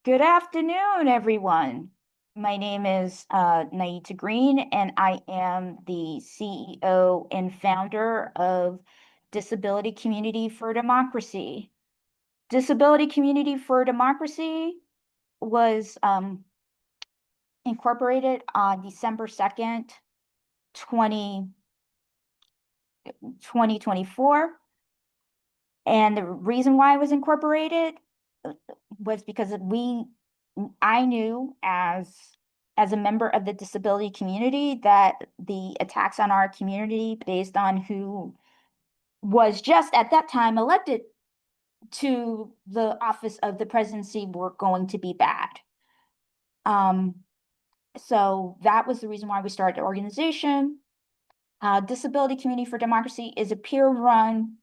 Good afternoon, everyone. My name is Naita Green, and I am the CEO and founder of Disability Community for Democracy. Disability Community for Democracy was incorporated on December 2nd, 2024. And the reason why it was incorporated was because I knew as a member of the disability community that the attacks on our community based on who was just at that time elected to the office of the presidency were going to be bad. So that was the reason why we started the organization. Disability Community for Democracy is a peer-run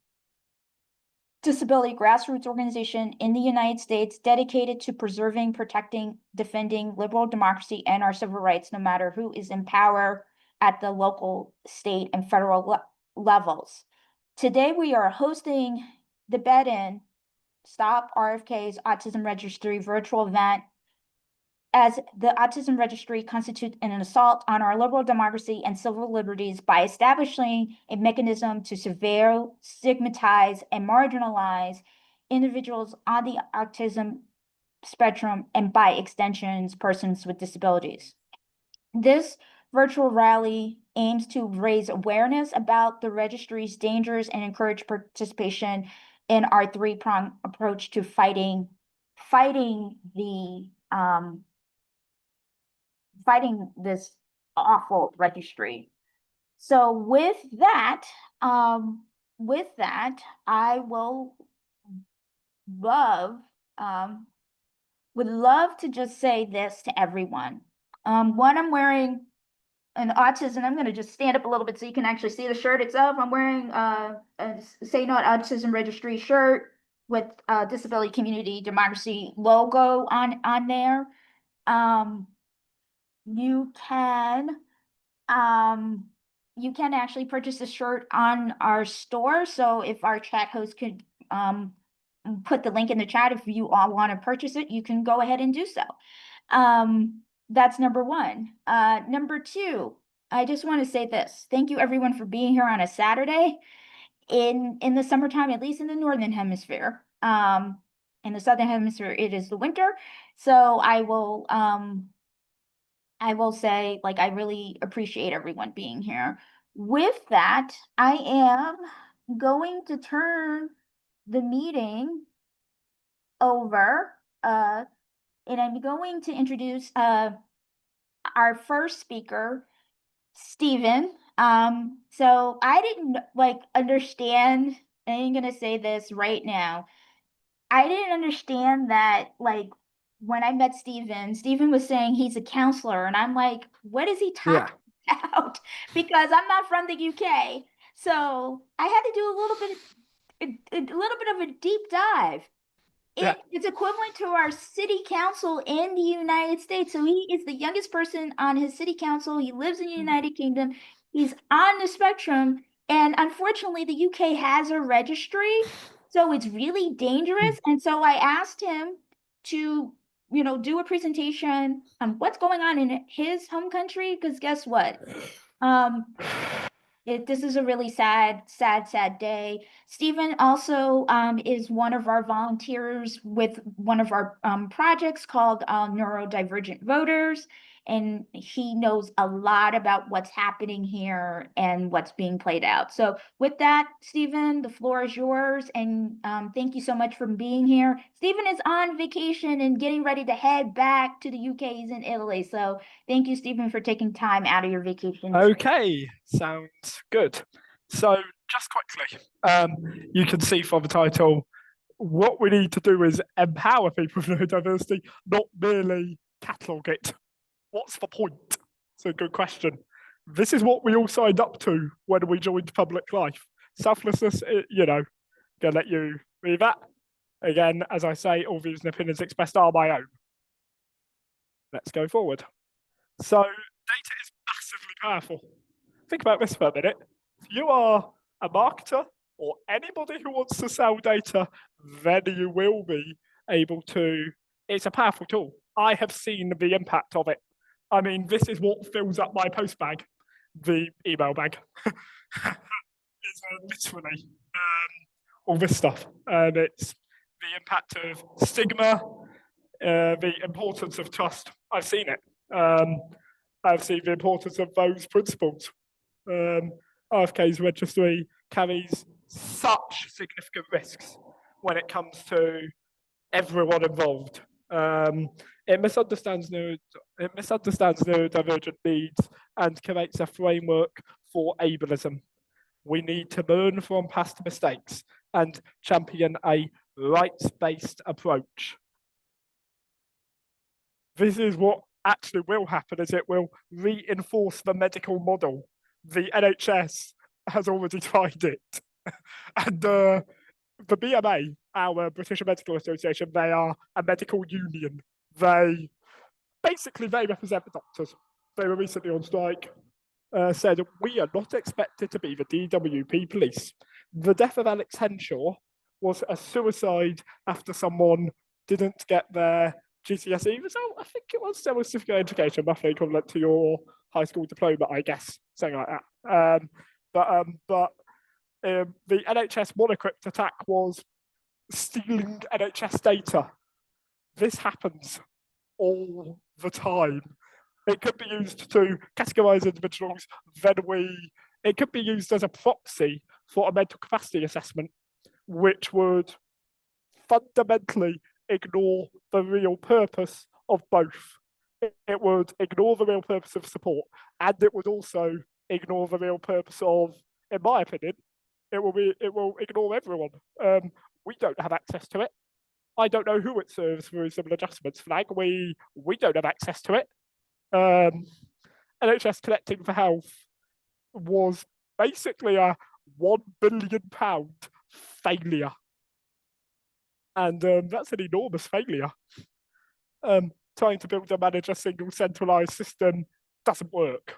disability grassroots organization in the United States dedicated to preserving, protecting, defending liberal democracy and our civil rights, no matter who is in power at the local, state, and federal levels. Today, we are hosting the Bed-In Stop RFK's Autism Registry virtual event, as the Autism Registry constitutes an assault on our liberal democracy and civil liberties by establishing a mechanism to surveil, stigmatize, and marginalize individuals on the autism spectrum and, by extensions, persons with disabilities. This virtual rally aims to raise awareness about the registry's dangers and encourage participation in our three-pronged approach to fighting this awful registry. So with that, I love, would love to just say this to everyone. One, I'm wearing an autism. I'm going to just stand up a little bit so you can actually see the shirt itself. I'm wearing a Say Not Autism Registry shirt with Disability Community Democracy logo on there. You can actually purchase this shirt on our store. So if our chat host could put the link in the chat, if you all want to purchase it, you can go ahead and do so. That's number one. Number two, I just want to say this. Thank you everyone for being here on a Saturday in the summertime, at least in the Northern Hemisphere. In the Southern Hemisphere, it is the winter. So I will say, like, I really appreciate everyone being here. With that, I am going to turn the meeting over, and I'm going to introduce our first speaker, Stephen. So I didn't understand, and I'm gonna say this right now. I didn't understand that, when I met Stephen was saying he's a counselor, and I'm like, what is he talking about? Because I'm not from the UK. So I had to do a little bit of a deep dive. It's equivalent to our city council in the United States. So he is the youngest person on his city council. He lives in the United Kingdom. He's on the spectrum. And unfortunately, the UK has a registry. So it's really dangerous. And so I asked him to, do a presentation on what's going on in his home country. Because guess what? This is a really sad day. Stephen also is one of our volunteers with one of our projects called Neurodivergent Voters, and he knows a lot about what's happening here and what's being played out. So with that, Stephen, the floor is yours, and thank you so much for being here. Stephen is on vacation and getting ready to head back to the UK. He's in Italy, so thank you, Stephen, for taking time out of your vacation. Okay, sounds good. So just quickly, you can see from the title, what we need to do is empower people with neurodiversity, not merely catalogue it. What's the point? It's a good question. This is what we all signed up to when we joined public life. Selflessness, gonna let you read that. Again, as I say, all views and opinions expressed are my own. Let's go forward. So data is massively powerful. Think about this for a minute. If you are a marketer or anybody who wants to sell data, then you will be able to it's a powerful tool. I have seen the impact of it. I mean, this is what fills up my post bag, the email bag. It's literally all this stuff, and it's the impact of stigma, the importance of trust. I've seen it. I've seen the importance of those principles. RFK's registry carries such significant risks when it comes to everyone involved. It misunderstands neurodivergent needs and creates a framework for ableism. We need to learn from past mistakes and champion a rights-based approach. This is what actually will happen, is it will reinforce the medical model. The NHS has already tried it. And the BMA, our British Medical Association, they are a medical union. They represent the doctors. They were recently on strike, said, we are not expected to be the DWP police. The death of Alex Henshaw was a suicide after someone didn't get their GCSE result. I think it was certificate education, roughly equivalent to your high school diploma, I guess, something like that. But the NHS monocrypt attack was stealing NHS data. This happens all the time. It could be used to categorize individuals, it could be used as a proxy for a mental capacity assessment, which would fundamentally ignore the real purpose of both. It would ignore the real purpose of support, and it would also ignore the real purpose of, in my opinion, it will ignore everyone. We don't have access to it. I don't know who it serves for reasonable adjustments flag. We don't have access to it. NHS Connecting for Health was basically a £1 billion failure. And that's an enormous failure. Trying to build and manage a single centralised system doesn't work.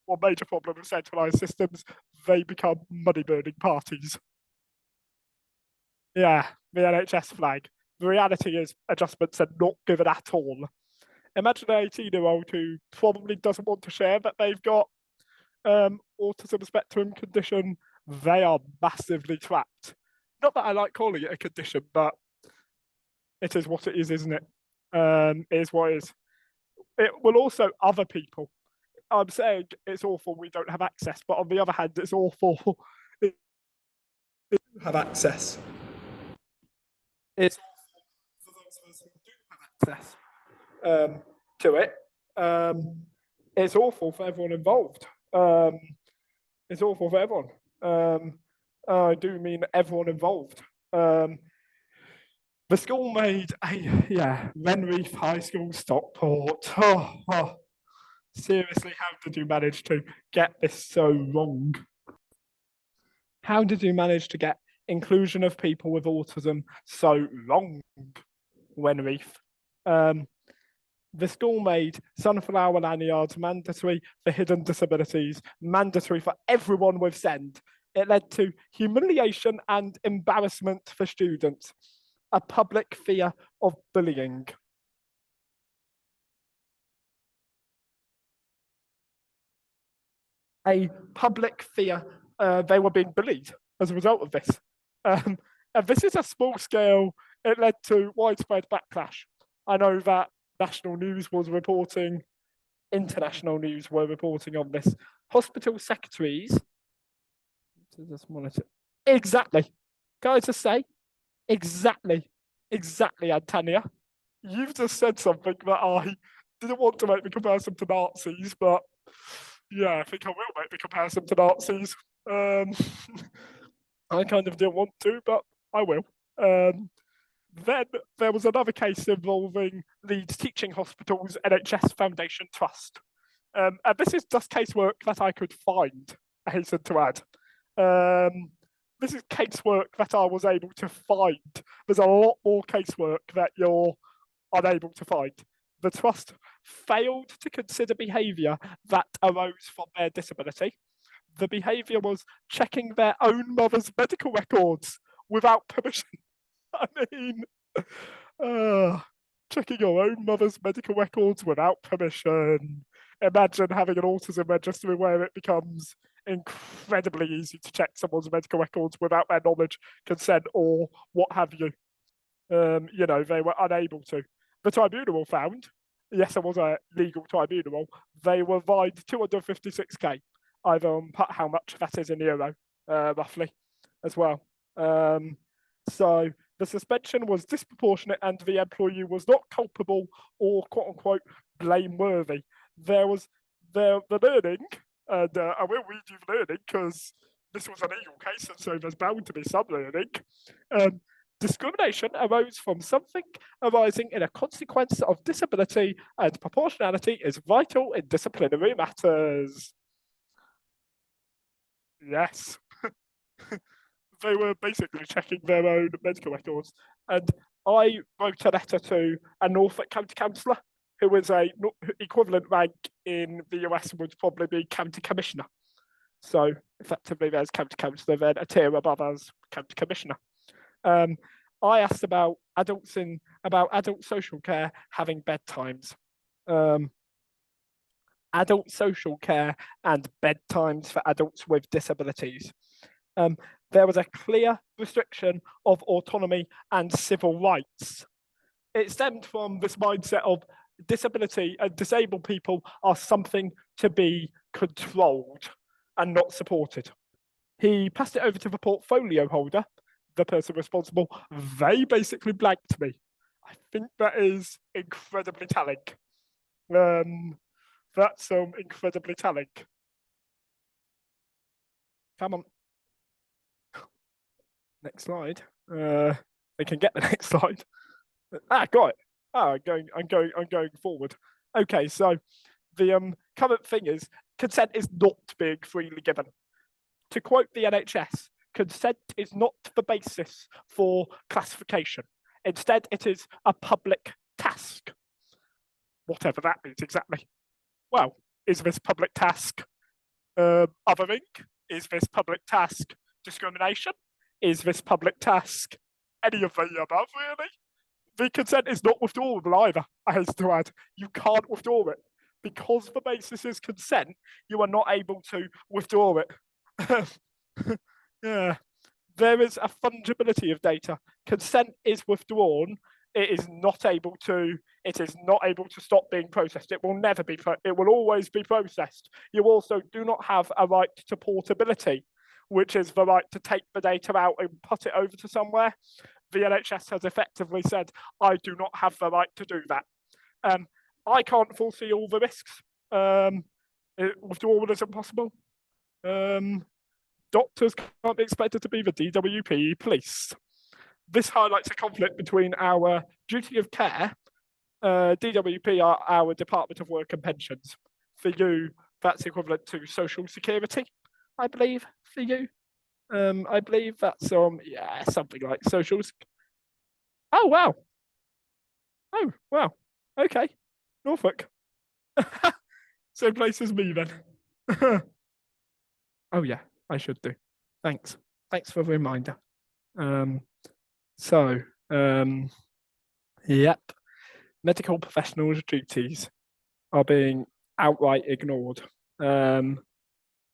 One major problem with centralised systems, they become money-burning parties. Yeah, the NHS flag. The reality is adjustments are not given at all. Imagine an 18-year-old who probably doesn't want to share that they've got autism spectrum condition. They are massively trapped. Not that I like calling it a condition, but it is what it is, isn't it? It is what it is. It will also other people. I'm saying it's awful we don't have access, but on the other hand, it's awful it have access. It's awful for those of us who do have access to it. It's awful for everyone involved. It's awful for everyone. I do mean everyone involved. The school made Renreef High School, Stockport. Seriously, how did you manage to get this so wrong? How did you manage to get inclusion of people with autism so wrong, Renreef? The school made sunflower lanyards mandatory for hidden disabilities, mandatory for everyone with SEND. It led to humiliation and embarrassment for students, a public fear of bullying. A public fear they were being bullied as a result of this. And this is a small scale, it led to widespread backlash. I know that national news was reporting, international news were reporting on this. Hospital secretaries, just monitor. Exactly. Can I just say? Exactly, Antonia. You've just said something that I didn't want to make the comparison to Nazis, but yeah, I think I will make the comparison to Nazis. I kind of didn't want to, but I will. Then there was another case involving Leeds Teaching Hospital's NHS Foundation Trust. And this is just casework that I could find, I hasten to add. This is casework that I was able to find. There's a lot more casework that you're unable to find. The trust failed to consider behaviour that arose from their disability. The behaviour was checking their own mother's medical records without permission. I mean, checking your own mother's medical records without permission. Imagine having an autism registry where it becomes incredibly easy to check someone's medical records without their knowledge, consent, or what have you. They were unable to. The tribunal found, yes, it was a legal tribunal, they were fined 256k. I've put how much that is in euro, roughly, as well. So the suspension was disproportionate and the employee was not culpable or quote unquote blameworthy. There was the learning, and I will read you the learning because this was a legal case, and so there's bound to be some learning. Discrimination arose from something arising in a consequence of disability, and proportionality is vital in disciplinary matters. Yes. They were basically checking their own medical records. And I wrote a letter to a Norfolk County Councillor, who is a equivalent rank in the US would probably be County Commissioner. So effectively, there's County Councillor, then a tier above us, County Commissioner. I asked about adult social care having bedtimes. Adult social care and bedtimes for adults with disabilities. There was a clear restriction of autonomy and civil rights. It stemmed from this mindset of disability and disabled people are something to be controlled and not supported. He passed it over to the portfolio holder, the person responsible. They basically blanked me. I think that is incredibly telling. That's incredibly telling. Come on. Next slide. They can get the next slide. Got it. I'm going forward. Okay, so the current thing is consent is not being freely given. To quote the NHS, consent is not the basis for classification. Instead, it is a public task. Whatever that means exactly. Well, is this public task othering? Is this public task discrimination? Is this public task any of the above, really? The consent is not withdrawable either, I have to add. You can't withdraw it. Because the basis is consent, you are not able to withdraw it. Yeah. There is a fungibility of data. Consent is withdrawn. It is not able to stop being processed. It will never be, it will always be processed. You also do not have a right to portability, which is the right to take the data out and put it over to somewhere. The NHS has effectively said, I do not have the right to do that. I can't foresee all the risks. Withdrawal is impossible. Doctors can't be expected to be the DWP police. This highlights a conflict between our duty of care. DWP are our Department of Work and Pensions. For you, that's equivalent to Social Security, I believe, for you. I believe that's something like social. Oh wow. Oh wow. Okay. Norfolk. Same place as me then. Oh yeah, I should do. Thanks. Thanks for the reminder. Yep. Medical professionals' duties are being outright ignored.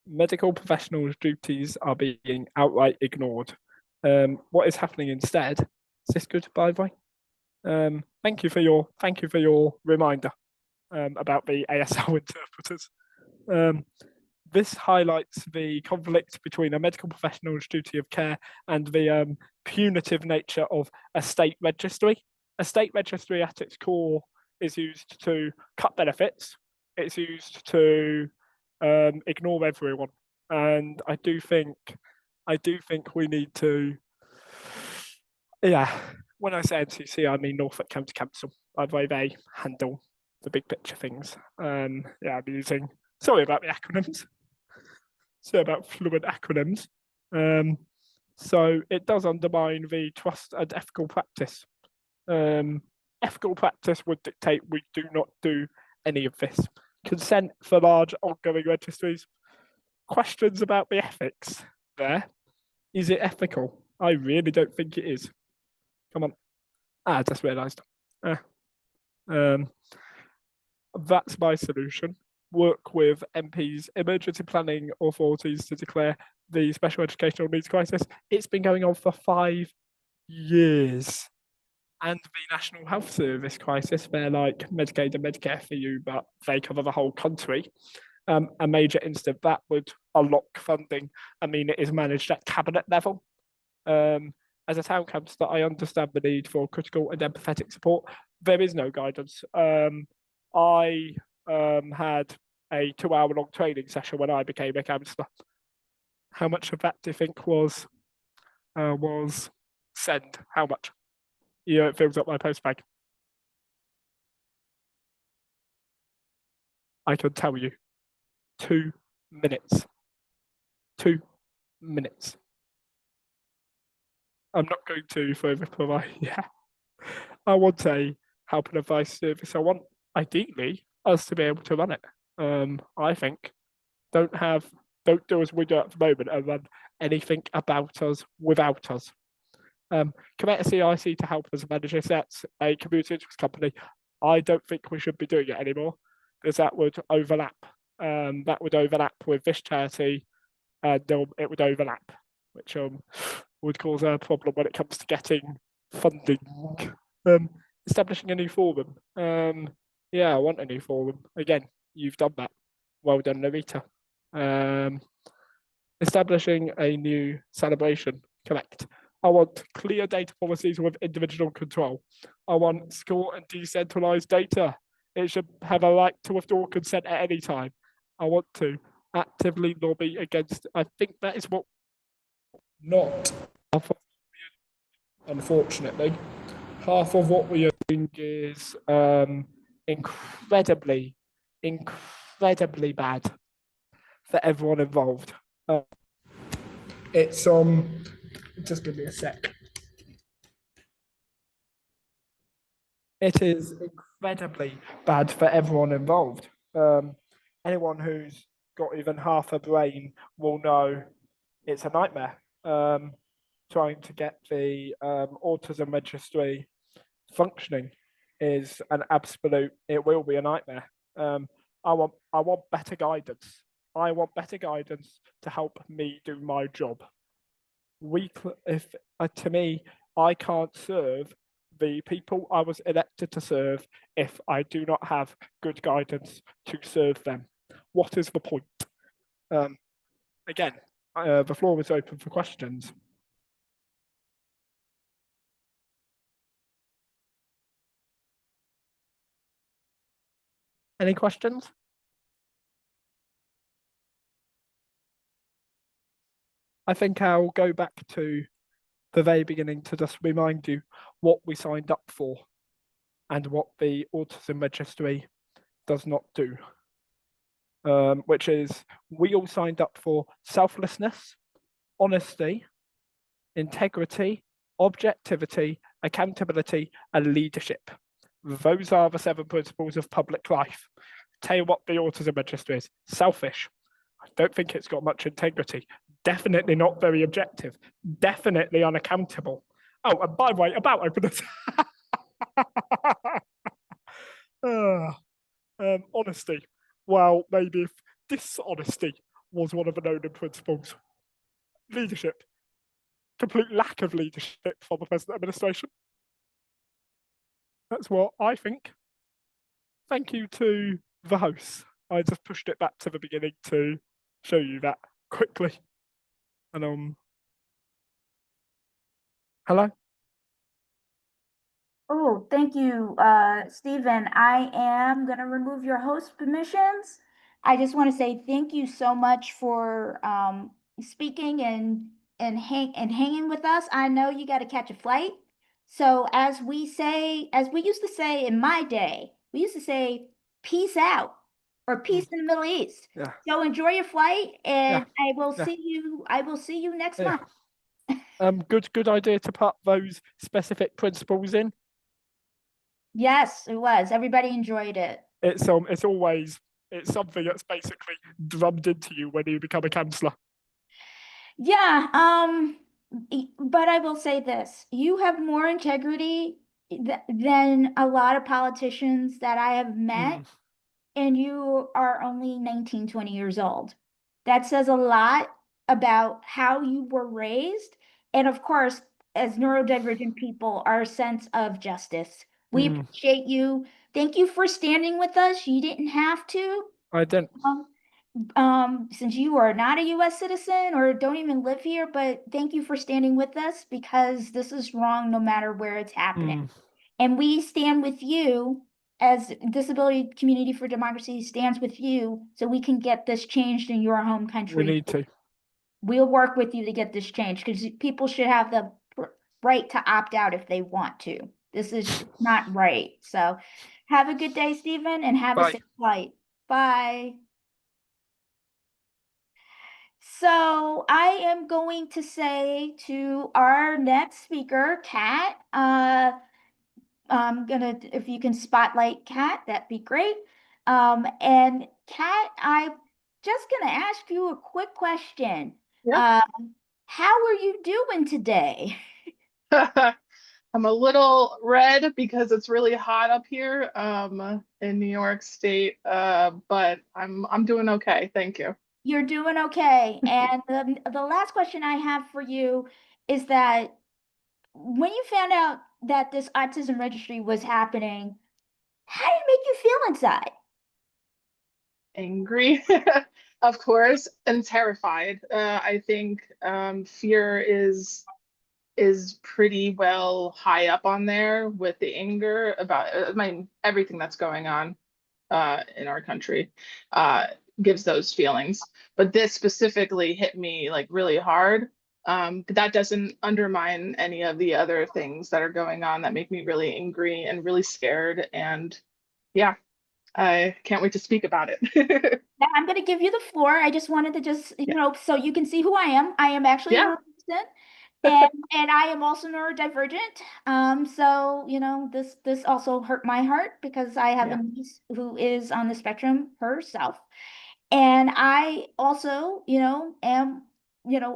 Medical professionals' duties are being outright ignored. What is happening instead? Is this good, by the way? Thank you for your reminder about the ASL interpreters. This highlights the conflict between a medical professional's duty of care and the punitive nature of a state registry. A state registry at its core is used to cut benefits. It's used to ignore everyone. And I do think we need to, when I say NCC, I mean Norfolk County Council, by the way they handle the big picture things. I'm using, sorry about the acronyms. Sorry about fluent acronyms. So it does undermine the trust and ethical practice. Ethical practice would dictate we do not do any of this. Consent for large ongoing registries. Questions about the ethics there. Is it ethical? I really don't think it is. Come on. I just realised. That's my solution. Work with MPs, emergency planning authorities to declare the special educational needs crisis. It's been going on for 5 years. And the National Health Service crisis, they're like Medicaid and Medicare for you, but they cover the whole country. A major incident that would unlock funding. I mean, it is managed at cabinet level. As a town councillor, I understand the need for critical and empathetic support. There is no guidance. I had a 2-hour-long training session when I became a councillor. How much of that do you think was sent? How much? Yeah, it fills up my post bag. I can tell you, 2 minutes. 2 minutes. I'm not going to further provide. Yeah, I want a help and advice service. I want, ideally, us to be able to run it. I think don't do as we do at the moment and run anything about us without us. Commit a CIC to help us manage assets, a community interest company. I don't think we should be doing it anymore because that would overlap. That would overlap with this charity, and it would overlap, which would cause a problem when it comes to getting funding. Establishing a new forum. Yeah, I want a new forum. Again, you've done that. Well done, Narita. Establishing a new celebration. Correct. I want clear data policies with individual control. I want school and decentralized data. It should have a right to withdraw consent at any time. I want to actively lobby against. I think that is what not, unfortunately. Half of what we are doing is incredibly bad for everyone involved. It's just give me a sec. It is incredibly bad for everyone involved. Anyone who's got even half a brain will know it's a nightmare. Trying to get the Autism Registry functioning is an absolute. It will be a nightmare. I want better guidance. I want better guidance to help me do my job. To me, I can't serve the people I was elected to serve if I do not have good guidance to serve them. What is the point? Again, the floor is open for questions. Any questions? I think I'll go back to the very beginning to just remind you what we signed up for and what the Autism Registry does not do. Which is we all signed up for selflessness, honesty, integrity, objectivity, accountability, and leadership. Those are the 7 principles of public life. Tell you what the Autism Registry is: selfish. I don't think it's got much integrity. Definitely not very objective. Definitely unaccountable. Oh, and by the way, about openness. Honesty. Well, maybe if dishonesty was one of the known principles. Leadership. Complete lack of leadership from the present administration. That's what I think. Thank you to the hosts. I just pushed it back to the beginning to show you that quickly. And hello? Oh, thank you, Stephen. I am gonna remove your host permissions. I just want to say thank you so much for speaking and hanging with us. I know you got to catch a flight. So as we used to say in my day, we used to say peace out or peace in the Middle East. Yeah. So enjoy your flight, and Yeah. I will see you next Yeah. month. Good idea to put those specific principles in. Yes, it was. Everybody enjoyed it. It's something that's basically drummed into you when you become a councillor. Yeah, but I will say this, you have more integrity than a lot of politicians that I have met, Mm, and you are only 19, 20 years old. That says a lot about how you were raised. And of course, as neurodivergent people, our sense of justice. We mm, appreciate you. Thank you for standing with us. You didn't have to. I didn't. Um, since you are not a US citizen or don't even live here, but thank you for standing with us because this is wrong no matter where it's happening. Mm, And we stand with you as Disability Community for Democracy stands with you so we can get this changed in your home we country. need to. We'll work with you to get this changed because people should have the right to opt out if they want to. This is not right. So have a good day, Stephen, and have a Bye. safe flight. Bye. So I am going to say to our next speaker, Kat, I'm gonna, if you can spotlight Kat, that'd be great. And Kat, I'm just gonna ask you a quick question. Yeah. Uh, how are you doing today? I'm a little red because it's really hot up here in New York State, but I'm doing okay. Thank you. You're doing okay. And the last question I have for you is that when you found out that this autism registry was happening, how did it make you feel inside? Angry, of course, and terrified. I think fear is pretty well high up on there with the anger about I mean everything that's going on in our country uh, gives those feelings. But this specifically hit me like really hard. But that doesn't undermine any of the other things that are going on that make me really angry and really scared. And yeah, I can't wait to speak about it. Now, I'm going to give you the floor. I just wanted to just, Yeah. so you can see who I am. I am actually a Yeah. neurodivergent, and I am also neurodivergent. So, this also hurt my heart because I have a Yeah. niece who is on the spectrum herself. And I also, am,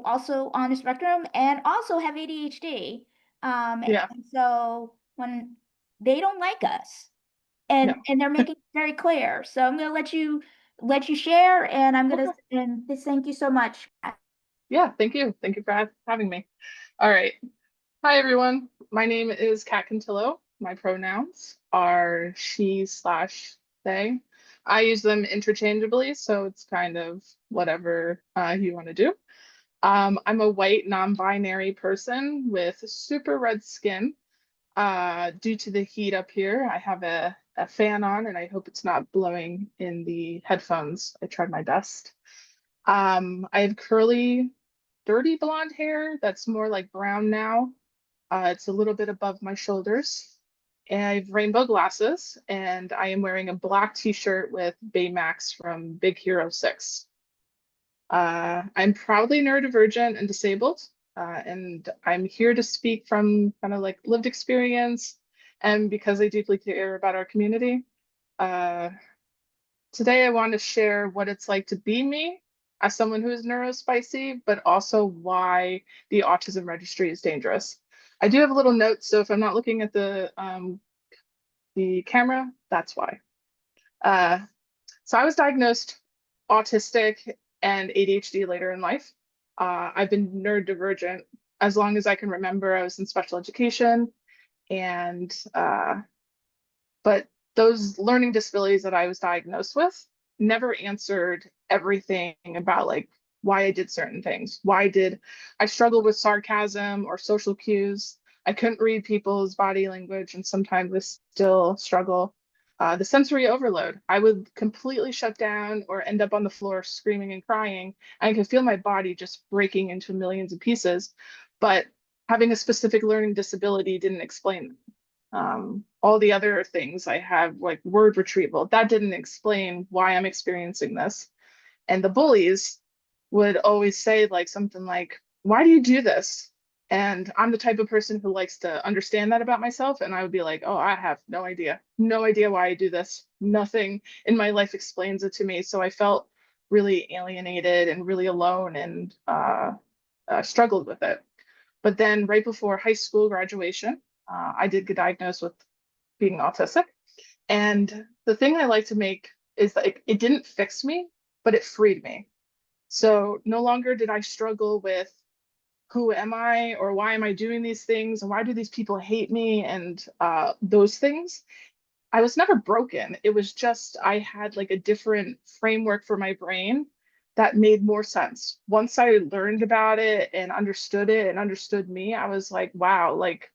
also on the spectrum and also have ADHD. Yeah. And so when they don't like us, Yeah. and they're making it very clear. So I'm gonna let you share, and I'm gonna Okay. and thank you so much. Yeah. Thank you. Thank you for having me. All right. Hi, everyone. My name is Kat Cantillo. My pronouns are she slash they. I use them interchangeably, so it's kind of whatever you want to do. I'm a white non-binary person with super red skin. Due to the heat up here, I have a fan on, and I hope it's not blowing in the headphones. I tried my best. I have curly, dirty blonde hair that's more like brown now. It's a little bit above my shoulders. And I have rainbow glasses, and I am wearing a black t-shirt with Baymax from Big Hero 6. I'm proudly neurodivergent and disabled, and I'm here to speak from kind of like lived experience and because I deeply care about our community. Uh, Today, I want to share what it's like to be me as someone who is neurospicy, but also why the autism registry is dangerous. I do have a little note, so if I'm not looking at the camera, that's why. Uh, so I was diagnosed autistic and ADHD later in life. I've been neurodivergent as long as I can remember. I was in special education, and but those learning disabilities that I was diagnosed with never answered everything about like why I did certain things. Why did I struggle with sarcasm or social cues? I couldn't read people's body language, and sometimes I still struggle. The sensory overload. I would completely shut down or end up on the floor screaming and crying. I could feel my body just breaking into millions of pieces. But having a specific learning disability didn't explain all the other things I have, like word retrieval, that didn't explain why I'm experiencing this. And the bullies would always say like something like, "Why do you do this?" And I'm the type of person who likes to understand that about myself. And I would be like, "Oh, I have no idea why I do this. Nothing in my life explains it to me." So I felt really alienated and really alone and struggled with it. But then right before high school graduation, I did get diagnosed with being autistic. And the thing I like to make is that it didn't fix me, but it freed me. So no longer did I struggle with who am I or why am I doing these things and why do these people hate me and those things. I was never broken. It was just I had like a different framework for my brain that made more sense. Once I learned about it and understood me, I was like, wow, like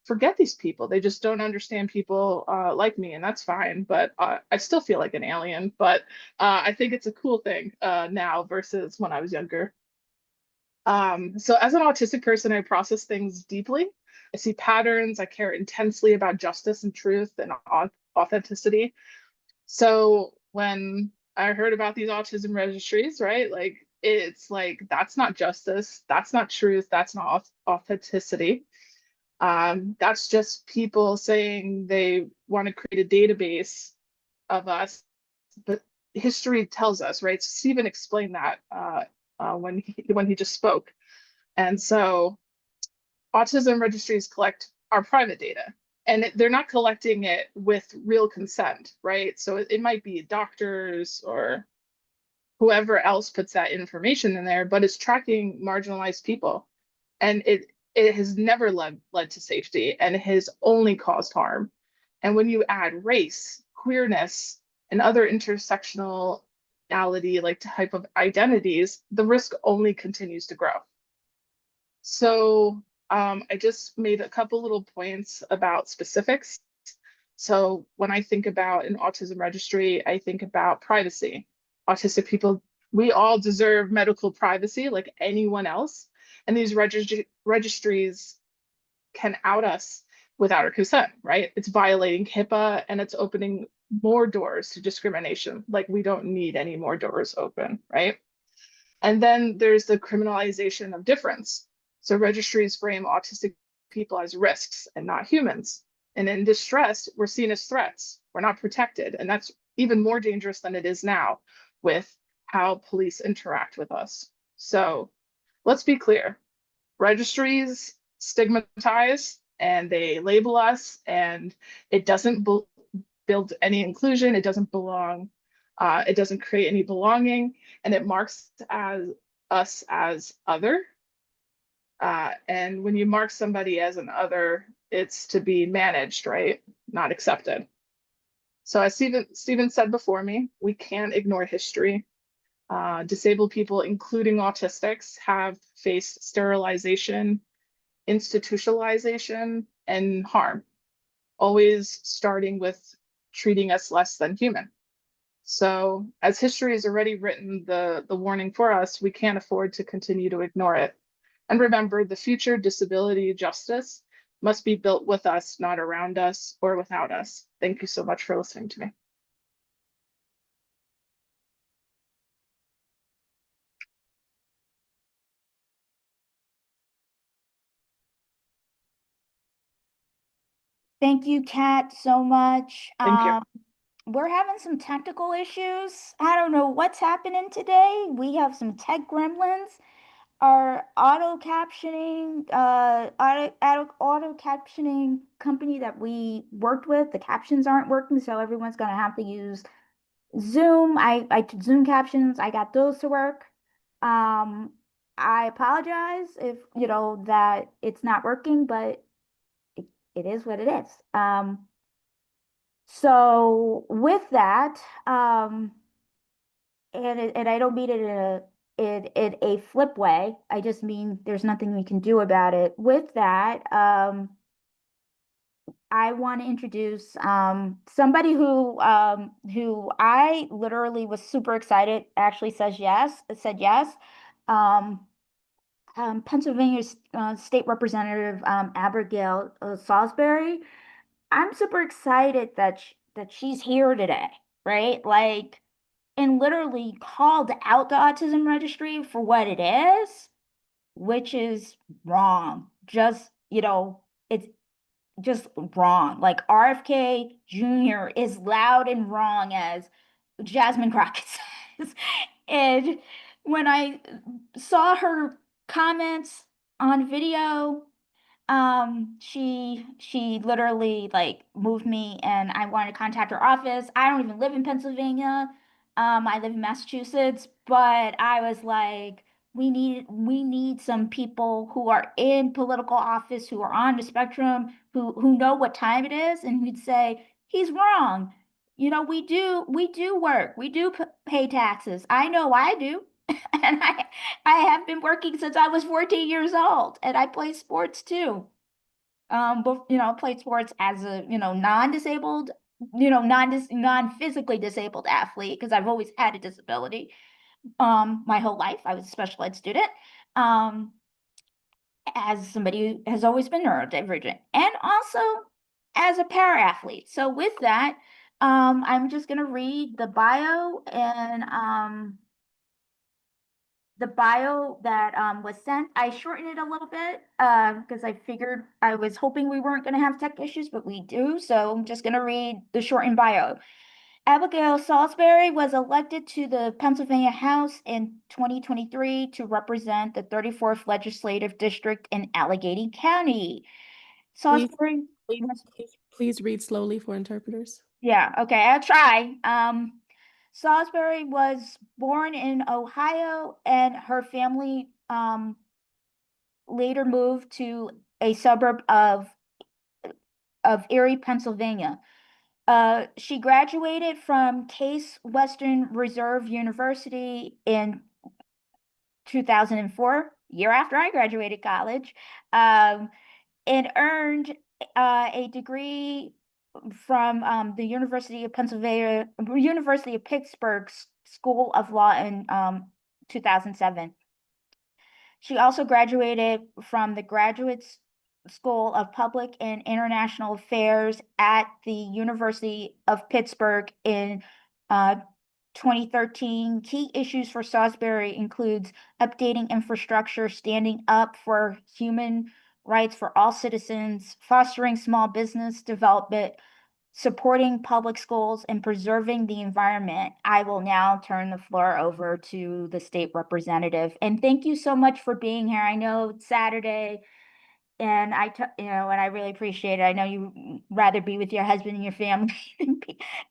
forget these people. They just don't understand people like me, and that's fine. But I still feel like an alien. But I think it's a cool thing now versus when I was younger. So as an autistic person, I process things deeply. I see patterns. I care intensely about justice and truth and authenticity. So when I heard about these autism registries, right, like it's like that's not justice, that's not truth, that's not authenticity. That's just people saying they want to create a database of us, but history tells us, right? Stephen explained that when he just spoke. And so autism registries collect our private data, and they're not collecting it with real consent, right? So it might be doctors or whoever else puts that information in there, but it's tracking marginalized people. And it has never led to safety, and it has only caused harm. And when you add race, queerness, and other intersectionality, like type of identities, the risk only continues to grow. So I just made a couple little points about specifics. So when I think about an autism registry, I think about privacy. Autistic people, we all deserve medical privacy like anyone else. And these registries can out us without our consent, right? It's violating HIPAA and it's opening more doors to discrimination. Like we don't need any more doors open, right? And then there's the criminalization of difference. So registries frame autistic people as risks and not humans. And in distress, we're seen as threats. We're not protected. And that's even more dangerous than it is now with how police interact with us. So let's be clear. Registries stigmatize and they label us, and it doesn't build any inclusion. It doesn't belong. It doesn't create any belonging, and it marks us as other. And when you mark somebody as an other, it's to be managed, right? Not accepted. So as Stephen said before me, we can't ignore history. Disabled people, including autistics, have faced sterilization, institutionalization, and harm, always starting with treating us less than human. So as history has already written the warning for us, we can't afford to continue to ignore it. And remember, the future disability justice must be built with us, not around us or without us. Thank you so much for listening to me. Thank you, Kat, so much. Thank you. We're having some technical issues. I don't know what's happening today. We have some tech gremlins. Our auto captioning company that we worked with, the captions aren't working, so everyone's gonna have to use Zoom. I took Zoom captions. I got those to work. Um, I apologize if you know that it's not working, but it is what it is. So with that, and I don't mean it in a flip way. I just mean there's nothing we can do about it. With that, I want to introduce somebody who I literally was super excited. Actually, said yes. Um, Pennsylvania State Representative Abigail Salisbury. I'm super excited that she's here today, right? Like, and literally called out the autism registry for what it is, which is wrong. Just, it's just wrong. Like RFK Jr. is loud and wrong, as Jasmine Crockett says. And when I saw her comments on video, She literally like moved me and I wanted to contact her office. I don't even live in Pennsylvania. I live in Massachusetts, but I was like, we need some people who are in political office, who are on the spectrum, who know what time it is, and who'd say, he's wrong. You know, we do work, we do pay taxes. I know I do. And I have been working since I was 14 years old, and I play sports too. But played sports as a non-disabled, non-physically disabled athlete because I've always had a disability. My whole life I was a special ed student. Um, as somebody who has always been neurodivergent, and also as a para athlete. So with that, I'm just gonna read the bio that was sent. I shortened it a little bit because I was hoping we weren't going to have tech issues, but we do. So I'm just going to read the shortened bio. Abigail Salisbury was elected to the Pennsylvania House in 2023 to represent the 34th Legislative District in Allegheny County. Salisbury. Please read slowly for interpreters. Yeah, okay, I'll try. Salisbury was born in Ohio, and her family later moved to a suburb of Erie, Pennsylvania. She graduated from Case Western Reserve University in 2004, year after I graduated college, and earned a degree from the University of Pennsylvania, University of Pittsburgh School of Law in 2007. She also graduated from the Graduate School of Public and International Affairs at the University of Pittsburgh in 2013. Key issues for Salisbury includes updating infrastructure, standing up for human rights for all citizens, fostering small business development, supporting public schools, and preserving the environment. I will now turn the floor over to the state representative. And thank you so much for being here. I know it's Saturday, and and I really appreciate it. I know you rather be with your husband and your family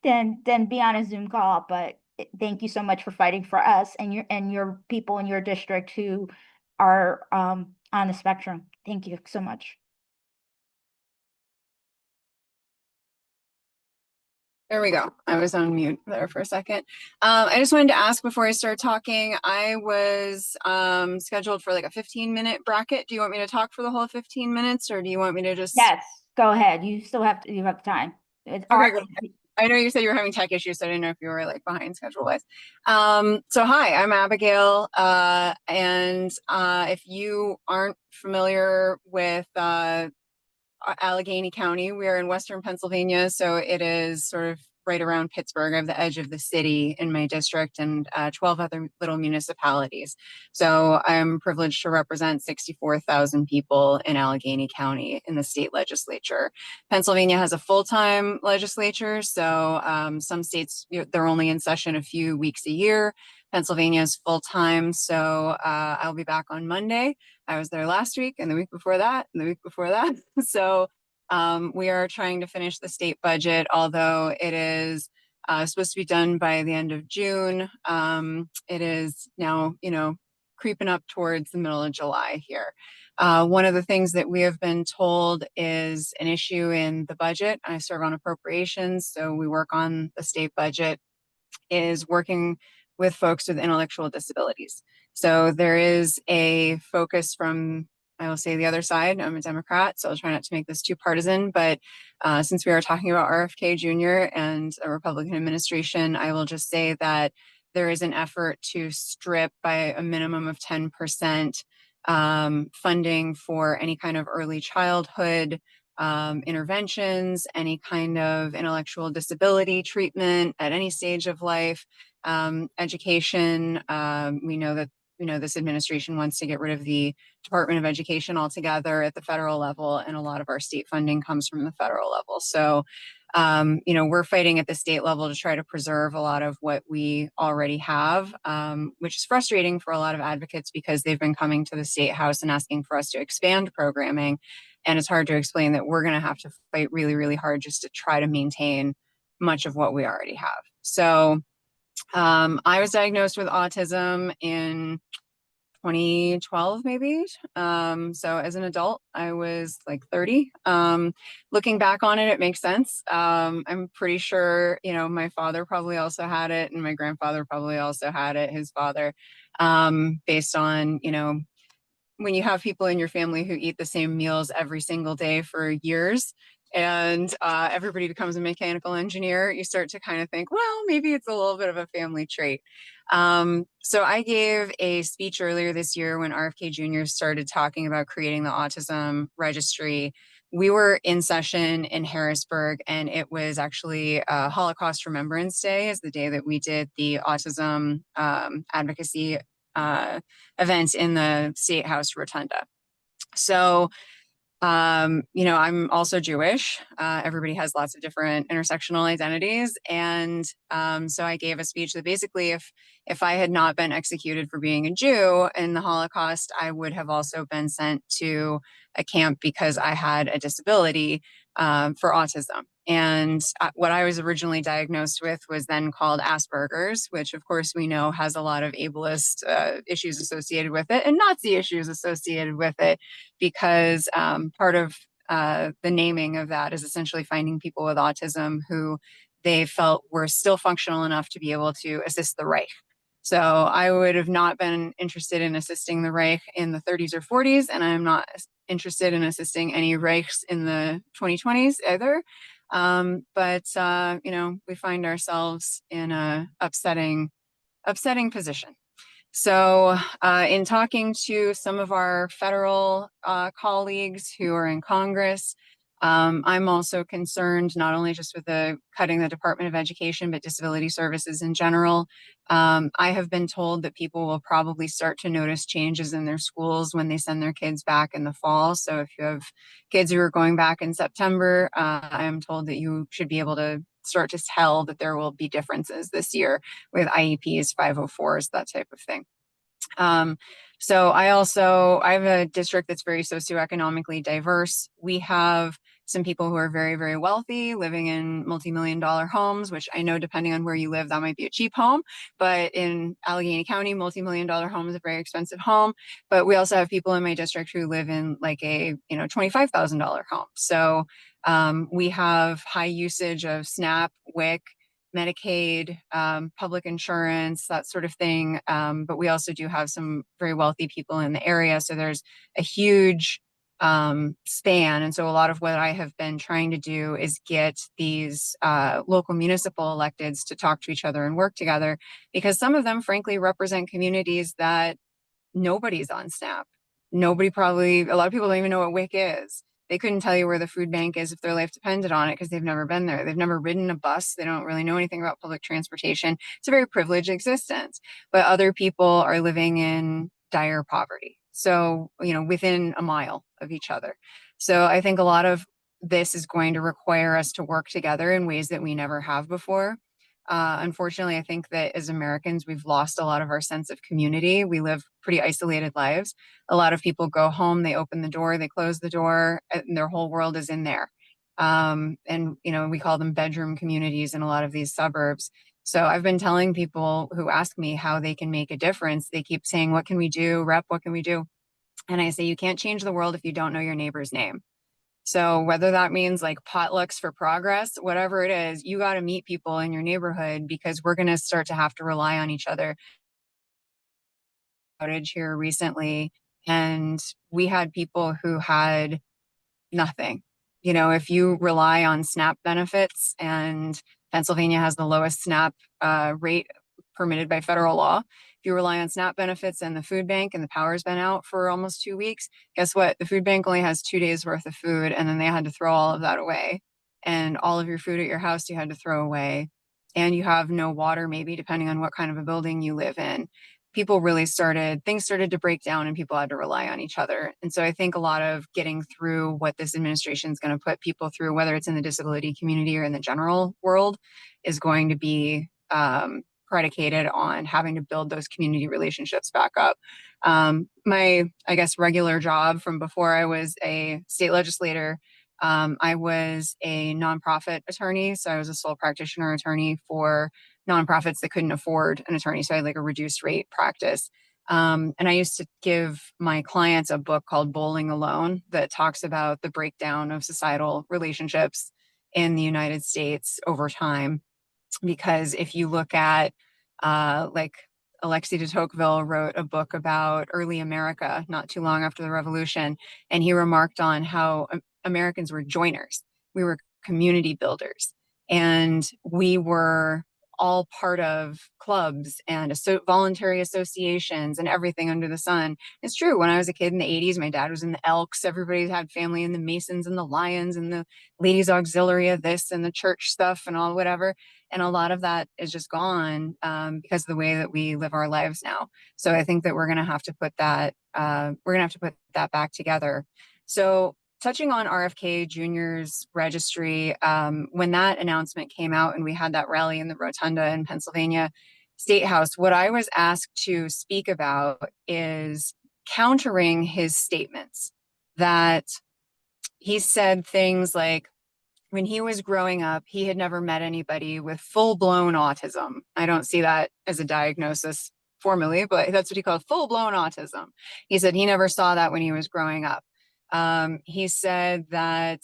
than be on a Zoom call, but thank you so much for fighting for us and your people in your district who are on the spectrum. Thank you so much. There we go. I was on mute there for a second. I just wanted to ask before I start talking, I was scheduled for like a 15-minute bracket. Do you want me to talk for the whole 15 minutes or do you want me to just? Yes, go ahead. You have time. It's Okay, good. I know you said you were having tech issues, so I didn't know if you were like behind schedule wise. So hi, I'm Abigail. And if you aren't familiar with Allegheny County. We are in Western Pennsylvania, so it is sort of right around Pittsburgh. I have the edge of the city in my district and 12 other little municipalities. So I'm privileged to represent 64,000 people in Allegheny County in the state legislature. Pennsylvania has a full-time legislature, so some states, they're only in session a few weeks a year. Pennsylvania is full-time, so I'll be back on Monday. I was there last week and the week before that and the week before that. So we are trying to finish the state budget, although it is supposed to be done by the end of June. It is now, creeping up towards the middle of July here. One of the things that we have been told is an issue in the budget. I serve on appropriations, so we work on the state budget, is working with folks with intellectual disabilities. So there is a focus from, I will say, the other side. I'm a Democrat, so I'll try not to make this too partisan, but since we are talking about RFK Jr. and a Republican administration, I will just say that there is an effort to strip by a minimum of 10% funding for any kind of early childhood interventions, any kind of intellectual disability treatment at any stage of life, education. We know that this administration wants to get rid of the Department of Education altogether at the federal level, and a lot of our state funding comes from the federal level. So, we're fighting at the state level to try to preserve a lot of what we already have, which is frustrating for a lot of advocates because they've been coming to the state house and asking for us to expand programming. And it's hard to explain that we're going to have to fight really, really hard just to try to maintain much of what we already have. So I was diagnosed with autism in 2012, maybe. So as an adult, I was like 30. Looking back on it, it makes sense. I'm pretty sure, you know, my father probably also had it, and my grandfather probably also had it, his father, based on, you know, when you have people in your family who eat the same meals every single day for years, and everybody becomes a mechanical engineer, you start to kind of think, well, maybe it's a little bit of a family trait. So I gave a speech earlier this year when RFK Jr. started talking about creating the Autism Registry. We were in session in Harrisburg, and it was actually Holocaust Remembrance Day, is the day that we did the autism advocacy event in the State House Rotunda. So you know, I'm also Jewish. Everybody has lots of different intersectional identities. And so I gave a speech that basically if I had not been executed for being a Jew in the Holocaust, I would have also been sent to a camp because I had a disability for autism. And what I was originally diagnosed with was then called Asperger's, which of course we know has a lot of ableist issues associated with it and Nazi issues associated with it, because part of the naming of that is essentially finding people with autism who they felt were still functional enough to be able to assist the Reich. So I would have not been interested in assisting the Reich in the 30s or 40s, and I'm not interested in assisting any Reichs in the 2020s either. But you know, we find ourselves in a upsetting position. So in talking to some of our federal colleagues who are in Congress, I'm also concerned not only just with cutting the Department of Education, but disability services in general. I have been told that people will probably start to notice changes in their schools when they send their kids back in the fall. So if you have kids who are going back in September, I am told that you should be able to start to tell that there will be differences this year with IEPs, 504s, that type of thing. So I have a district that's very socioeconomically diverse. We have some people who are very, very wealthy living in multi-million-dollar homes, which I know depending on where you live, that might be a cheap home, but in Allegheny County, multi-million-dollar home is a very expensive home. But we also have people in my district who live in like a, you know, $25,000 home. So we have high usage of SNAP, WIC, Medicaid, public insurance, that sort of thing. But we also do have some very wealthy people in the area. So there's a huge span. And so a lot of what I have been trying to do is get these local municipal electeds to talk to each other and work together, because some of them, frankly, represent communities that nobody's on SNAP. A lot of people don't even know what WIC is. They couldn't tell you where the food bank is if their life depended on it because they've never been there. They've never ridden a bus. They don't really know anything about public transportation. It's a very privileged existence. But other people are living in dire poverty. So, you know, within a mile of each other. So I think a lot of this is going to require us to work together in ways that we never have before. Unfortunately, I think that as Americans, we've lost a lot of our sense of community. We live pretty isolated lives. A lot of people go home, they open the door, they close the door, and their whole world is in there. And, you know, we call them bedroom communities in a lot of these suburbs. So I've been telling people who ask me how they can make a difference. They keep saying, what can we do? Rep, what can we do? And I say, you can't change the world if you don't know your neighbor's name. So whether that means like potlucks for progress, whatever it is, you got to meet people in your neighborhood, because we're going to start to have to rely on each other. Outage here recently, and we had people who had nothing. You know, if you rely on SNAP benefits, and Pennsylvania has the lowest SNAP rate permitted by federal law. If you rely on SNAP benefits and the food bank, and the power's been out for almost 2 weeks, guess what? The food bank only has 2 days worth of food, and then they had to throw all of that away. And all of your food at your house you had to throw away. And you have no water, maybe, depending on what kind of a building you live in. Things started to break down, and people had to rely on each other. And so I think a lot of getting through what this administration is going to put people through, whether it's in the disability community or in the general world, is going to be predicated on having to build those community relationships back up. My, I guess, regular job from before I was a state legislator, I was a nonprofit attorney. So I was a sole practitioner attorney for nonprofits that couldn't afford an attorney. So I had like a reduced rate practice. And I used to give my clients a book called Bowling Alone that talks about the breakdown of societal relationships in the United States over time. Because if you look at like Alexis de Tocqueville wrote a book about early America not too long after the Revolution, and he remarked on how Americans were joiners. We were community builders, and we were all part of clubs and voluntary associations and everything under the sun. It's true. When I was a kid in the 80s, my dad was in the Elks. Everybody had family in the Masons and the Lions and the Ladies Auxiliary of this and the church stuff and all whatever. And a lot of that is just gone because of the way that we live our lives now. So I think that we're going to have to put that back together. So touching on RFK Jr.'s registry, when that announcement came out and we had that rally in the Rotunda in Pennsylvania State House, what I was asked to speak about is countering his statements that he said things like, when he was growing up, he had never met anybody with full-blown autism. I don't see that as a diagnosis formally, but that's what he called full-blown autism. He said he never saw that when he was growing up. He said that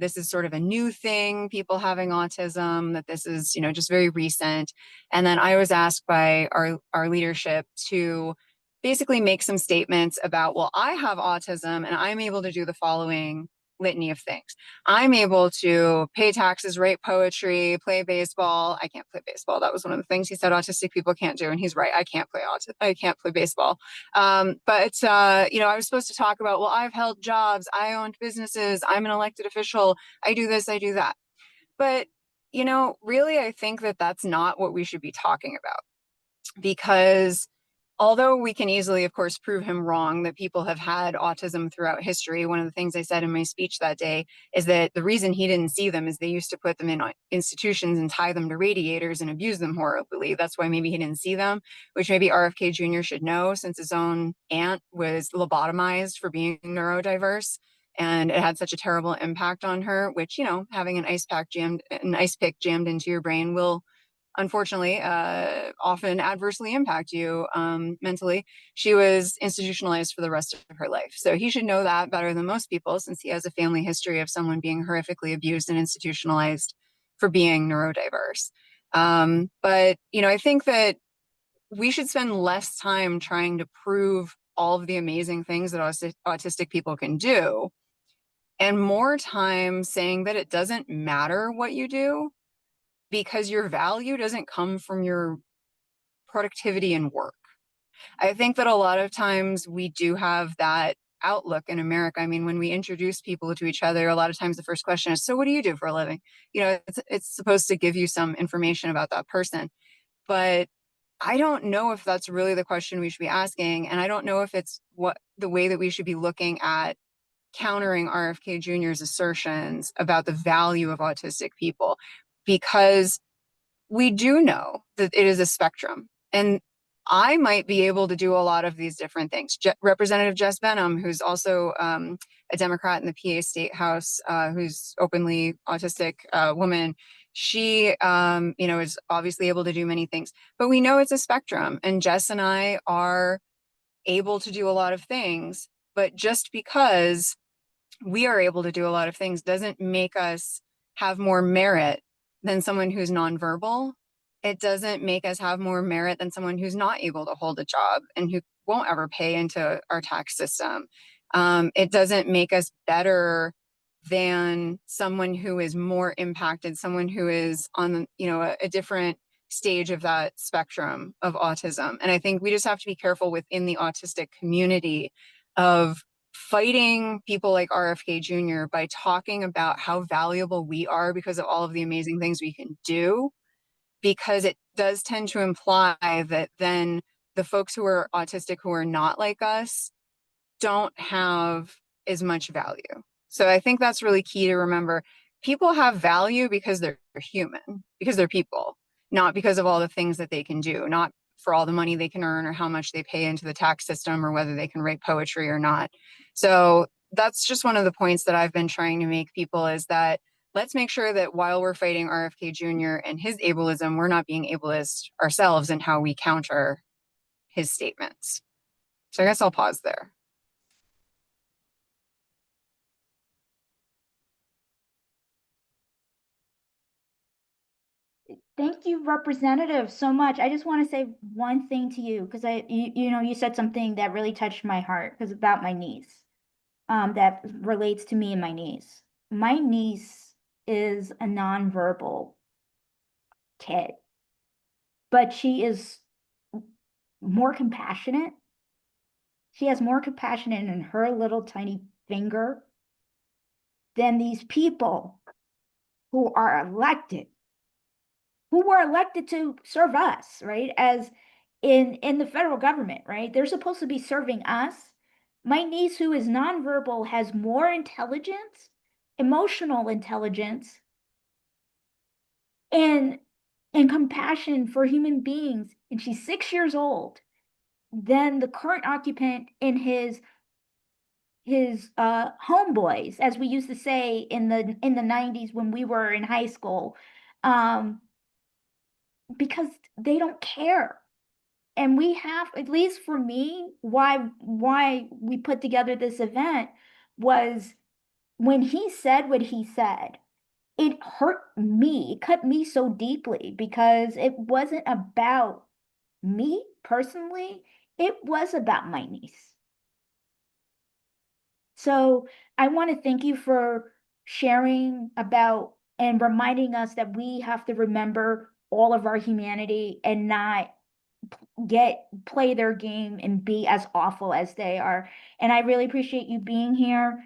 this is sort of a new thing, people having autism, that this is, just very recent. And then I was asked by our leadership to basically make some statements about, well, I have autism and I'm able to do the following litany of things. I'm able to pay taxes, write poetry, play baseball. I can't play baseball. That was one of the things he said autistic people can't do. And he's right. I can't play baseball. But I was supposed to talk about, well, I've held jobs. I owned businesses. I'm an elected official. I do this, I do that. But, really, I think that that's not what we should be talking about, because although we can easily, of course, prove him wrong that people have had autism throughout history, one of the things I said in my speech that day is that the reason he didn't see them is they used to put them in institutions and tie them to radiators and abuse them horribly. That's why maybe he didn't see them, which maybe RFK Jr. should know, since his own aunt was lobotomized for being neurodiverse. And it had such a terrible impact on her, which, having an ice pick jammed into your brain will unfortunately, often adversely impact you mentally. She was institutionalized for the rest of her life. So he should know that better than most people, since he has a family history of someone being horrifically abused and institutionalized for being neurodiverse. But, I think that we should spend less time trying to prove all of the amazing things that autistic people can do, and more time saying that it doesn't matter what you do, because your value doesn't come from your productivity and work. I think that a lot of times we do have that outlook in America. I mean, when we introduce people to each other, a lot of times the first question is, so what do you do for a living? It's supposed to give you some information about that person. But I don't know if that's really the question we should be asking. And I don't know if it's the way that we should be looking at countering RFK Jr.'s assertions about the value of autistic people, because we do know that it is a spectrum. And I might be able to do a lot of these different things. Representative Jess Benham, who's also a Democrat in the PA State House, who's openly autistic woman, she, is obviously able to do many things. But we know it's a spectrum. And Jess and I are able to do a lot of things. But just because we are able to do a lot of things doesn't make us have more merit than someone who's nonverbal. It doesn't make us have more merit than someone who's not able to hold a job and who won't ever pay into our tax system. It doesn't make us better than someone who is more impacted, someone who is on, a different stage of that spectrum of autism. And I think we just have to be careful within the autistic community of fighting people like RFK Jr. by talking about how valuable we are because of all of the amazing things we can do, because it does tend to imply that then the folks who are autistic who are not like us don't have as much value. So I think that's really key to remember. People have value because they're human, because they're people. not because of all the things that they can do, not for all the money they can earn or how much they pay into the tax system or whether they can write poetry or not. So that's just one of the points that I've been trying to make people, is that let's make sure that while we're fighting RFK Jr. and his ableism, we're not being ableist ourselves in how we counter his statements. So I guess I'll pause there. Thank you, Representative, so much. I just want to say one thing to you, because you said something that really touched my heart, because about my niece, that relates to me and my niece. My niece is a nonverbal kid, but she is more compassionate. She has more compassion in her little tiny finger than these people who are elected, who were elected to serve us, right? As in the federal government, right? They're supposed to be serving us. My niece, who is nonverbal, has more intelligence, emotional intelligence, and compassion for human beings, and she's 6 years old, than the current occupant in his homeboys, as we used to say in the 90s when we were in high school, um, because they don't care. And we have, at least for me, why we put together this event was when he said what he said, it hurt me, it cut me so deeply, because it wasn't about me personally, it was about my niece. So I want to thank you for sharing about and reminding us that we have to remember all of our humanity and not play their game and be as awful as they are. And I really appreciate you being here.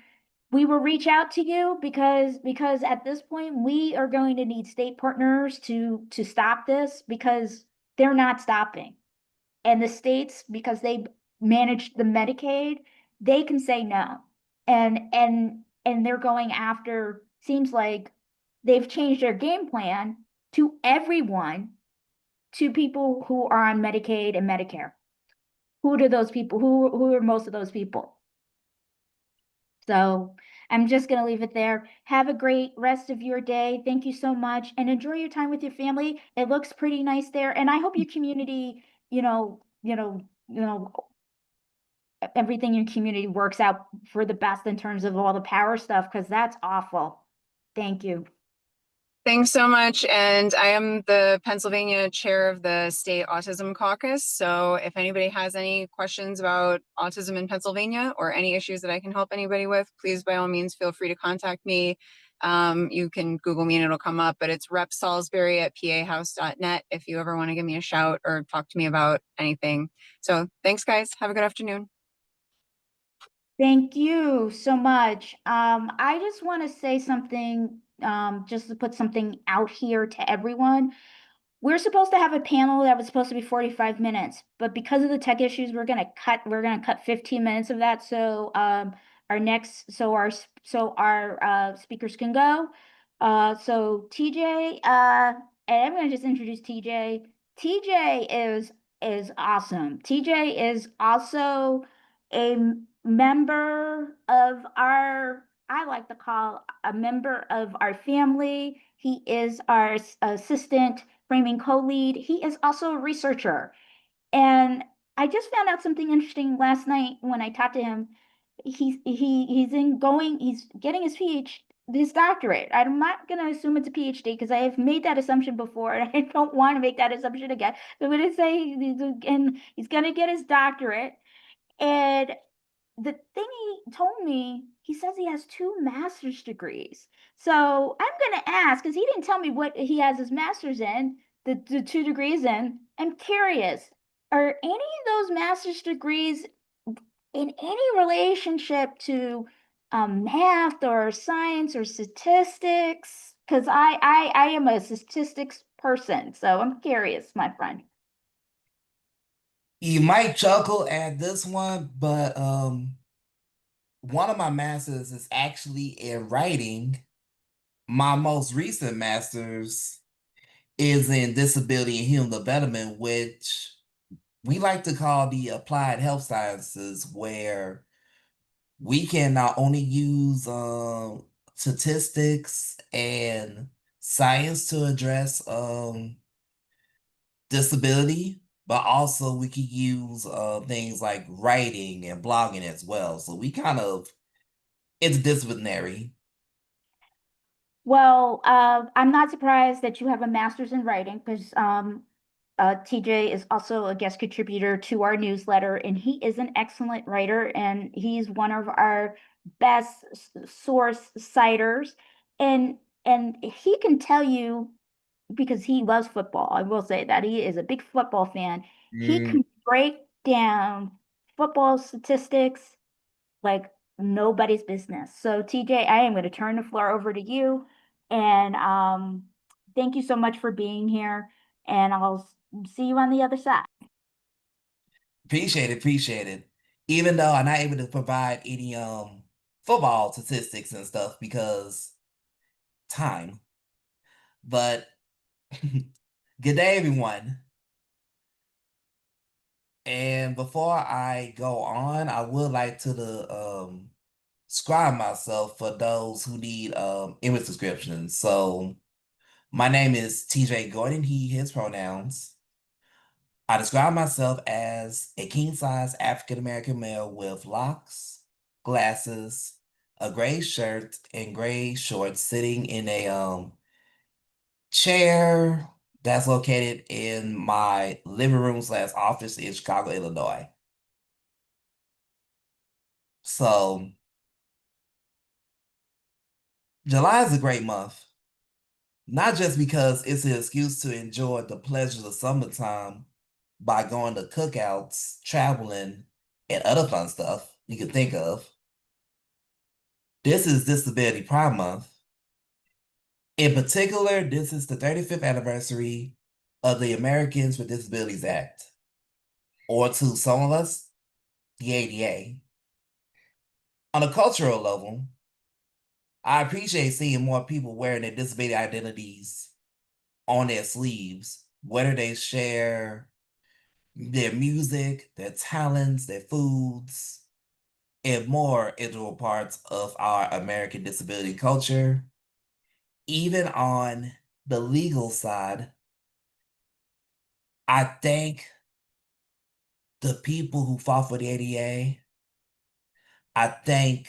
We will reach out to you because at this point we are going to need state partners to stop this, because they're not stopping. And the states, because they manage the Medicaid, they can say no. And they're going after, seems like they've changed their game plan to everyone, to people who are on Medicaid and Medicare. Who do those people, who are most of those people? So I'm just going to leave it there. Have a great rest of your day. Thank you so much, and enjoy your time with your family. It looks pretty nice there. And I hope your community, everything in your community works out for the best in terms of all the power stuff, because that's awful. Thank you. Thanks so much. And I am the Pennsylvania chair of the state autism caucus. So if anybody has any questions about autism in Pennsylvania or any issues that I can help anybody with, please, by all means, feel free to contact me. You can Google me and it'll come up, but it's Rep Salisbury at pahouse.net if you ever want to give me a shout or talk to me about anything. So thanks, guys. Have a good afternoon. Thank you so much. I just want to say something, just to put something out here to everyone. We're supposed to have a panel that was supposed to be 45 minutes, but because of the tech issues, we're gonna cut 15 minutes of that. So our speakers can go. So TJ, and I'm gonna just introduce TJ. TJ is awesome. TJ is also a member of our, I like to call a member of our family. He is our assistant framing co-lead. He is also a researcher. And I just found out something interesting last night when I talked to him. He's getting his doctorate. I'm not gonna assume it's a PhD because I have made that assumption before, and I don't want to make that assumption again. So I'm gonna say, and he's gonna get his doctorate. And the thing he told me, he says he has 2 master's degrees. So I'm going to ask, because he didn't tell me what he has his master's in, the 2 degrees in. I'm curious, are any of those master's degrees in any relationship to math or science or statistics? Because I am a statistics person, so I'm curious, my friend. You might chuckle at this one, but one of my masters is actually in writing. My most recent master's is in disability and human development, which we like to call the applied health sciences, where we can not only use statistics and science to address disability, but also we can use things like writing and blogging as well. So we kind of interdisciplinary. Well, I'm not surprised that you have a master's in writing because TJ is also a guest contributor to our newsletter, and he is an excellent writer, and he's one of our best source citers, and he can tell you because he loves football. I will say that he is a big football fan. He Mm, can break down football statistics like nobody's business. So TJ, I am going to turn the floor over to you, and thank you so much for being here, and I'll see you on the other side. appreciate it, appreciate it. Even though I'm not able to provide any football statistics and stuff because time. But good day, everyone. And before I go on, I would like to describe myself for those who need image descriptions. So my name is TJ Gordon, he, his pronouns. I describe myself as a king-size African-American male with locks, glasses, a gray shirt, and gray shorts sitting in a chair that's located in my living room slash office in Chicago, Illinois. So July is a great month, not just because it's an excuse to enjoy the pleasures of summertime by going to cookouts, traveling, and other fun stuff you can think of. This is Disability Pride Month. In particular, this is the 35th anniversary of the Americans with Disabilities Act, or to some of us, the ADA. On a cultural level, I appreciate seeing more people wearing their disability identities on their sleeves, whether they share their music, their talents, their foods, and more integral parts of our American disability culture. Even on the legal side, I thank the people who fought for the ADA. I thank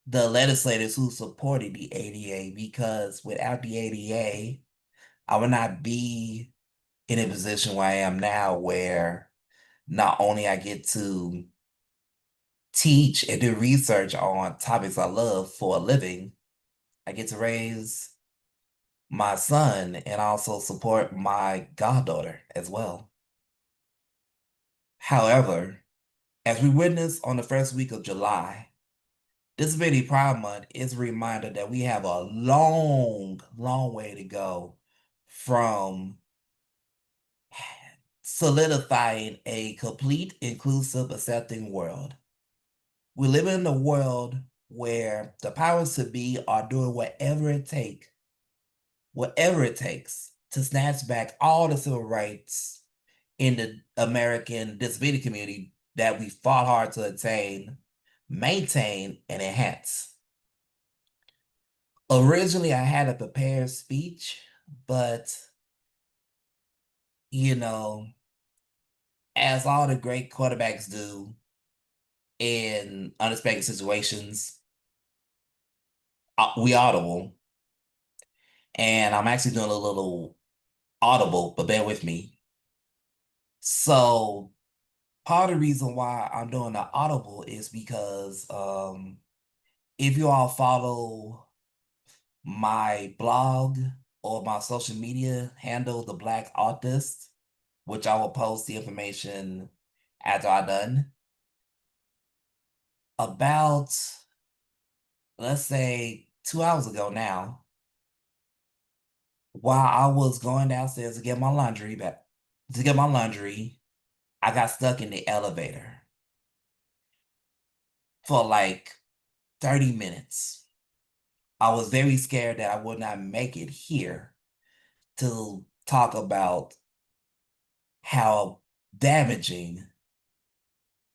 the legislators who supported the ADA, because without the ADA, I would not be in a position where I am now, where not only I get to teach and do research on topics I love for a living, I get to raise my son and also support my goddaughter as well. However, as we witness on the first week of July, Disability Pride Month is a reminder that we have a long, long way to go from solidifying a complete, inclusive, accepting world. We live in a world where the powers to be are doing whatever it takes to snatch back all the civil rights in the American disability community that we fought hard to attain, maintain, and enhance. Originally, I had a prepared speech, but you know, as all the great quarterbacks do in unexpected situations, we audible. And I'm actually doing a little audible, but bear with me. So part of the reason why I'm doing the audible is because if you all follow my blog or my social media handle, The Black Autist, which I will post the information after I'm done, about, let's say, 2 hours ago now, while I was going downstairs to get my laundry I got stuck in the elevator for like 30 minutes. I was very scared that I would not make it here to talk about how damaging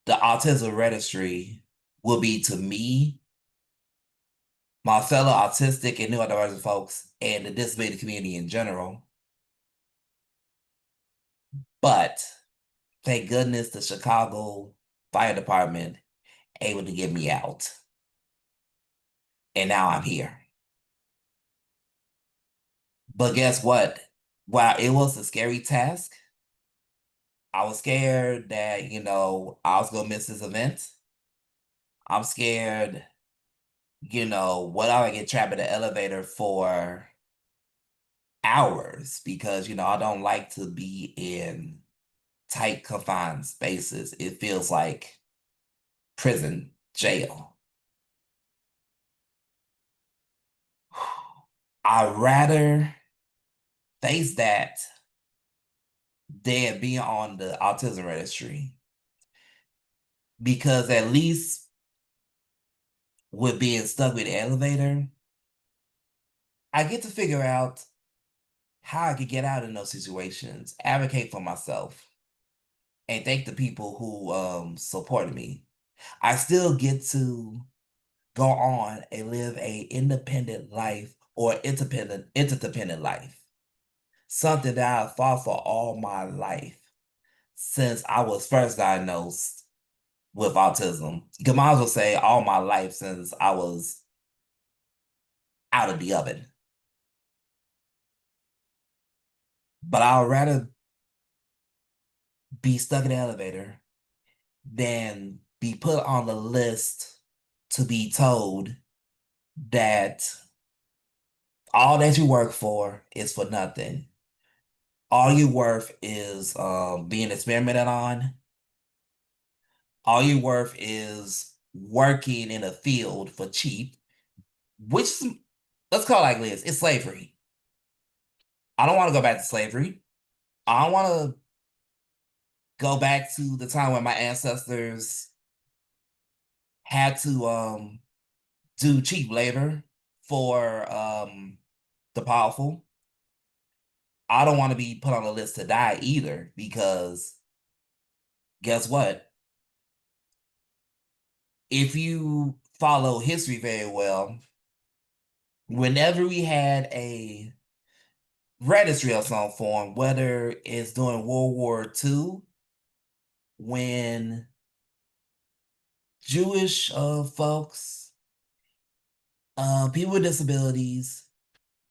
the Autism Registry will be to me, my fellow autistic and neurodivergent folks, and the disability community in general. But thank goodness the Chicago Fire Department able to get me out. And now I'm here. But guess what? While it was a scary task, I was scared that, I was gonna miss this event. I'm scared, what I get trapped in the elevator for hours because, I don't like to be in tight, confined spaces. It feels like prison, jail. I'd rather face that than be on the autism registry because at least with being stuck with the elevator, I get to figure out how I could get out in those situations, advocate for myself, and thank the people who supported me. I still get to go on and live a independent life or interdependent life. Something that I've fought for all my life since I was first diagnosed with autism. You might as well say all my life since I was out of the oven. But I'd rather be stuck in the elevator than be put on the list to be told that all that you work for is for nothing. All your worth is being experimented on. All your worth is working in a field for cheap, which is, let's call it like this, it's slavery. I don't want to go back to slavery. I don't want to go back to the time when my ancestors had to do cheap labor for the powerful. I don't want to be put on a list to die either because guess what? If you follow history very well, whenever we had a registry of some form, whether it's during World War II, when Jewish folks, people with disabilities,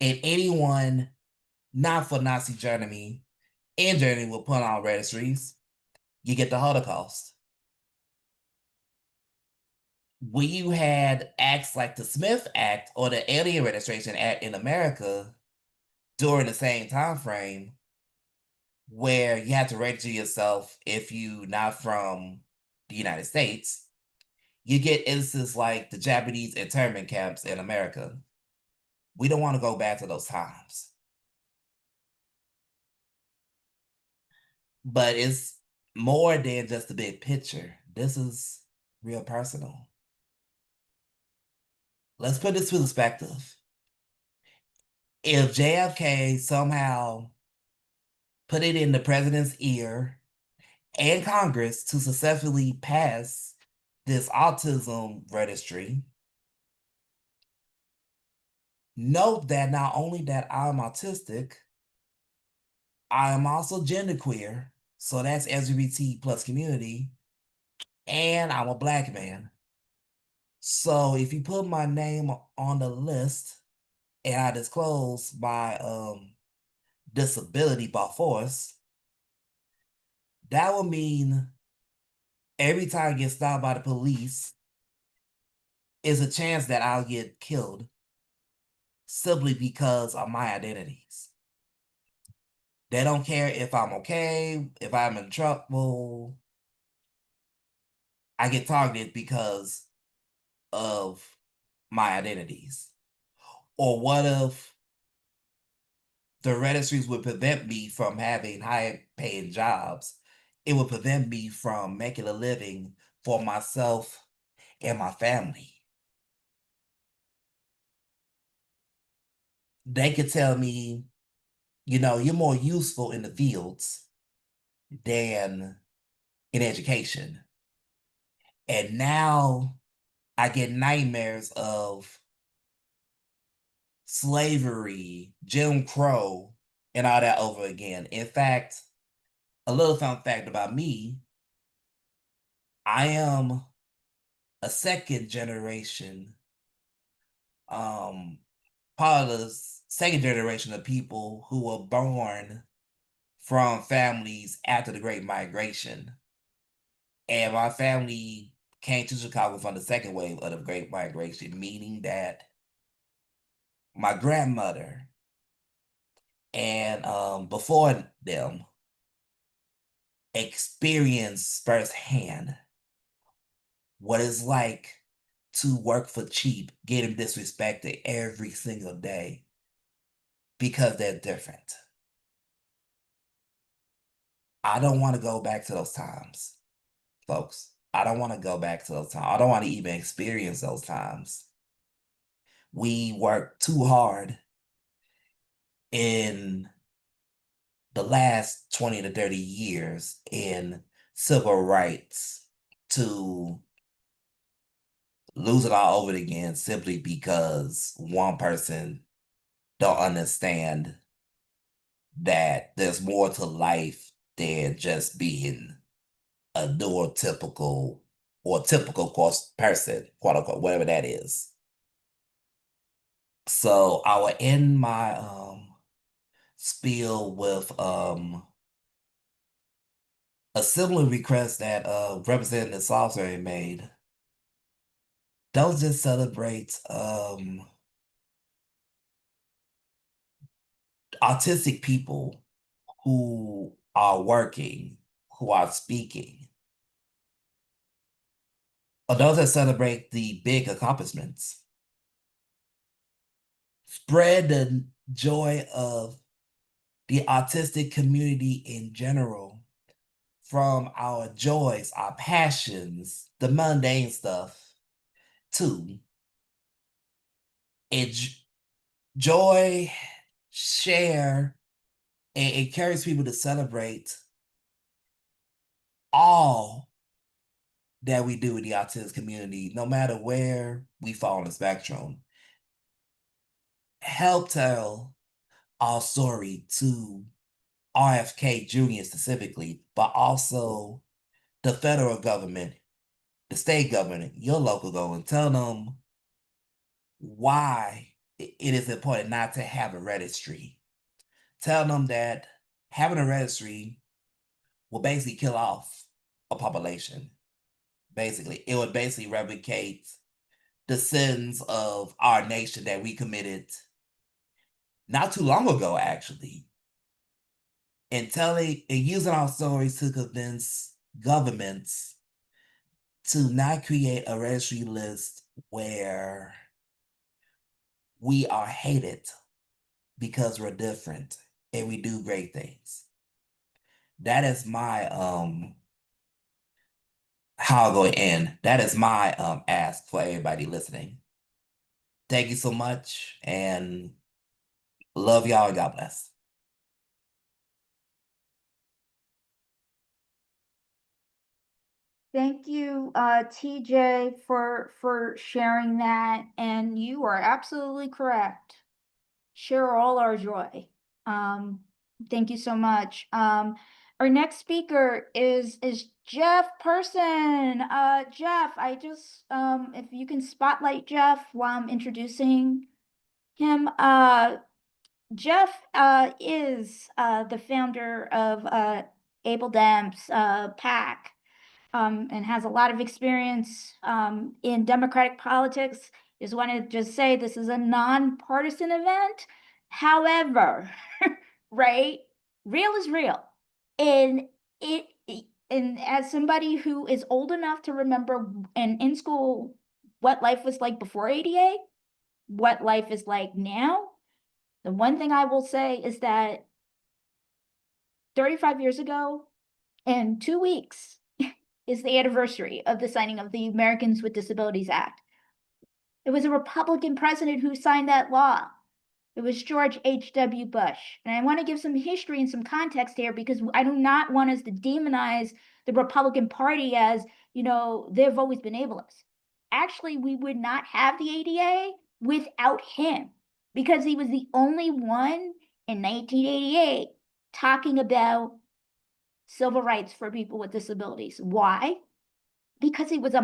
and anyone not for Nazi Germany in Germany will put on registries, you get the Holocaust. When you had acts like the Smith Act or the Alien Registration Act in America during the same time frame, where you had to register yourself if you not from the United States, you get instances like the Japanese internment camps in America. We don't want to go back to those times. But it's more than just the big picture. This is real personal. Let's put this to perspective. If JFK somehow put it in the president's ear and Congress to successfully pass this autism registry, note that not only that I'm autistic, I am also genderqueer, so that's LGBT plus community, and I'm a Black man. So if you put my name on the list and I disclose my disability by force, that will mean every time I get stopped by the police, is a chance that I'll get killed simply because of my identities. They don't care if I'm okay, if I'm in trouble. I get targeted because of my identities. Or what if the registries would prevent me from having high-paying jobs? It would prevent me from making a living for myself and my family. They could tell me you're more useful in the fields than in education. And now I get nightmares of slavery, Jim Crow, and all that over again. In fact, a little fun fact about me, I am a second generation, part of the second generation of people who were born from families after the Great Migration. And my family came to Chicago from the second wave of the Great Migration, meaning that my grandmother and before them experienced firsthand what it's like to work for cheap, getting disrespected every single day because they're different. I don't want to go back to those times, folks. I don't want to go back to those times. I don't want to even experience those times. We worked too hard in the last 20 to 30 years in civil rights to lose it all over again simply because one person don't understand that there's more to life than just being a neurotypical or typical course person, quote unquote, whatever that is. So I will end my spiel with a similar request that Representative Salisbury made. Don't just celebrate autistic people who are working, who are speaking, or those that celebrate the big accomplishments. Spread the joy of the autistic community in general, from our joys, our passions, the mundane stuff, to enjoy, share, and encourage people to celebrate all that we do in the autistic community, no matter where we fall on the spectrum. Help tell our story to RFK Jr. specifically, but also the federal government, the state government, your local government. Tell them why it is important not to have a registry. Tell them that having a registry will basically kill off a population. Basically, it would basically replicate the sins of our nation that we committed not too long ago, actually. And using our stories to convince governments to not create a registry list where we are hated because we're different and we do great things. That is my how I'll go end. That is my ask for everybody listening. Thank you so much and love y'all and God bless. Thank you, TJ, for sharing that. And you are absolutely correct. Share all our joy. Thank you so much. Our next speaker is Jeff Person. Jeff, I just if you can spotlight Jeff while I'm introducing him. Jeff is the founder of Able Demps PAC. And has a lot of experience in democratic politics. Just want to just say this is a nonpartisan event. However, right, real is real. And and as somebody who is old enough to remember and in school what life was like before ADA, what life is like now, the one thing I will say is that 35 years ago, in 2 weeks, is the anniversary of the signing of the Americans with Disabilities Act. It was a Republican president who signed that law. It was George H.W. Bush. And I want to give some history and some context here because I do not want us to demonize the Republican Party as, they've always been ableist. Actually, we would not have the ADA without him because he was the only one in 1988 talking about civil rights for people with disabilities. Why? Because he was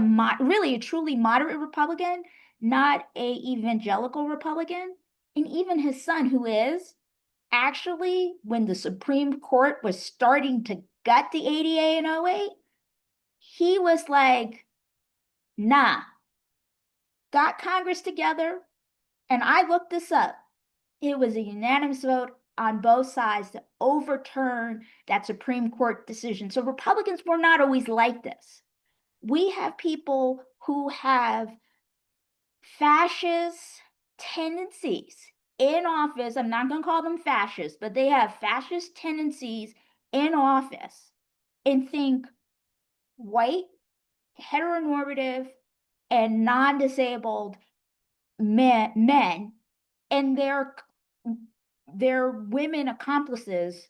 really a truly moderate Republican, not a evangelical Republican. And even his son, who is actually, when the Supreme Court was starting to gut the ADA in 08, he was like, nah, got Congress together. And I looked this up. It was a unanimous vote on both sides to overturn that Supreme Court decision. So Republicans were not always like this. We have people who have fascist tendencies in office. I'm not going to call them fascists, but they have fascist tendencies in office and think white, heteronormative, and non-disabled men and their women accomplices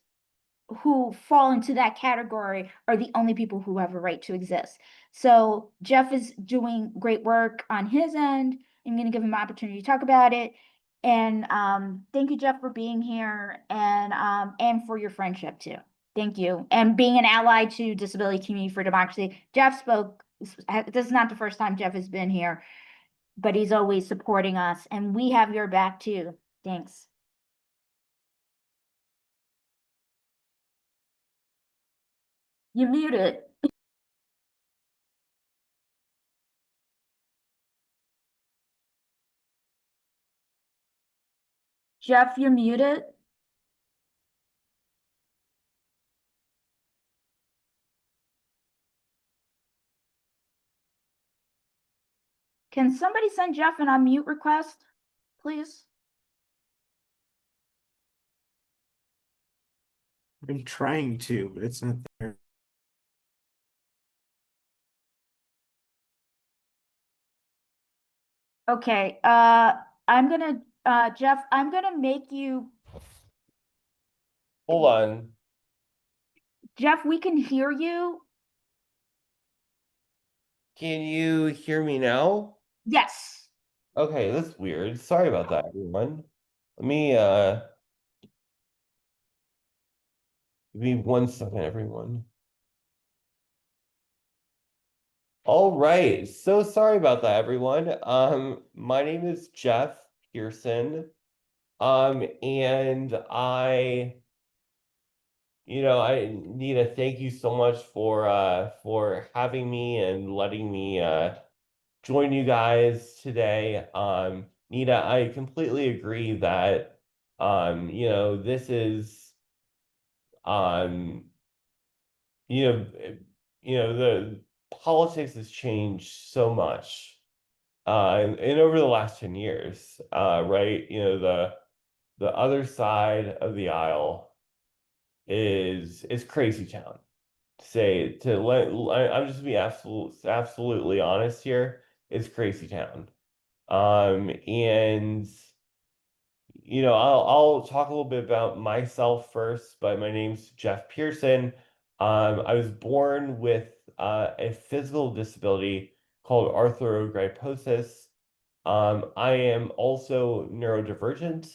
who fall into that category are the only people who have a right to exist. So Jeff is doing great work on his end. I'm going to give him an opportunity to talk about it. And thank you, Jeff, for being here and for your friendship too. Thank you. And being an ally to Disability Community for Democracy. Jeff spoke, this is not the first time Jeff has been here, but he's always supporting us and we have your back too. Thanks. You're muted. Jeff, you're muted. Can somebody send Jeff an unmute request, please? I'm trying to, but it's not there. Okay, Jeff, I'm gonna make you, Hold on. Jeff, we can hear you. Can you hear me now? Yes. Okay, that's weird. Sorry about that, everyone. Let me give me 1 second, everyone. All right. So sorry about that, everyone. My name is Jeff Pearson. And I need to thank you so much for having me and letting me join you guys today. Nita, I completely agree that this is um you know the politics has changed so much and over the last 10 years, right? The other side of the aisle is crazy town. I'm just be absolutely honest here. It's crazy town. And I'll talk a little bit about myself first, but my name's Jeff Pearson. I was born with a physical disability called arthrogryposis. I am also neurodivergent.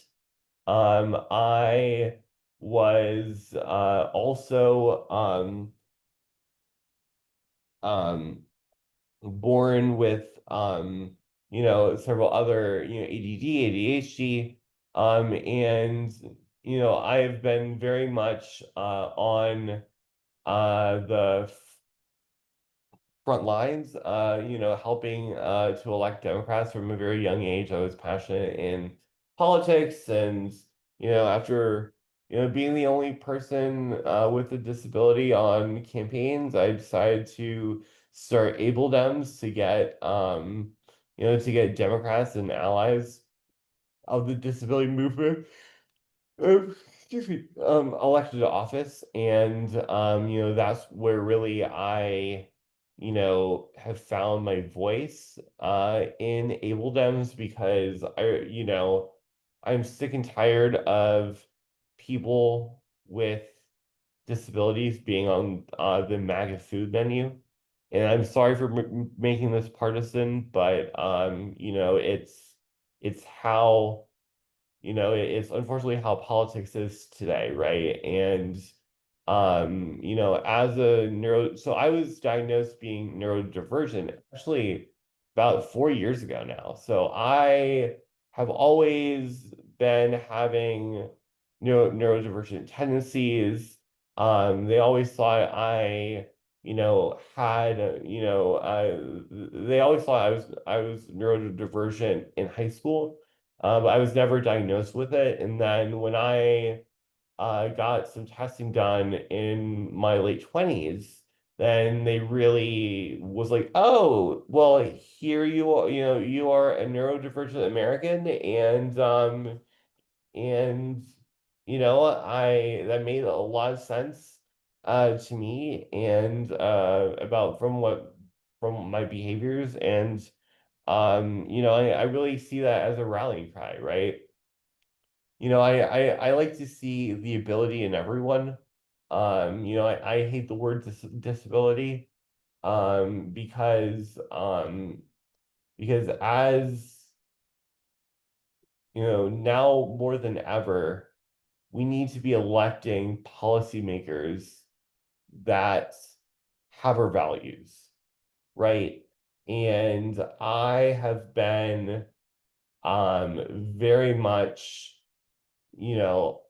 I was also born with several other ADD, ADHD, and I've been very much on the front lines, helping to elect Democrats from a very young age. I was passionate in politics, and after being the only person with a disability on campaigns, I decided to start Able Dems to get Democrats and allies of the disability movement excuse me, elected to office. And that's where really I have found my voice in Able Dems, because I'm sick and tired of people with disabilities being on the MAGA food menu. And I'm sorry for making this partisan, but you know, it's how, you know, it's unfortunately how politics is today, right? And you know, as a so I was diagnosed being neurodivergent actually about 4 years ago now. So I have always been having neurodivergent tendencies. They always thought I, you know, had, they always thought I was neurodivergent in high school, but I was never diagnosed with it. And then when I got some testing done in my late 20s, then they really was like, oh, well, here you are, you know, you are a neurodivergent American, and you know, I that made a lot of sense to me and about from my behaviors, and you know, I really see that as a rallying cry, right? You know, I like to see the ability in everyone. You know, I hate the word disability, because as you know, now more than ever, we need to be electing policymakers that have our values, right? And I have been very much, you know,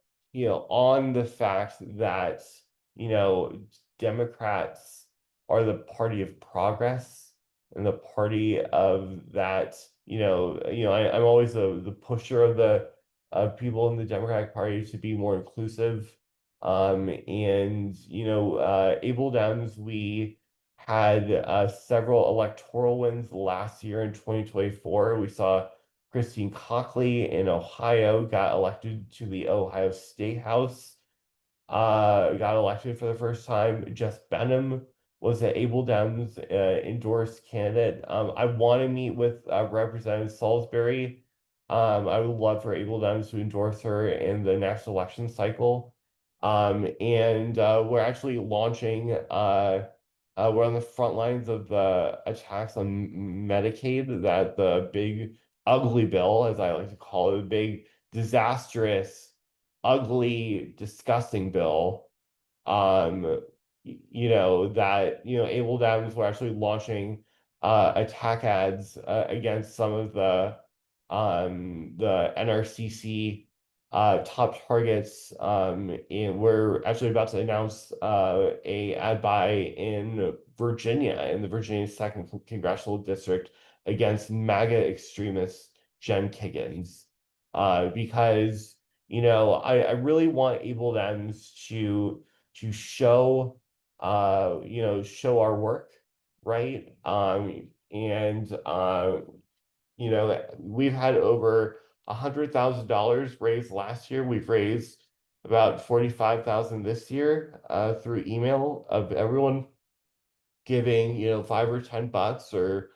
on the fact that, you know, Democrats are the party of progress and the party of that, I'm always the pusher of the of people in the Democratic Party to be more inclusive. And Able Dems, we had several electoral wins last year in 2024. We saw Christine Cockley in Ohio got elected to the Ohio State House, got elected for the first time. Jess Benham was an Able Dems endorsed candidate. I want to meet with Representative Salisbury. I would love for Able Dems to endorse her in the next election cycle. And We're actually launching, we're on the front lines of the attacks on Medicaid, that the big ugly bill, as I like to call it, the big disastrous, ugly, disgusting bill. Able Dems were actually launching attack ads against some of the NRCC top targets. And we're actually about to announce a ad buy in Virginia, in the Virginia second congressional district, against MAGA extremist Jen Kiggins, because I really want Able Dems to show show our work, right? We've had over $100,000 raised last year. We've raised about 45,000 this year through email of everyone giving, $5 or $10, or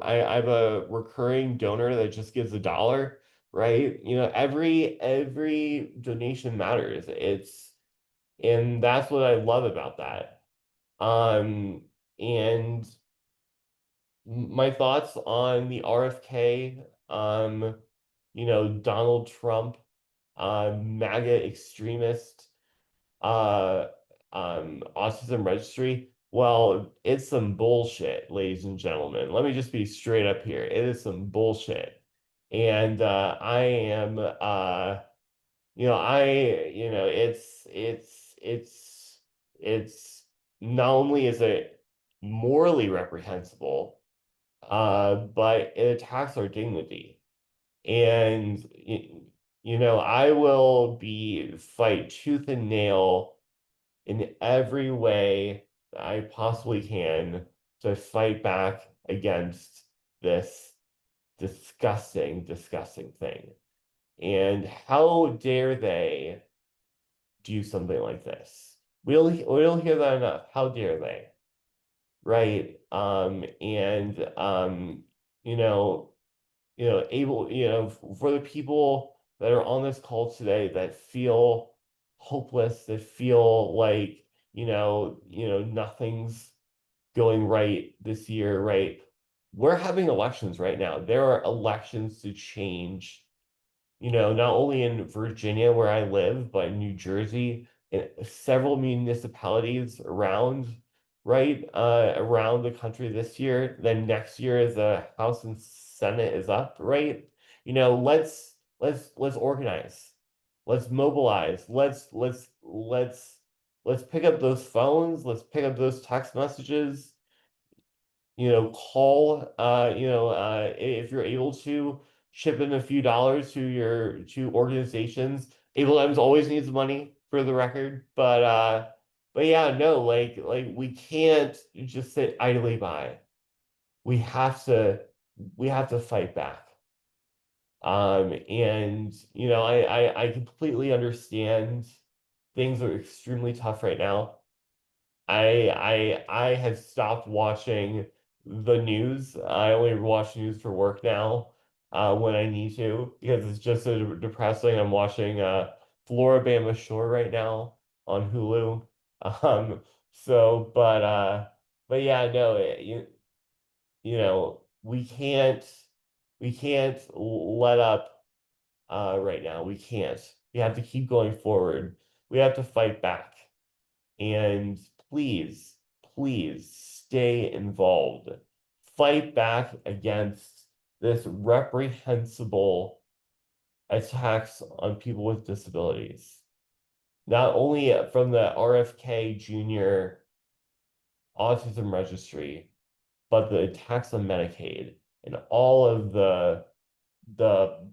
I have a recurring donor that just gives $1, right? Every donation matters. And that's what I love about that. And my thoughts on the RFK, Donald Trump, MAGA extremist, Autism Registry. Well, it's some bullshit, ladies and gentlemen. Let me just be straight up here. It is some bullshit. And I am, it's not only is it morally reprehensible, but it attacks our dignity. And I will be fight tooth and nail in every way that I possibly can to fight back against this disgusting, disgusting thing. And how dare they do something like this? We don't hear that enough. How dare they? Right? And able, for the people that are on this call today that feel hopeless, that feel like, nothing's going right this year, right? We're having elections right now. There are elections to change, not only in Virginia where I live, but in New Jersey, and several municipalities around, right, around the country this year. Then next year, as the House and Senate is up, right? Let's organize, let's mobilize, let's pick up those phones, let's pick up those text messages, call, if you're able to ship in a few dollars to organizations. Able Times always needs money for the record, but yeah, no, like we can't just sit idly by. We have to fight back. And I completely understand things are extremely tough right now. I have stopped watching the news. I only watch news for work now, when I need to, because it's just so depressing. I'm watching Floribama Shore right now on Hulu. Um, so but yeah, no, we can't let up right now. We can't. We have to keep going forward. We have to fight back. And please, please stay involved. Fight back against this reprehensible attacks on people with disabilities. Not only from the RFK Jr. Autism Registry, but the attacks on Medicaid and all of the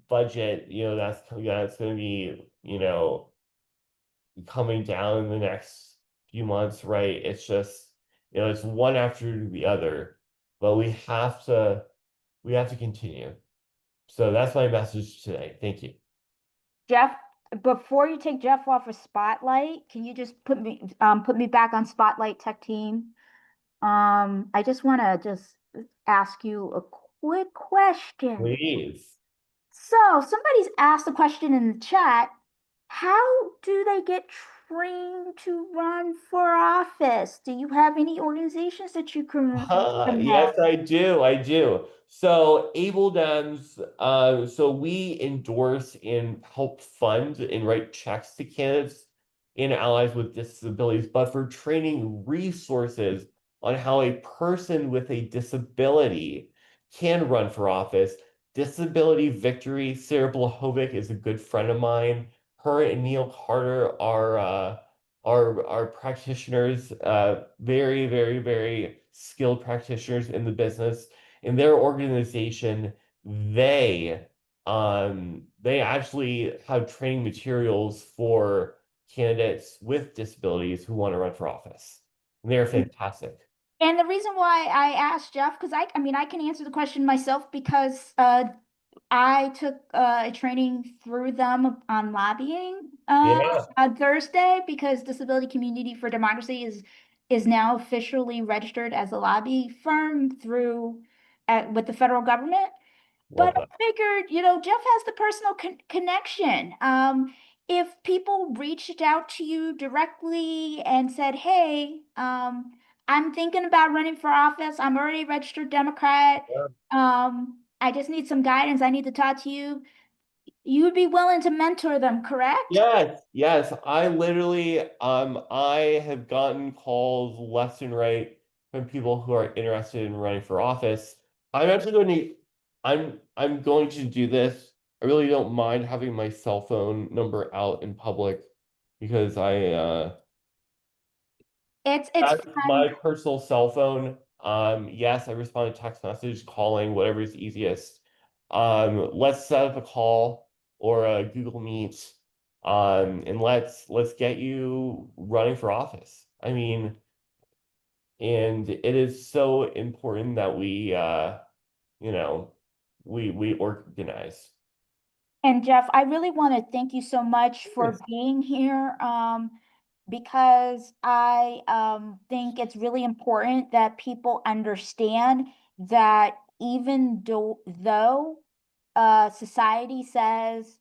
budget, that's going to be, coming down in the next few months, right? It's just, it's one after the other, but we have to continue. So that's my message today. Thank you. Jeff, before you take Jeff off of Spotlight, can you just put me back on Spotlight Tech Team? I just want to just ask you a quick question. Please. So somebody's asked a question in the chat. How do they get trained to run for office? Do you have any organizations that you can recommend? Yes, I do. I do. So Able Dems, so we endorse and help fund and write checks to candidates and allies with disabilities, but for training resources on how a person with a disability can run for office. Disability Victory, Sarah Blahovic is a good friend of mine. Her and Neil Carter are practitioners, very, very, very skilled practitioners in the business. In their organization, they actually have training materials for candidates with disabilities who want to run for office. And they're fantastic. And the reason why I asked Jeff, because I mean, I can answer the question myself because I took a training through them on lobbying Yeah. on Thursday because Disability Community for Democracy is now officially registered as a lobby firm through with the federal government. Love But I that. figured, Jeff has the personal connection. If people reached out to you directly and said, "Hey, I'm thinking about running for office. I'm already a registered Democrat. Yeah. I just need some guidance. I need to talk to you." You would be willing to mentor them, correct? Yes, yes. I literally, I have gotten calls left and right from people who are interested in running for office. I'm actually going to, I'm going to do this. I really don't mind having my cell phone number out in public because It's that's fun. my personal cell phone. Yes, I respond to text message, calling, whatever is easiest. Let's set up a call or a Google Meet. And let's get you running for office. I mean, and it is so important that you know, we organize. And Jeff, I really want to thank you so much for being here. Because I think it's really important that people understand that even though society says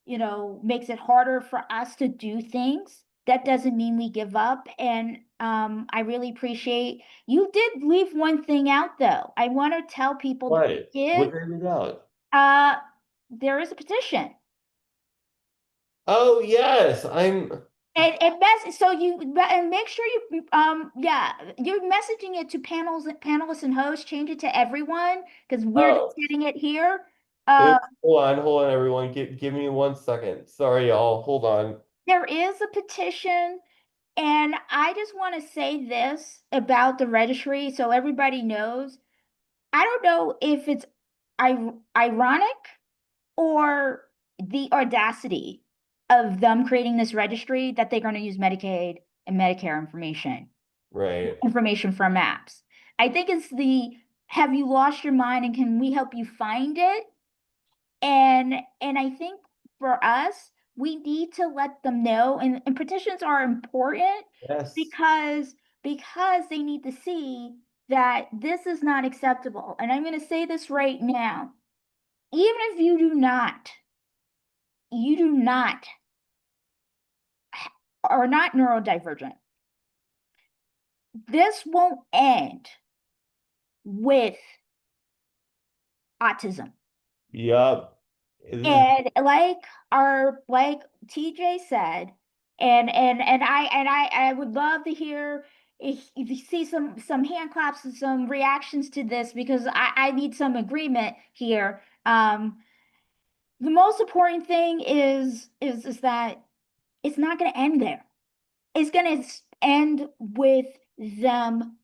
makes it harder for us to do things, that doesn't mean we give up. And I really appreciate you did leave one thing out though. I want to tell people What? that What did I leave out? uh there is a petition. Oh yes, So and make sure you you're messaging it to panelists and hosts, change it to everyone because we're just oh. getting it here. Uh Hold on, everyone. Give me 1 second. Sorry, y'all. Hold on. there is a petition, and I just want to say this about the registry so everybody knows. I don't know if it's ironic or the audacity of them creating this registry that they're going to use Medicaid and Medicare Right. information from maps. I think it's the have you lost your mind and can we help you find it? And I think for us, we need to let them know, and petitions are important Yes. because they need to see that this is not acceptable. And I'm going to say this right now. Even if you do not are not neurodivergent, this won't end with autism. Yup. And like TJ said, and I would love to hear if you see some hand claps and some reactions to this because I need some agreement here. The most important thing is that it's not going to end there. It's going to end with them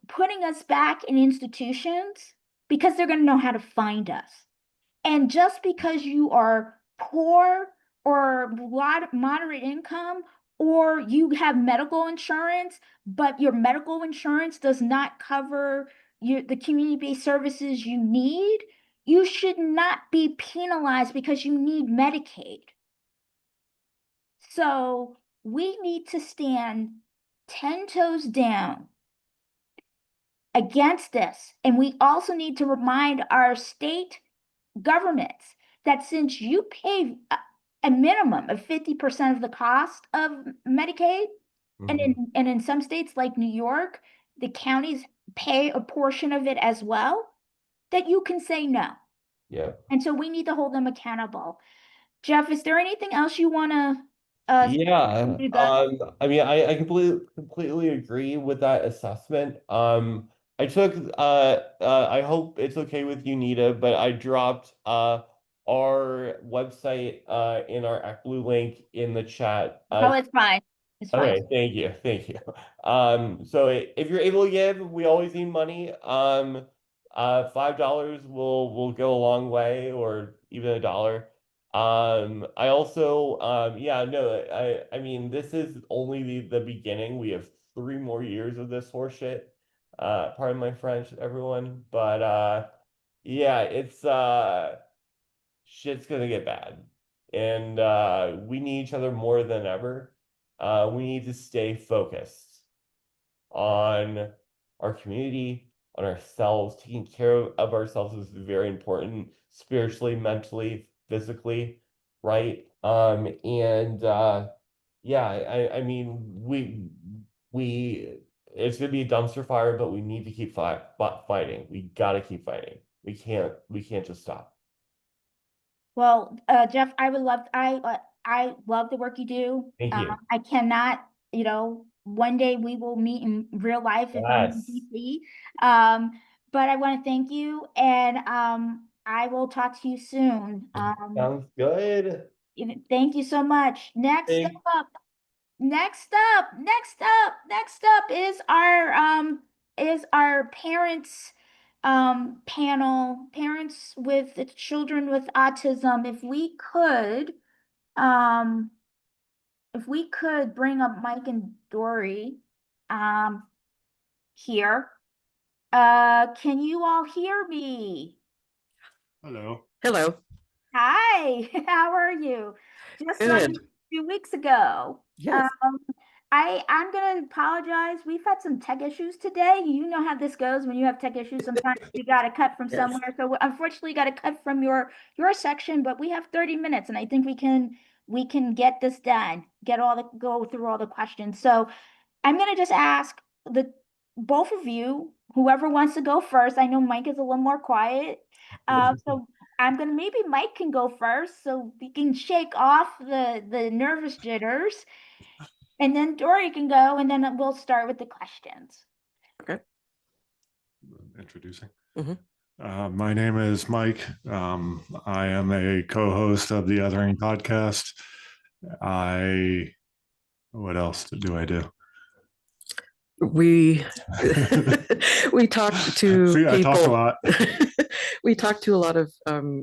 putting us back in institutions because they're going to know how to find us. And just because you are poor or moderate income, or you have medical insurance, but your medical insurance does not cover the community-based services you need, you should not be penalized because you need Medicaid. So we need to stand 10 toes down against this. And we also need to remind our state governments that since you pay a minimum of 50% of the cost of Medicaid, and in some states like New York, the counties pay a portion of it as well, that you can say no. Yeah. And so we need to hold them accountable. Jeff, is there anything else you want to Yeah. I mean, I completely agree with that assessment. I took I hope it's okay with you, Nita, but I dropped our website in our ActBlue link in the chat. Oh, it's fine. It's fine. Okay, thank you. So if you're able to give, we always need money. $5 will go a long way, or even $1. I also, yeah, no, I mean, this is only the beginning. We have 3 more years of this horseshit. Pardon my French, everyone, but yeah, it's shit's gonna get bad, and we need each other more than ever. We need to stay focused on our community, on ourselves. Taking care of ourselves is very important, spiritually, mentally, physically, right? And yeah, I mean, we it's gonna be a dumpster fire, but we need to keep fighting. We gotta keep fighting. We can't just stop. Well, Jeff, I love the work you do. Thank you. I cannot, one day we will meet in real life if I'm in Yes. DC. But I want to thank you, and I will talk to you soon. Sounds good. Thank you so much. Thank Next up is our parents panel, parents with the children with autism. Um if we could bring up Mike and Dory here. Can you all hear me? Hello. Hello. Hi, how are you? Just like Good. a few weeks ago. Yes. I'm gonna apologize. We've had some tech issues today. You know how this goes when you have tech issues. Sometimes you gotta cut from Yes. somewhere. So unfortunately, got to cut from your section. But we have 30 minutes, and I think we can get this done. Go through all the questions. So I'm gonna just ask the both of you, whoever wants to go first. I know Mike is a little more quiet. So I'm gonna maybe Mike can go first so we can shake off the nervous jitters. And then Dory can go, and then we'll start with the questions. Okay. Introducing. Mhm. My name is Mike. I am a co-host of the Othering podcast. What else do I do? We we talked to See, I talk a people. lot. We talked to a lot of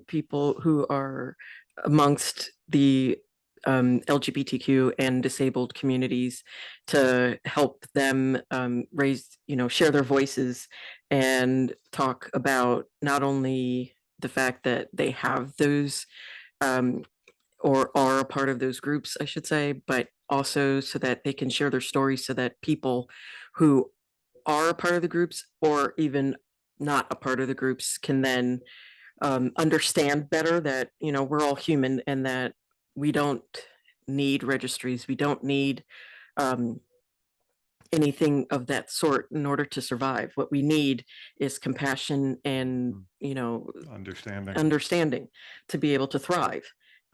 people who are amongst the LGBTQ and disabled communities to help them share their voices and talk about not only the fact that they have those um, or are a part of those groups, I should say, but also so that they can share their stories so that people who are a part of the groups or even not a part of the groups can then understand better that, we're all human and that we don't need registries. We don't need um, anything of that sort in order to survive. What we need is compassion and, understanding to be able to thrive.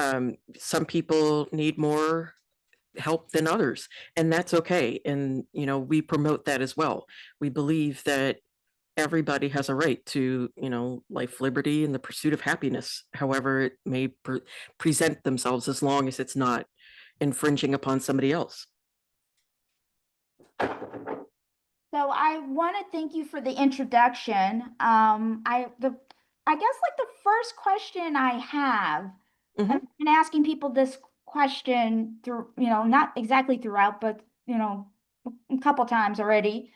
Some people need more help than others, and that's okay. And, we promote that as well. We believe that everybody has a right to, life, liberty, and the pursuit of happiness, however it may present themselves, as long as it's not infringing upon somebody else. So I want to thank you for the introduction. I guess like the first question I have, Mhm. I've been asking people this question through, not exactly throughout, but a couple times already.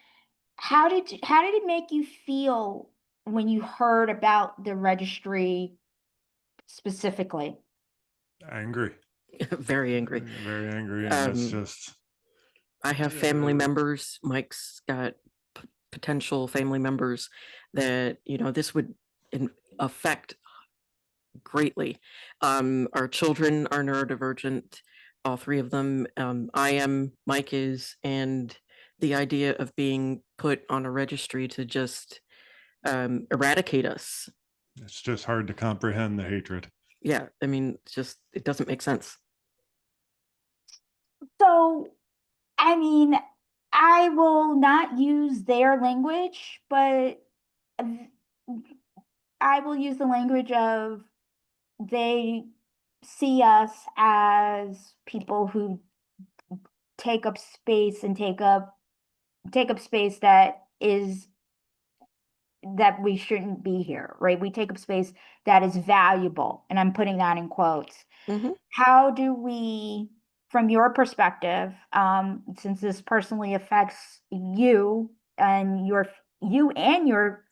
How did it make you feel when you heard about the registry specifically? Angry. Very angry. Very angry. And it's Um, just, I have family members. Mike's got potential family members that, this would affect greatly. Our children are neurodivergent, all three of them. I am, Mike is, and the idea of being put on a registry to just eradicate us. it's just hard to comprehend the hatred. Yeah, I mean, it doesn't make sense. So, I mean, I will not use their language, but I will use the language of they see us as people who take up space and take up space that we shouldn't be here, right? We take up space that is valuable, and I'm putting that in quotes. Mhm. How do we, from your perspective, since this personally affects you and your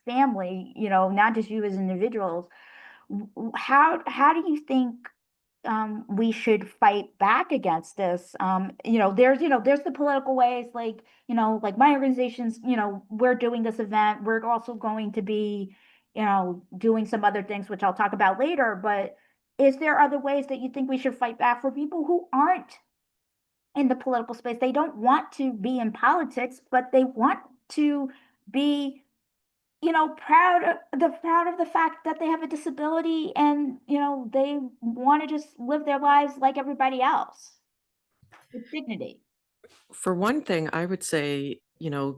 family, not just you as individuals, how do you think we should fight back against this? There's the political ways, like, like my organizations, we're doing this event. We're also going to be, doing some other things, which I'll talk about later. But is there other ways that you think we should fight back for people who aren't in the political space? They don't want to be in politics, but they want to be proud of the fact that they have a disability, and they want to just live their lives like everybody else with dignity. For one thing, I would say,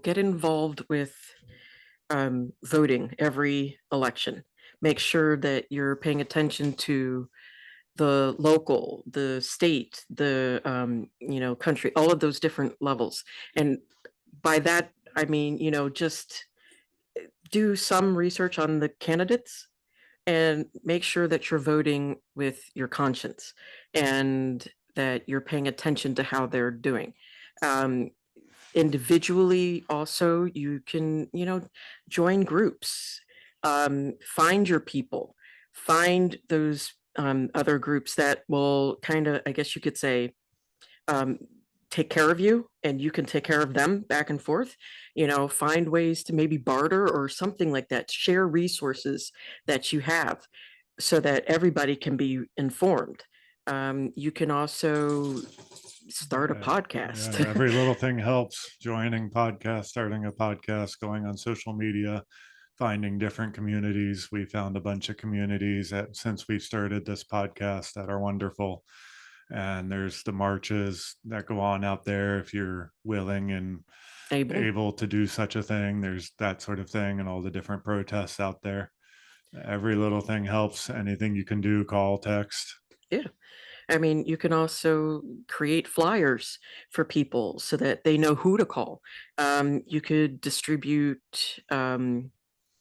get involved with voting every election. Make sure that you're paying attention to the local, the state, the country, all of those different levels. And by that, I mean, just do some research on the candidates and make sure that you're voting with your conscience and that you're paying attention to how they're doing. Individually, also, you can, join groups, find your people, find those other groups that will kind of, I guess you could say, um, take care of you and you can take care of them back and forth. Find ways to maybe barter or something like that. Share resources that you have so that everybody can be informed. You can also start a Yeah, podcast. yeah, every little thing helps. Joining podcasts, starting a podcast, going on social media, finding different communities. We found a bunch of communities since we started this podcast that are wonderful. And there's the marches that go on out there if you're willing and able to do such a thing. There's that sort of thing and all the different protests out there. Every little thing helps. Anything you can do, call, text. Yeah. I mean, you can also create flyers for people so that they know who to call. You could distribute the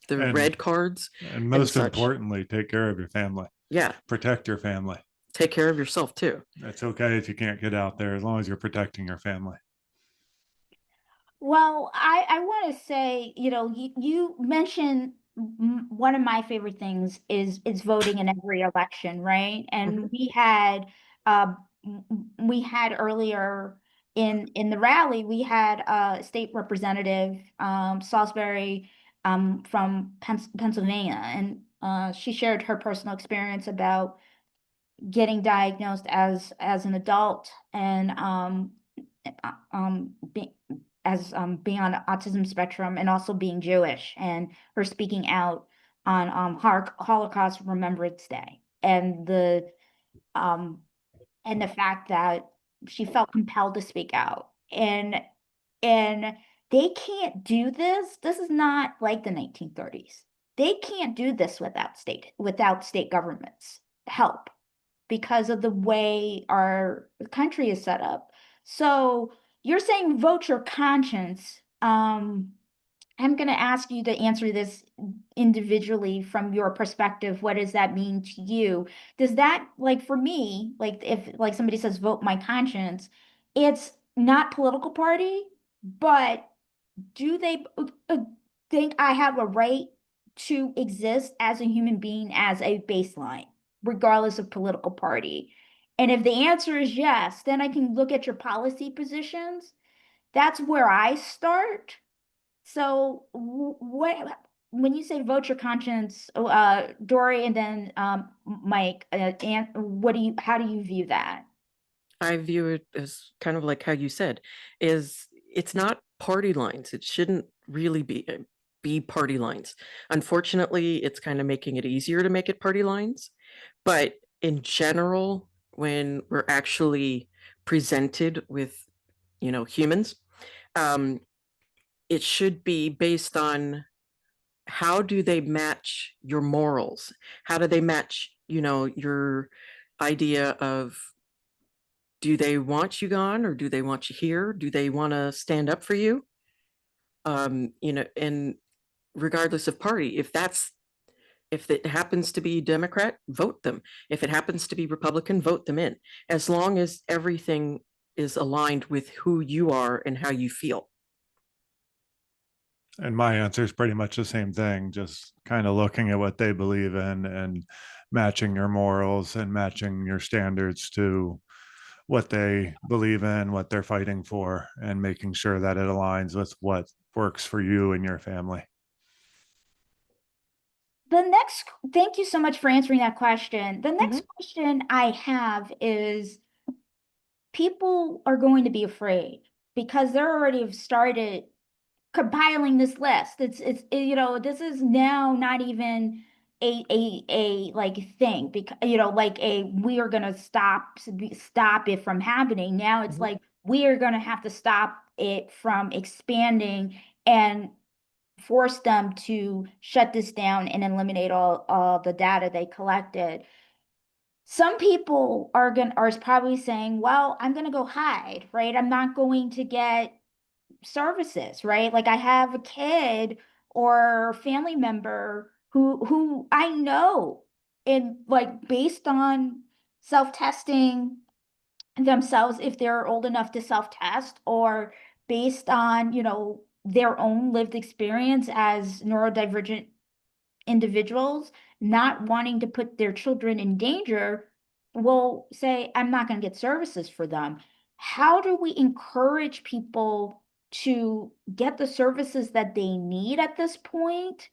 And- red cards. And most such. importantly, take care of your family. Yeah. Protect your family. Take care of yourself too. It's okay if you can't get out there as long as you're protecting your family. Well, I want to say, you mentioned one of my favorite things is voting in every election, right? And uh, we had earlier in the rally, we had a state representative, Salisbury, from Pennsylvania, and she shared her personal experience about getting diagnosed as an adult and be, as being on the autism spectrum and also being Jewish, and her speaking out on Holocaust Remembrance Day um and the fact that she felt compelled to speak out, and they can't do this. This is not like the 1930s. They can't do this without state governments help because of the way our country is set up. So you're saying vote your conscience. I'm going to ask you to answer this individually from your perspective. What does that mean to you? Does that, like, for me, like, if like somebody says vote my conscience, it's not political party, but do they think I have a right to exist as a human being as a baseline, regardless of political party? And if the answer is yes, then I can look at your policy positions. That's where I start. So what when you say vote your conscience, Dory, and then Mike, and how do you view that? I view it as kind of like how you said, is it's not party lines. It shouldn't really be party lines. Unfortunately, it's kind of making it easier to make it party lines. But in general, when we're actually presented with, humans, it should be based on how do they match your morals? How do they match, your idea of, do they want you gone or do they want you here? Do they want to stand up for you? And regardless of party, if it happens to be Democrat, vote them. If it happens to be Republican, vote them in. As long as everything is aligned with who you are and how you feel. And my answer is pretty much the same thing, just kind of looking at what they believe in and matching your morals and matching your standards to what they believe in, what they're fighting for, and making sure that it aligns with what works for you and your family. Thank you so much for answering that question. The next question I have is, people are going to be afraid because they're already have started compiling this list. This is now not even a like thing, because like we are gonna stop it from happening. Now it's like we are gonna have to stop it from expanding and force them to shut this down and eliminate all the data they collected. Some people are probably saying, well, I'm gonna go hide, right? I'm not going to get services, right? Like, I have a kid or family member who I know, and like based on self-testing themselves, if they're old enough to self-test, or based on, their own lived experience as neurodivergent individuals not wanting to put their children in danger, will say, I'm not going to get services for them. how do we encourage people to get the services that they need at this point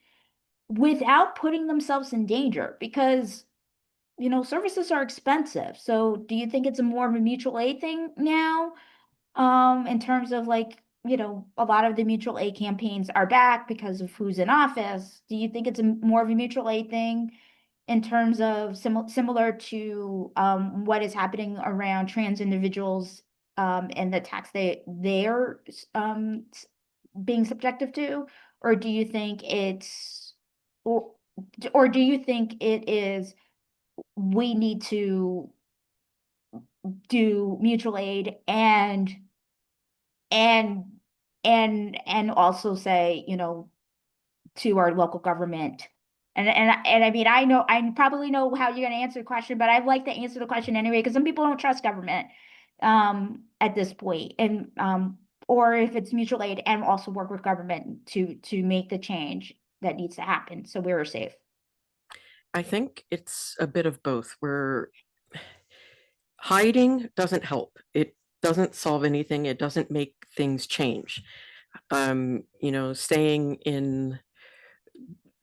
without putting themselves in danger? Because, you know, services are expensive. So do you think it's a more of a mutual aid thing now? In terms of like, you know, a lot of the mutual aid campaigns are back because of who's in office. Do you think it's more of a mutual aid thing in terms of similar to what is happening around trans individuals and the tax they're being subjective to? Or do you think it's or or do you think it is we need to do mutual aid and and also say, you know, to our local government. And I mean, I probably know how you're going to answer the question, but I'd like to answer the question anyway because some people don't trust government at this point, and or if it's mutual aid and also work with government to make the change that needs to happen so we're safe. I think it's a bit of both. Where hiding doesn't help. It doesn't solve anything. It doesn't make things change. You know, staying in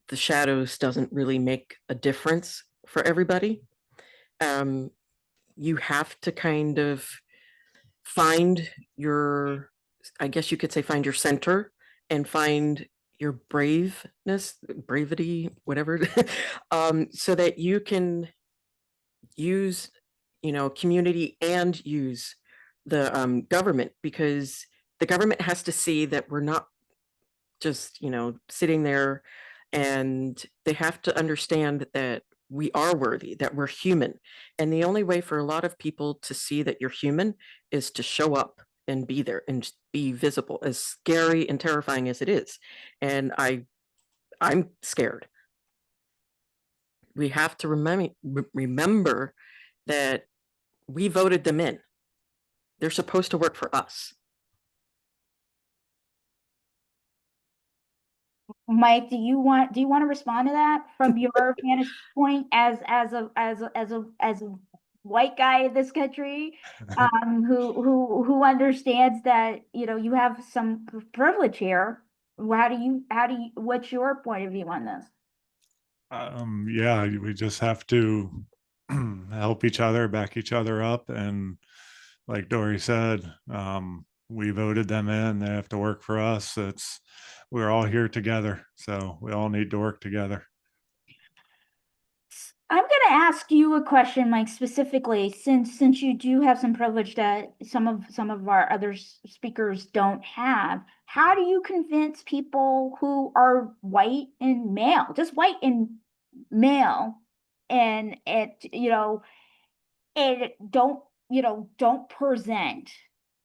the shadows doesn't really make a difference for everybody. You have to kind of find your, I guess you could say, find your center and find your braveness, bravity, whatever, so that you can use, you know, community and use the government, because the government has to see that we're not just, you know, sitting there, and they have to understand that we are worthy, that we're human. And the only way for a lot of people to see that you're human is to show up and be there and be visible, as scary and terrifying as it is. And I'm scared. We have to remember that we voted them in. They're supposed to work for us. Mike, do you want to respond to that from your vantage point as a white guy in this country, who understands that, you know, you have some privilege here. How do you what's your point of view on this? Yeah, we just have to help each other, back each other up. And like Dory said, we voted them in. They have to work for us. We're all here together. So we all need to work together. I'm going to ask you a question, Mike, specifically, since you do have some privilege that some of our other speakers don't have. How do you convince people who are white and male, just white and male, and you know, and don't, you know, don't present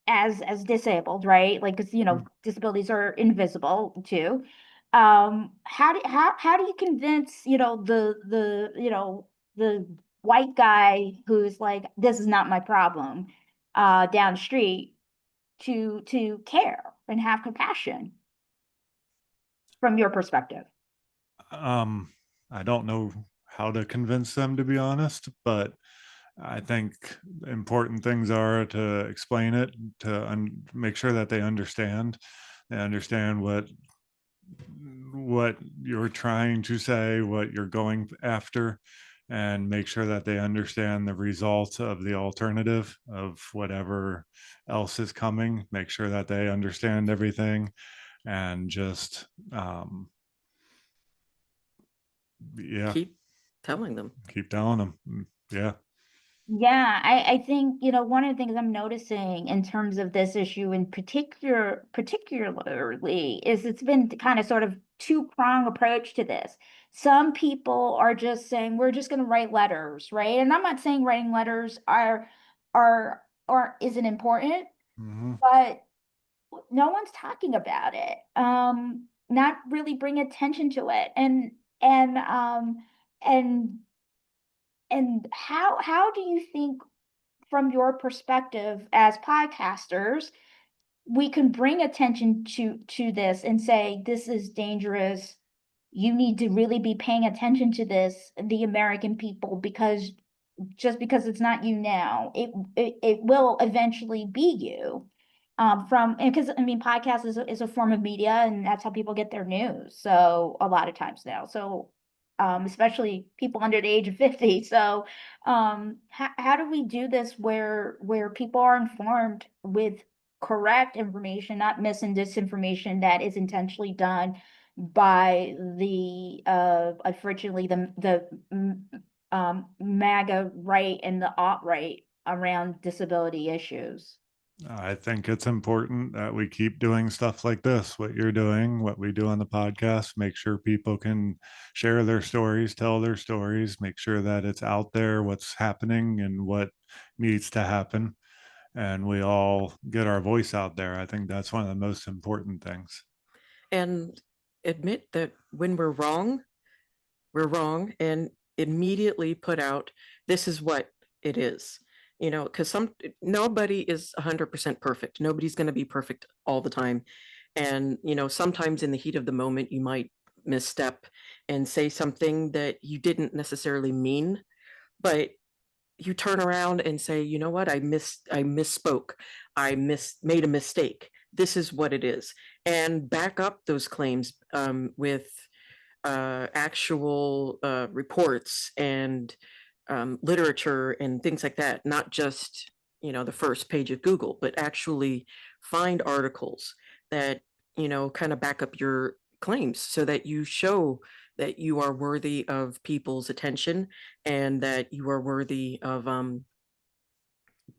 as disabled, right? Like, because, you know, disabilities are invisible too. How do you convince, you know, the white guy who's like, this is not my problem, down the street, to care and have compassion from your perspective? I don't know how to convince them, to be honest, but I think important things are to explain it, to make sure that they understand what you're trying to say, what you're going after, and make sure that they understand the result of the alternative of whatever else is coming. Make sure that they understand everything, and just yeah, Keep telling them. keep telling them. Yeah. Yeah, I think, you know, one of the things I'm noticing in terms of this issue in particularly is it's been kind of sort of two-prong approach to this. Some people are just saying we're just going to write letters, right? And I'm not saying writing letters are isn't important, Mhm. but no one's talking about it. Not really bring attention to it. And and how do you think, from your perspective as podcasters, we can bring attention to this and say this is dangerous? You need to really be paying attention to this, the American people, because just because it's not you now, it will eventually be you. Because I mean, podcast is a form of media, and that's how people get their news. So a lot of times now, so especially people under the age of 50. So how do we do this where people are informed with correct information, not mis and disinformation that is intentionally done by the unfortunately MAGA right and the alt-right around disability issues? I think it's important that we keep doing stuff like this, what you're doing, what we do on the podcast, make sure people can share their stories, tell their stories, make sure that it's out there, what's happening and what needs to happen. And we all get our voice out there. I think that's one of the most important things. And admit that when we're wrong, and immediately put out, this is what it is. Because nobody is 100% perfect. Nobody's going to be perfect all the time. And, sometimes in the heat of the moment, you might misstep and say something that you didn't necessarily mean, but you turn around and say, you know what, I misspoke. Made a mistake. This is what it is. And back up those claims with actual reports and literature and things like that, not just the first page of Google, but actually find articles that kind of back up your claims so that you show that you are worthy of people's attention and that you are worthy of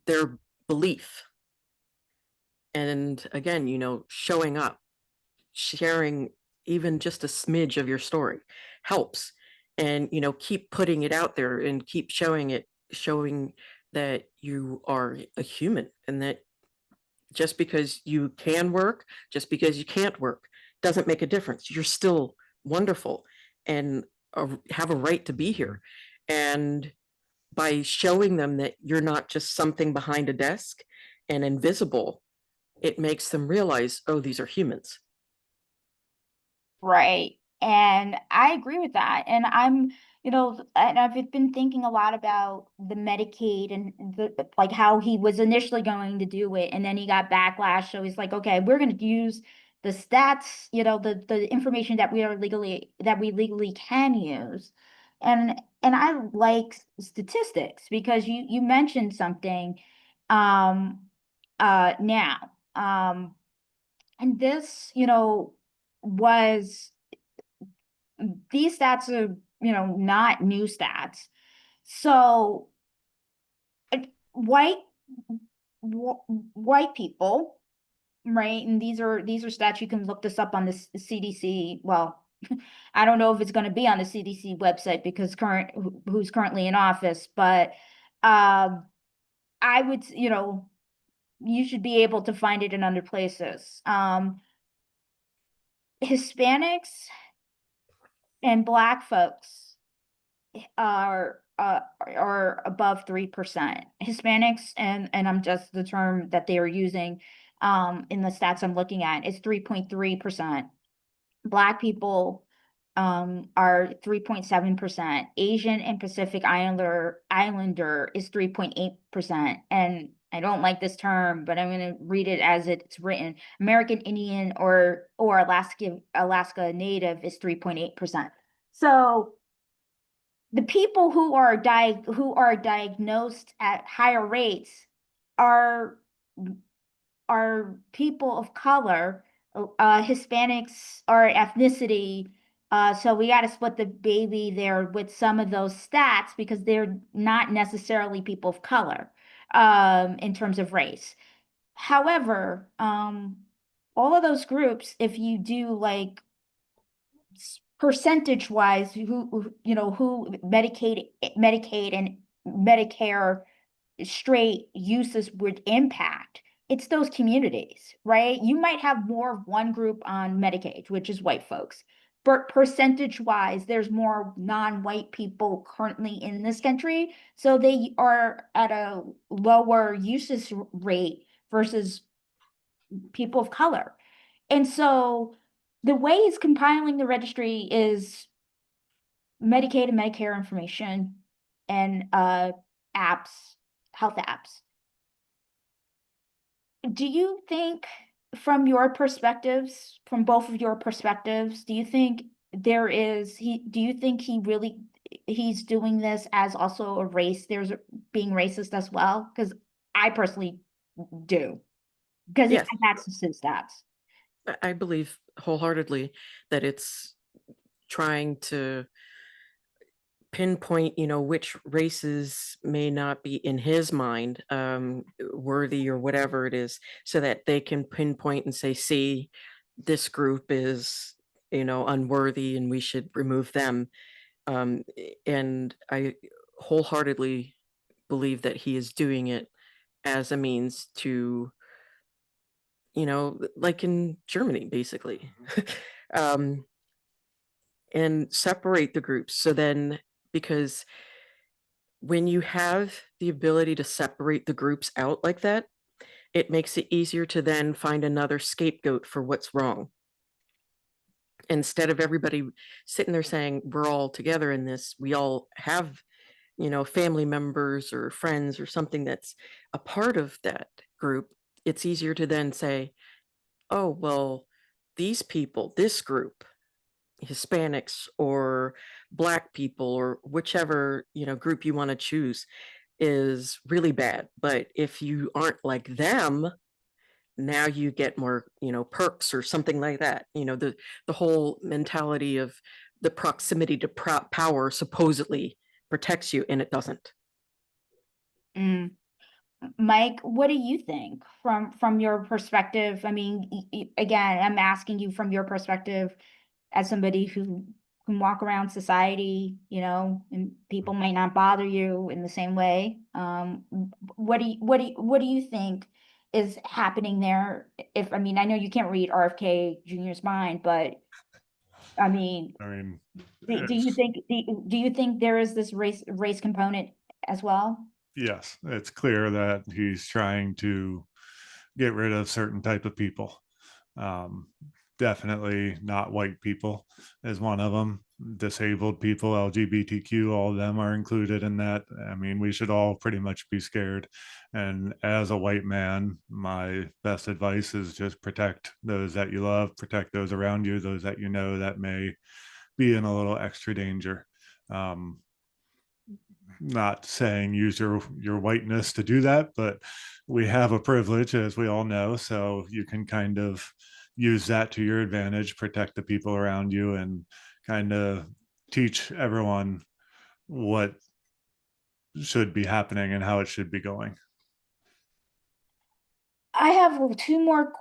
their belief. And again, showing up, sharing even just a smidge of your story helps. And keep putting it out there and keep showing that you are a human, and that just because you can work, just because you can't work, doesn't make a difference. You're still wonderful and have a right to be here. And by showing them that you're not just something behind a desk and invisible, it makes them realize, oh, these are humans. Right. And I agree with that. And and I've been thinking a lot about the Medicaid and like how he was initially going to do it, and then he got backlash. So he's like, okay, we're going to use the stats, the information that we legally can use. And I like statistics because you mentioned something now. And this, was these stats are, not new stats. So white white people, right? And these are stats. You can look this up on the CDC. Well, I don't know if it's going to be on the CDC website because who's currently in office, but I would, you should be able to find it in other places. Hispanics and Black folks are above 3%. Hispanics, and I'm just the term that they are using in the stats I'm looking at, is 3.3%. Black people are 3.7%. Asian and Pacific Islander is 3.8%. And I don't like this term, but I'm going to read it as it's written. American Indian or Alaska Native is 3.8%. So the people who are diagnosed at higher rates are people of color, Hispanics are ethnicity. So we got to split the baby there with some of those stats because they're not necessarily people of color in terms of race. However, all of those groups, if you do like percentage wise, who Medicaid and Medicare straight uses would impact, it's those communities, right? You might have more of one group on Medicaid, which is white folks, but percentage wise, there's more non-white people currently in this country, so they are at a lower usage rate versus people of color. And so the way he's compiling the registry is Medicaid and Medicare information and apps, health apps. Do you think, from your perspectives, from both of your perspectives, do you think do you think he's doing this as also a race? There's being racist as well? Because I personally do. Because Yes. that's his stats. I believe wholeheartedly that it's trying to pinpoint, which races may not be in his mind worthy or whatever it is, so that they can pinpoint and say, see, this group is, unworthy and we should remove them. And I wholeheartedly believe that he is doing it as a means to, like in Germany, basically, and separate the groups. So then, because when you have the ability to separate the groups out like that, it makes it easier to then find another scapegoat for what's wrong. Instead of everybody sitting there saying, we're all together in this, we all have, family members or friends or something that's a part of that group, it's easier to then say, oh, well, these people, this group, Hispanics or Black people or whichever, group you want to choose, is really bad. But if you aren't like them, now you get more, perks or something like that. The whole mentality of the proximity to power supposedly protects you, and it doesn't. Mm. Mike, what do you think from your perspective? I mean, again, I'm asking you from your perspective as somebody who can walk around society, and people might not bother you in the same way. What do you think is happening there? I mean, I know you can't read RFK Jr.'s mind, but I mean, I mean, do you it's, think do you think there is this race component as well? yes, it's clear that he's trying to get rid of certain type of people. Um, Definitely not white people is one of them. Disabled people, LGBTQ, all of them are included in that. I mean, we should all pretty much be scared. And as a white man, my best advice is just protect those that you love, protect those around you, those that you know that may be in a little extra danger. Um, Not saying use your whiteness to do that, but we have a privilege, as we all know, so you can kind of use that to your advantage, protect the people around you, and kind of teach everyone what should be happening and how it should be going. I have two more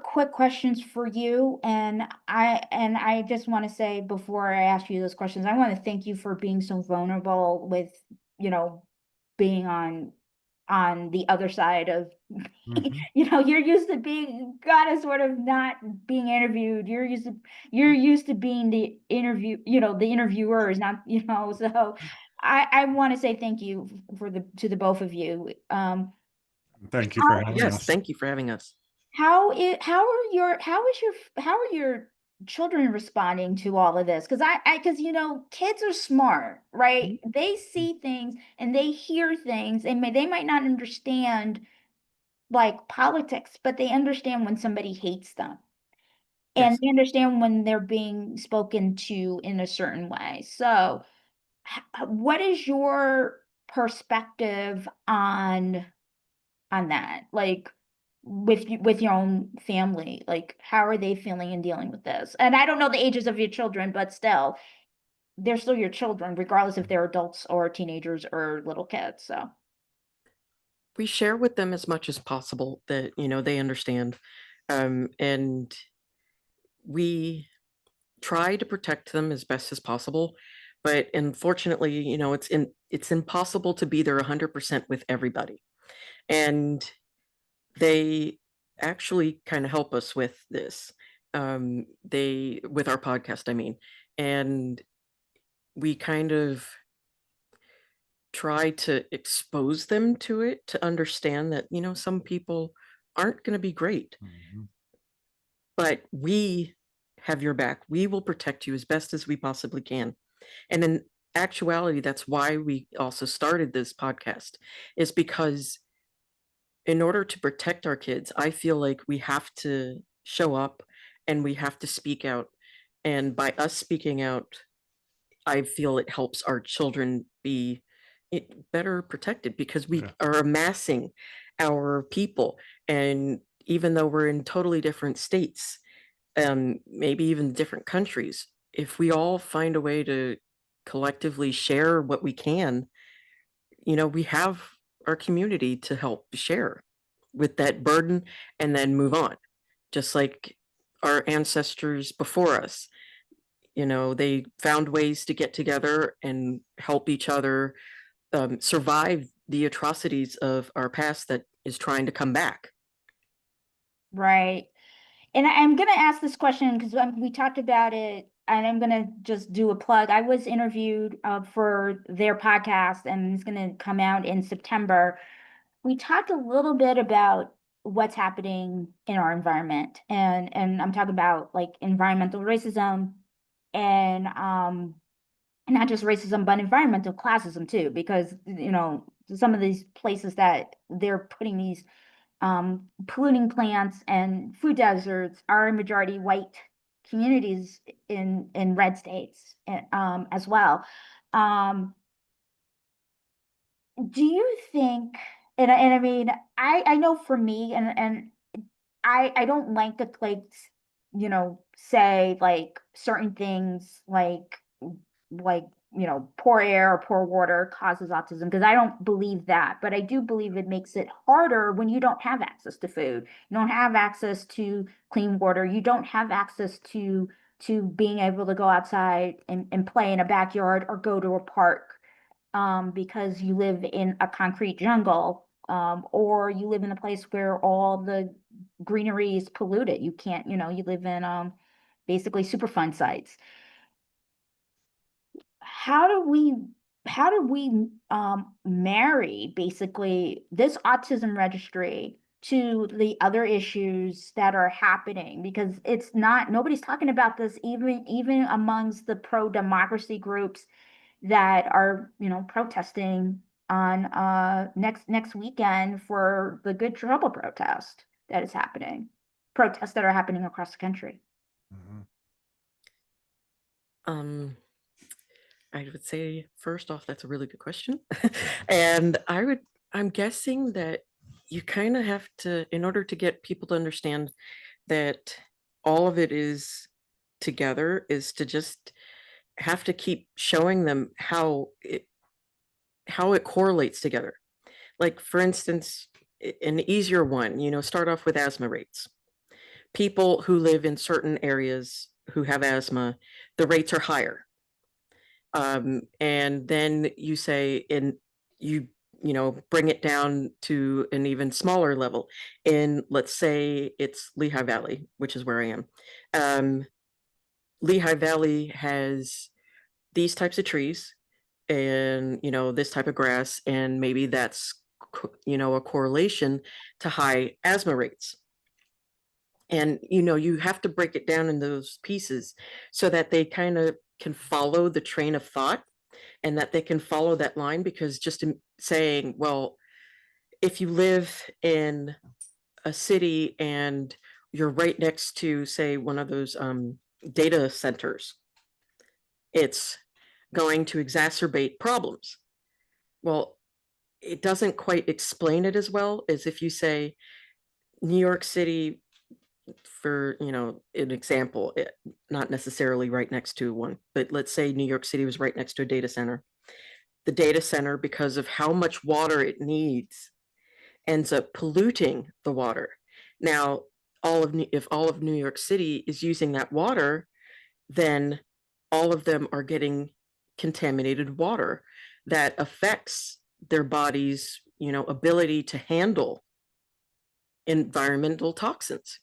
quick questions for you, and I just want to say before I ask you those questions, I want to thank you for being so vulnerable with, being on the other side of, Mhm. you're used to being kind of sort of not being interviewed. You're used to being the the interviewers, not, so I want to say thank you to the both of you. Thank you for having Yes, us. thank you for having us. How are your children responding to all of this? Because because kids are smart, right? They see things and they hear things, and they might not understand like politics, but they understand when somebody hates them. And Yes. they understand when they're being spoken to in a certain way. So, what is your perspective on that? Like, with your own family, like, how are they feeling and dealing with this? And I don't know the ages of your children, but still, they're still your children, regardless if they're adults or teenagers or little kids. So, We share with them as much as possible that, they understand. And we try to protect them as best as possible. But unfortunately, it's impossible to be there 100% with everybody. And they actually kind of help us with this. With our podcast, I mean. And we kind of try to expose them to it, to understand that, some people aren't going to be great, Mhm. but we have your back. We will protect you as best as we possibly can. And then actuality, that's why we also started this podcast, is because in order to protect our kids, I feel like we have to show up and we have to speak out. And by us speaking out, I feel it helps our children be better protected, because we Yeah. are amassing our people. And even though we're in totally different states, maybe even different countries, if we all find a way to collectively share what we can, we have our community to help share with that burden and then move on. Just like our ancestors before us, they found ways to get together and help each other survive the atrocities of our past that is trying to come back. Right. And I'm going to ask this question because we talked about it, and I'm going to just do a plug. I was interviewed for their podcast, and it's going to come out in September. We talked a little bit about what's happening in our environment, and I'm talking about like environmental racism and not just racism, but environmental classism too, because some of these places that they're putting these polluting plants and food deserts are majority white communities in red states as well. Um, do you think, and I mean, I know for me, and I don't like to like say like certain things like poor air or poor water causes autism, because I don't believe that, but I do believe it makes it harder when you don't have access to food, you don't have access to clean water, you don't have access to being able to go outside and play in a backyard or go to a park, because you live in a concrete jungle, or you live in a place where all the greenery is polluted. You can't, you live in basically Superfund sites. How do we marry basically this autism registry to the other issues that are happening? Because it's not, nobody's talking about this, even amongst the pro-democracy groups that are, protesting on next weekend for the Good Trouble protest that is happening. Protests that are happening across the country. Mhm. I would say, first off, that's a really good question. And I'm guessing that you kind of have to, in order to get people to understand that all of it is together, is to just have to keep showing them how it correlates together. Like, for instance, an easier one, start off with asthma rates. People who live in certain areas who have asthma, the rates are higher. And then you say, bring it down to an even smaller level. In, let's say it's Lehigh Valley, which is where I am. Lehigh Valley has these types of trees and, this type of grass, and maybe that's, a correlation to high asthma rates. And, you have to break it down in those pieces so that they kind of can follow the train of thought, and that they can follow that line. Because just saying, well, if you live in a city and you're right next to, say, one of those data centers, it's going to exacerbate problems. Well, it doesn't quite explain it as well as if you say New York City, for an example, not necessarily right next to one, but let's say New York City was right next to a data center. The data center, because of how much water it needs, ends up polluting the water. Now, if all of New York City is using that water, then all of them are getting contaminated water that affects their body's, ability to handle environmental toxins,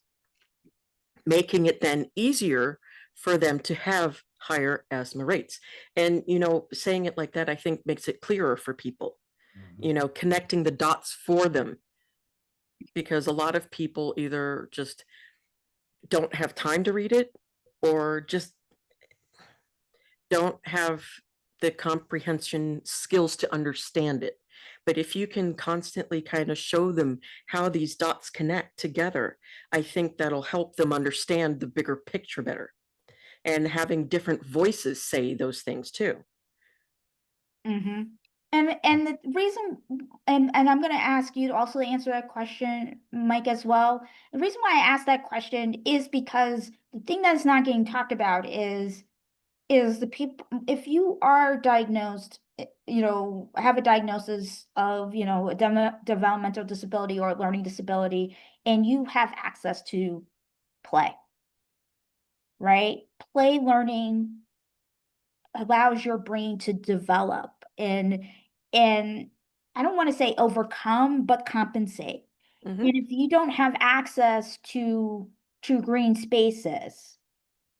making it then easier for them to have higher asthma rates. And, saying it like that, I think makes it clearer for people, connecting the dots for them, because a lot of people either just don't have time to read it, or just don't have the comprehension skills to understand it. But if you can constantly kind of show them how these dots connect together, I think that'll help them understand the bigger picture better. And having different voices say those things too. Mm-hmm. And the reason, and I'm going to ask you to also answer that question, Mike, as well. The reason why I asked that question is because the thing that's not getting talked about is the people, if you are diagnosed, have a diagnosis of, a developmental disability or learning disability, and you have access to play, right? Play learning allows your brain to develop and I don't want to say overcome, but compensate. Mhm. And if you don't have access to green spaces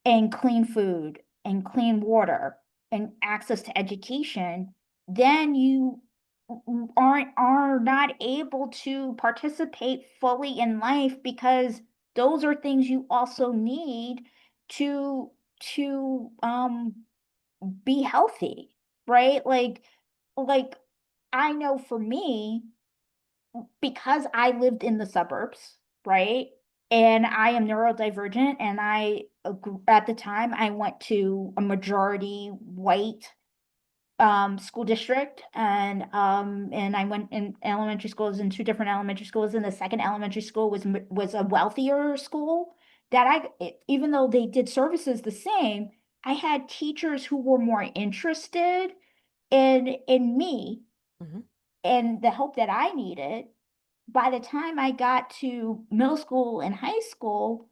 and clean food and clean water and access to education, then you are not able to participate fully in life, because those are things you also need to be healthy, right? Like I know for me, because I lived in the suburbs, right? And I am neurodivergent, and at the time I went to a majority white school district, and I went in elementary schools, in two different elementary schools, and the second elementary school was a wealthier school that even though they did services the same, I had teachers who were more interested in me Mhm. and the help that I needed. By the time I got to middle school and high school,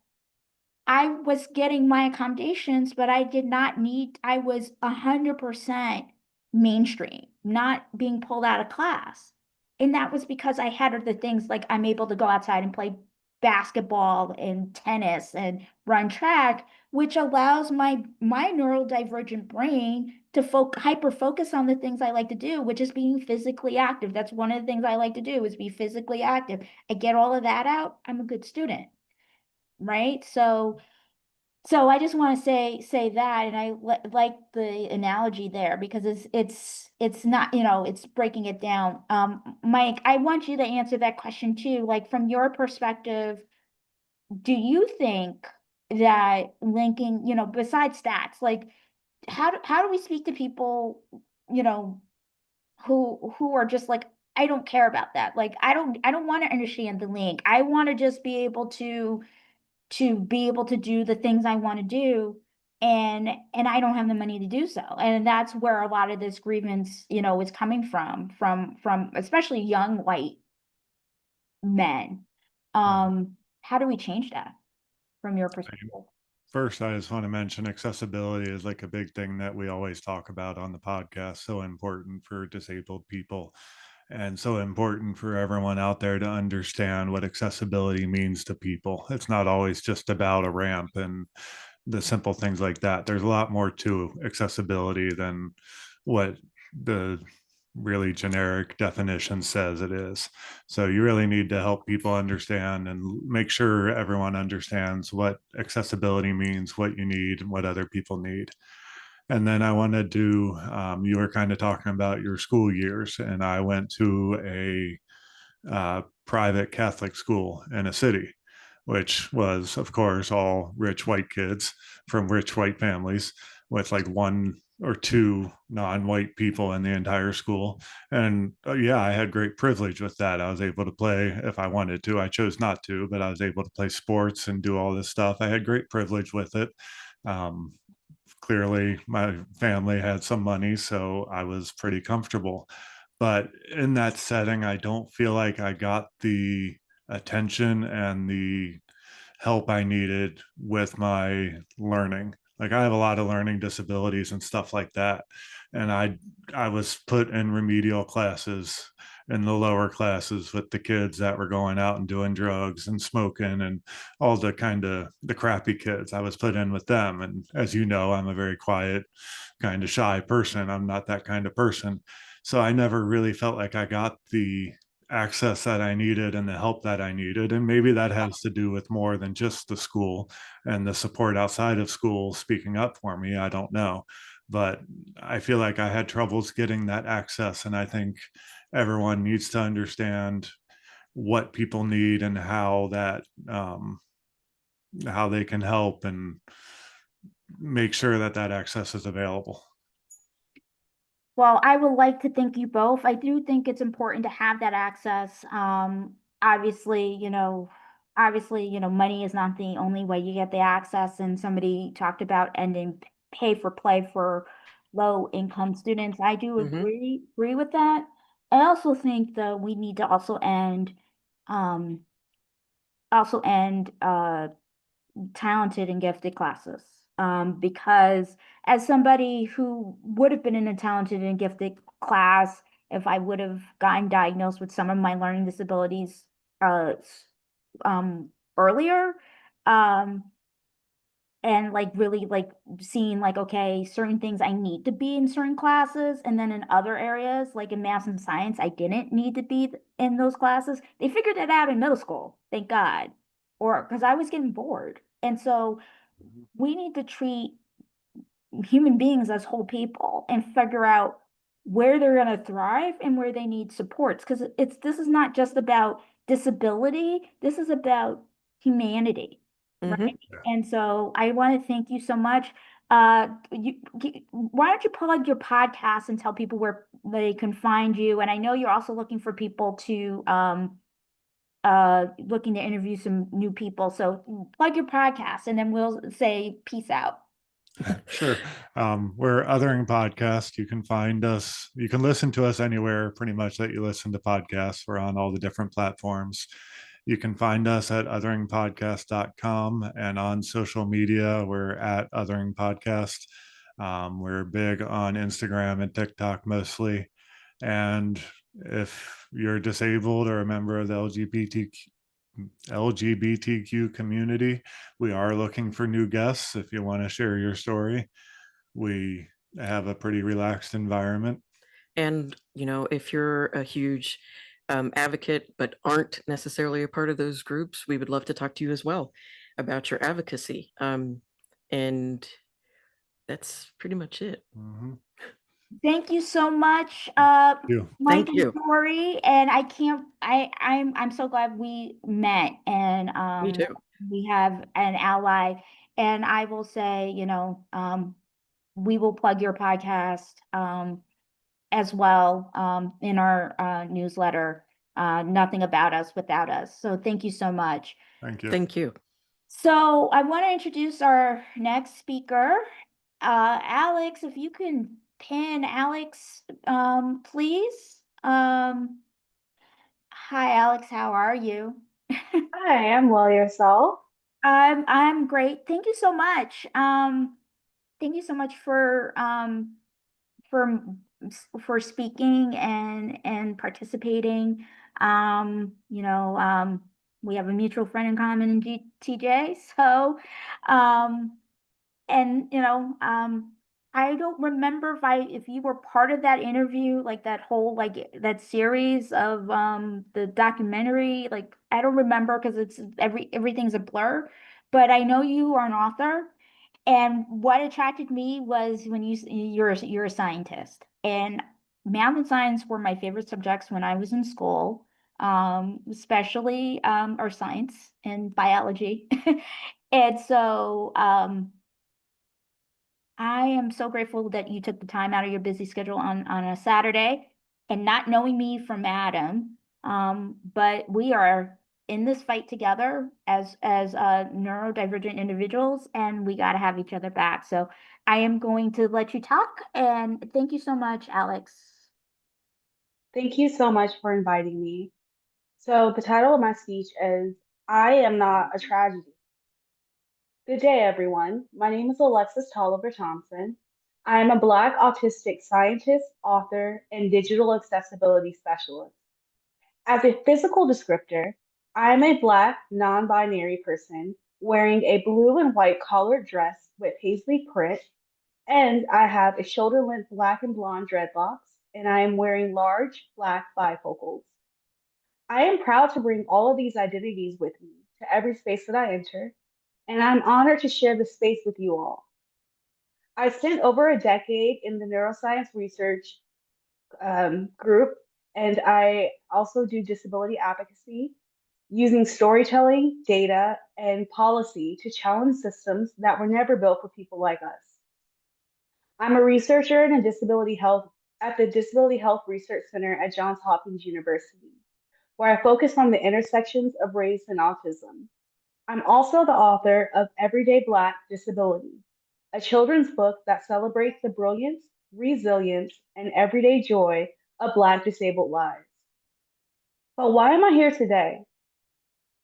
I was getting my accommodations, but I did not need, I was 100% mainstream, not being pulled out of class. And that was because I had other things, like I'm able to go outside and play basketball and tennis and run track, which allows my neurodivergent brain to hyper focus on the things I like to do, which is being physically active. That's one of the things I like to do, is be physically active. I get all of that out, I'm a good student, right? So I just want to say that, and I like the analogy there, because it's not, it's breaking it down. Mike, I want you to answer that question too. Like, from your perspective, do you think that linking, besides stats, like how do we speak to people, you know, who are just like, I don't care about that. Like, I don't want to understand the link. I want to just be able to do the things I want to do, and I don't have the money to do so. And that's where a lot of this grievance, is coming from especially young white men. How do we change that from your perspective? First, I just want to mention accessibility is like a big thing that we always talk about on the podcast. So important for disabled people, and so important for everyone out there to understand what accessibility means to people. It's not always just about a ramp and the simple things like that. There's a lot more to accessibility than what the really generic definition says it is. So you really need to help people understand and make sure everyone understands what accessibility means, what you need, and what other people need. And then I wanted to, you were kind of talking about your school years, and I went to a private Catholic school in a city, which was, of course, all rich white kids from rich white families, with like one or two non-white people in the entire school. And yeah, I had great privilege with that. I was able to play if I wanted to. I chose not to, but I was able to play sports and do all this stuff. I had great privilege with it. Um, Clearly, my family had some money, so I was pretty comfortable. But in that setting, I don't feel like I got the attention and the help I needed with my learning. Like, I have a lot of learning disabilities and stuff like that. And I was put in remedial classes in the lower classes with the kids that were going out and doing drugs and smoking and all the kind of the crappy kids. I was put in with them. And as you know, I'm a very quiet, kind of shy person. I'm not that kind of person. So I never really felt like I got the access that I needed and the help that I needed. And maybe that has to do with more than just the school and the support outside of school speaking up for me. I don't know. but I feel like I had troubles getting that access. And I think everyone needs to understand what people need and how how they can help and make sure that that access is available. Well, I would like to thank you both. I do think it's important to have that access. Obviously, money is not the only way you get the access. And somebody talked about ending pay for play for low income students. I do Mhm. agree with that. I also think that we need to um, also end talented and gifted classes. Because as somebody who would have been in a talented and gifted class, if I would have gotten diagnosed with some of my learning disabilities uh, earlier, um, and like really like seeing like, okay, certain things I need to be in certain classes, and then in other areas, like in math and science, I didn't need to be in those classes. They figured it out in middle school, thank God, or because I was getting bored. And so we need to treat human beings as whole people and figure out where they're going to thrive and where they need supports, because this is not just about disability, this is about humanity, right? Mhm. And so I want to thank you so much. Why don't you plug your podcast and tell people where they can find you? And I know you're also looking for people to looking to interview some new people, so plug your podcast and then we'll say peace out. Sure. We're Othering Podcast. You can find us, you can listen to us anywhere pretty much that you listen to podcasts. We're on all the different platforms. You can find us at otheringpodcast.com, and on social media, we're at Othering Podcast. We're big on Instagram and TikTok mostly. And if you're disabled or a member of the LGBTQ community, we are looking for new guests. If you want to share your story, we have a pretty relaxed environment. And, if you're a huge advocate but aren't necessarily a part of those groups, we would love to talk to you as well about your advocacy. And that's pretty much it. Mhm. Thank you so much, You. Mike Thank and you. Tori. And I'm so glad we met, and Me too. we have an ally. And I will say, we will plug your podcast as well in our newsletter. Nothing about us without us. So thank you so much. Thank you. Thank you. So I want to introduce our next speaker. Alex, if you can pin Alex, please. Hi, Alex, how are you? Hi, I'm well yourself. I'm great. Thank you so much. Thank you so much for for speaking and participating. We have a mutual friend in common in TJ, so um, and I don't remember if you were part of that interview, like that whole like that series of the documentary. Like I don't remember because it's everything's a blur, but I know you are an author. And what attracted me was when you're a scientist, and math and science were my favorite subjects when I was in school, especially or science and biology. And so I am so grateful that you took the time out of your busy schedule on a Saturday, and not knowing me from Adam. But we are in this fight together as neurodivergent individuals, and we got to have each other back. So I am going to let you talk, and thank you so much, Alex. Thank you so much for inviting me. So, the title of my speech is I Am Not a Tragedy. Good day, everyone. My name is Alexis Tolliver Thompson. I am a Black autistic scientist, author, and digital accessibility specialist. As a physical descriptor, I am a Black non binary person wearing a blue and white collared dress with paisley print, and I have a shoulder length black and blonde dreadlocks, and I am wearing large black bifocals. I am proud to bring all of these identities with me to every space that I enter, and I'm honored to share this space with you all. I spent over a decade in the neuroscience research group, and I also do disability advocacy using storytelling, data, and policy to challenge systems that were never built for people like us. I'm a researcher in a disability health at the Disability Health Research Center at Johns Hopkins University, where I focus on the intersections of race and autism. I'm also the author of Everyday Black Disability, a children's book that celebrates the brilliance, resilience, and everyday joy of Black disabled lives. But why am I here today?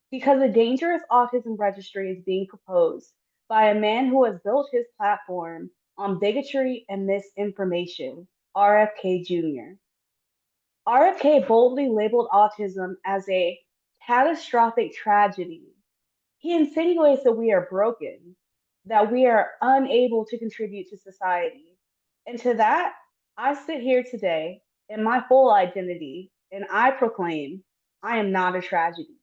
Because a dangerous autism registry is being proposed by a man who has built his platform on bigotry and misinformation, RFK Jr. RFK boldly labeled autism as a catastrophic tragedy. He insinuates that we are broken, that we are unable to contribute to society. And to that, I sit here today in my full identity and I proclaim I am not a tragedy.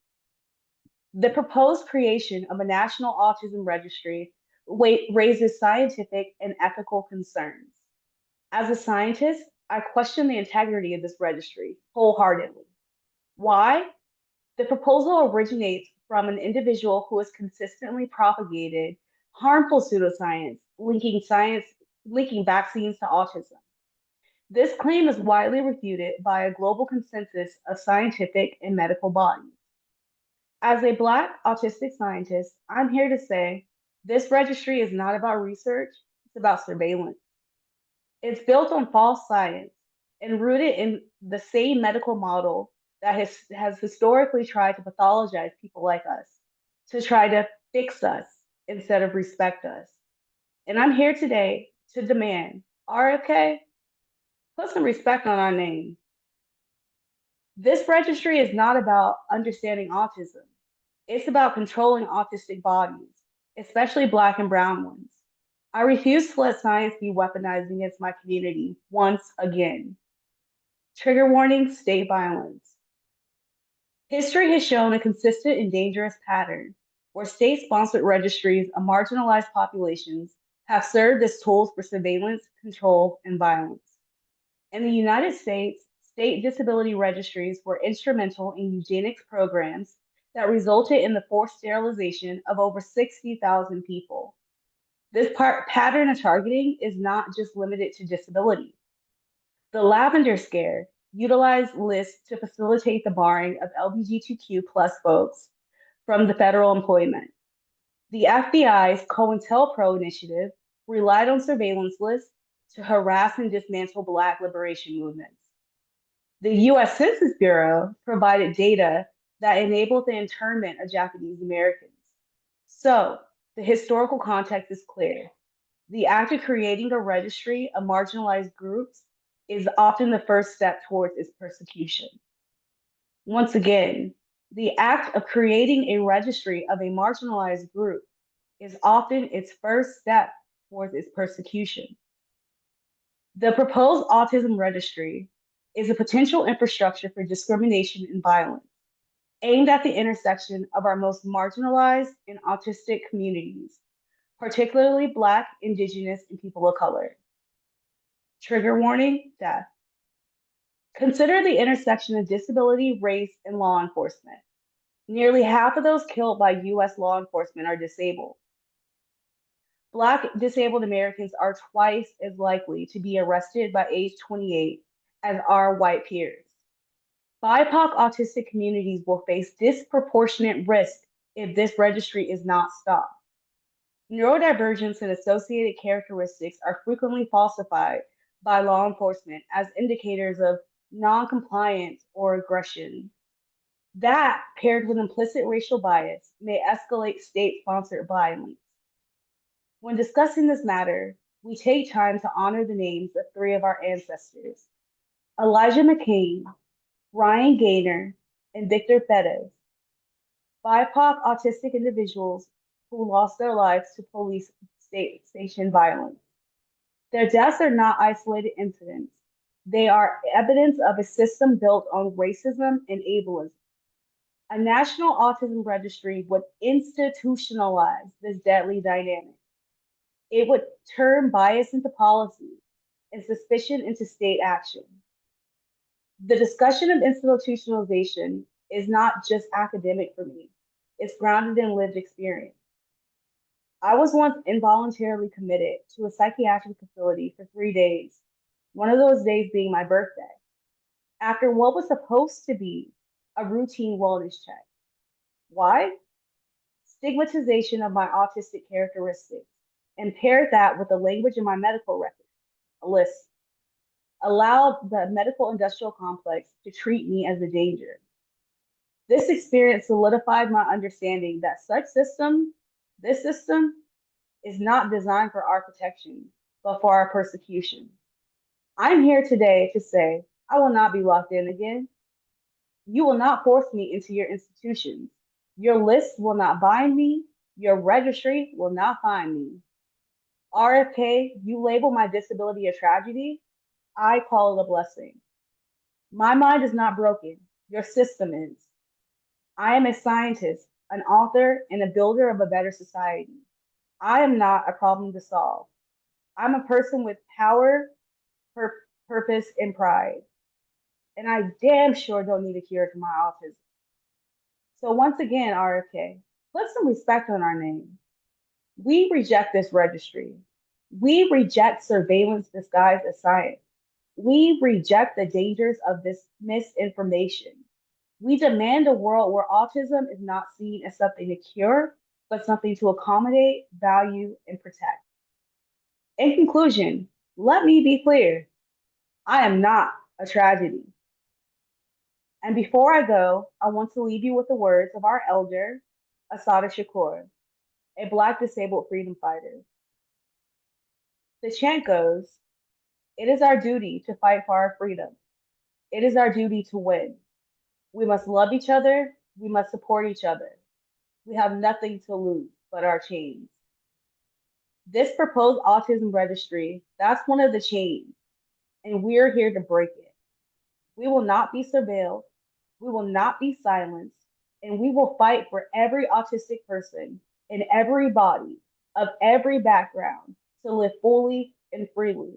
The proposed creation of a national autism registry raises scientific and ethical concerns. As a scientist, I question the integrity of this registry wholeheartedly. Why? The proposal originates from an individual who has consistently propagated harmful pseudoscience linking vaccines to autism. This claim is widely refuted by a global consensus of scientific and medical bodies. As a Black autistic scientist, I'm here to say this registry is not about research, it's about surveillance. It's built on false science and rooted in the same medical model that has historically tried to pathologize people like us, to try to fix us instead of respect us. And I'm here today to demand RFK, put some respect on our name. This registry is not about understanding autism. It's about controlling autistic bodies, especially Black and brown ones. I refuse to let science be weaponized against my community once again. Trigger warning, state violence. History has shown a consistent and dangerous pattern where state-sponsored registries of marginalized populations have served as tools for surveillance, control, and violence. In the United States, state disability registries were instrumental in eugenics programs that resulted in the forced sterilization of over 60,000 people. This pattern of targeting is not just limited to disability. The Lavender Scare utilized lists to facilitate the barring of LGBTQ plus folks from the federal employment. The FBI's COINTELPRO initiative relied on surveillance lists to harass and dismantle Black liberation movements. The US Census Bureau provided data that enabled the internment of Japanese Americans. So, the historical context is clear. The act of creating a registry of marginalized groups is often the first step towards its persecution. Once again, the act of creating a registry of a marginalized group is often its first step towards its persecution. The proposed autism registry is a potential infrastructure for discrimination and violence, aimed at the intersection of our most marginalized and autistic communities, particularly Black, Indigenous, and people of color. Trigger warning, death. Consider the intersection of disability, race, and law enforcement. Nearly half of those killed by US law enforcement are disabled. Black disabled Americans are twice as likely to be arrested by age 28 as are white peers. BIPOC autistic communities will face disproportionate risk if this registry is not stopped. Neurodivergence and associated characteristics are frequently falsified by law enforcement as indicators of non-compliance or aggression. That, paired with implicit racial bias, may escalate state-sponsored violence. When discussing this matter, we take time to honor the names of three of our ancestors: Elijah McCain, Ryan Gaynor, and Victor Fedez, BIPOC autistic individuals who lost their lives to police station violence. Their deaths are not isolated incidents. They are evidence of a system built on racism and ableism. A national autism registry would institutionalize this deadly dynamic. It would turn bias into policy and suspicion into state action. The discussion of institutionalization is not just academic for me, it's grounded in lived experience. I was once involuntarily committed to a psychiatric facility for 3 days, one of those days being my birthday, after what was supposed to be a routine wellness check. Why? Stigmatization of my autistic characteristics, and paired that with the language in my medical record, a list, allowed the medical industrial complex to treat me as a danger. This experience solidified my understanding that this system, is not designed for our protection, but for our persecution. I'm here today to say I will not be locked in again. You will not force me into your institutions. Your list will not bind me. Your registry will not find me. RFK, you label my disability a tragedy. I call it a blessing. My mind is not broken. Your system is. I am a scientist, an author, and a builder of a better society. I am not a problem to solve. I'm a person with power, purpose, and pride. And I damn sure don't need a cure to my autism. So once again, RFK, put some respect on our name. We reject this registry. We reject surveillance disguised as science. We reject the dangers of this misinformation. We demand a world where autism is not seen as something to cure, but something to accommodate, value, and protect. In conclusion, let me be clear. I am not a tragedy. And before I go, I want to leave you with the words of our elder, Assata Shakur, a Black disabled freedom fighter. The chant goes, "It is our duty to fight for our freedom. It is our duty to win. We must love each other. We must support each other. We have nothing to lose but our chains." This proposed autism registry, that's one of the chains, and we're here to break it. We will not be surveilled. We will not be silenced, and we will fight for every autistic person in every body of every background to live fully and freely.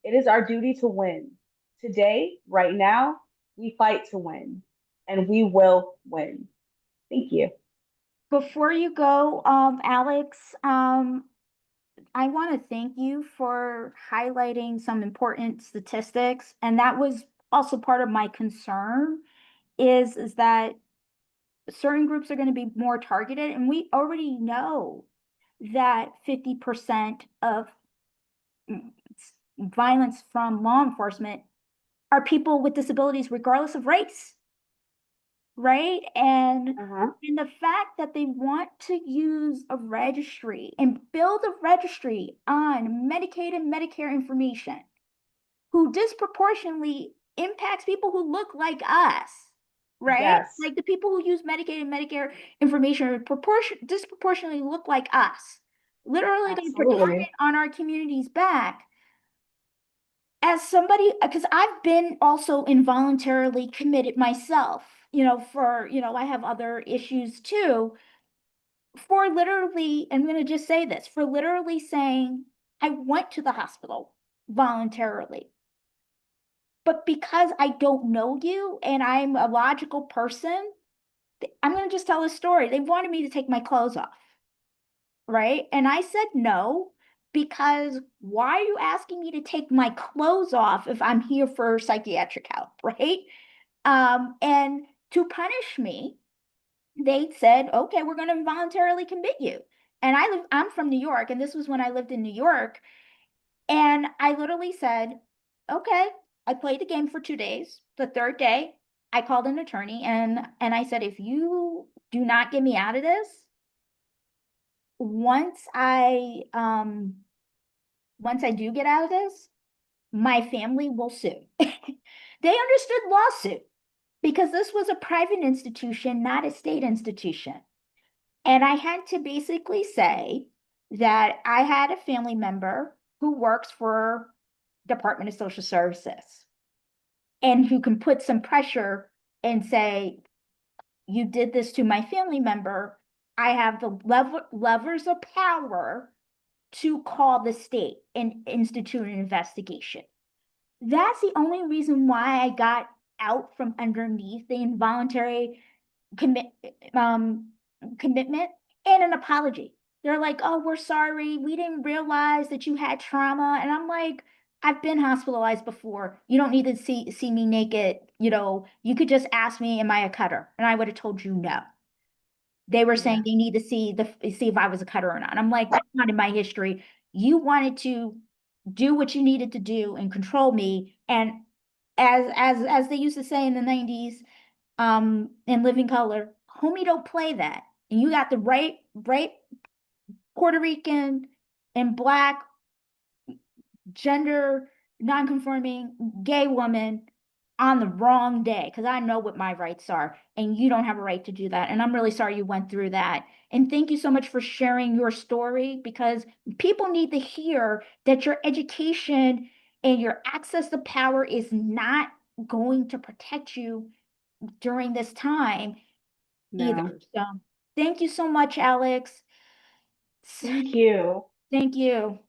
It is our duty to win. Today, right now, we fight to win, and we will win. Thank you. Before you go, Alex, I want to thank you for highlighting some important statistics, and that was also part of my concern is that certain groups are going to be more targeted, and we already know that 50% of violence from law enforcement are people with disabilities regardless of race, right? And the fact that they want to use a registry and build a registry on Medicaid and Medicare information who disproportionately impacts people who look like us, right? Yes. Like the people who use Medicaid and Medicare information disproportionately look like us. Literally going to put target on our community's back. As somebody, because I've been also involuntarily committed myself, I have other issues too, for literally, I'm going to just say this, for literally saying, I went to the hospital voluntarily. But because I don't know you and I'm a logical person, I'm going to just tell a story. They wanted me to take my clothes off, right? And I said no, because why are you asking me to take my clothes off if I'm here for psychiatric help, right? And to punish me, they said, okay, we're going to voluntarily commit you. And I'm from New York, and this was when I lived in New York. And I literally said, okay, I played the game for 2 days. The third day, I called an attorney and I said, if you do not get me out of this, once I do get out of this, my family will sue. They understood lawsuit because this was a private institution, not a state institution. And I had to basically say that I had a family member who works for Department of Social Services and who can put some pressure and say, you did this to my family member. I have the levers of power to call the state and institute an investigation. That's the only reason why I got out from underneath the involuntary commitment and an apology. They're like, oh, we're sorry. We didn't realize that you had trauma. And I'm like, I've been hospitalized before. You don't need to see me naked. You could just ask me, am I a cutter? And I would have told you no. They were saying they need to see if I was a cutter or not. I'm like, that's not in my history. You wanted to do what you needed to do and control me. And as they used to say in the 90s, in Living Color, homie, don't play that. And you got the right Puerto Rican and Black gender non-conforming gay woman on the wrong day, because I know what my rights are, and you don't have a right to do that. And I'm really sorry you went through that. And thank you so much for sharing your story, because people need to hear that your education and your access to power is not going to protect you during this time either. No. So thank you so much, Alex. Thank you. Thank you.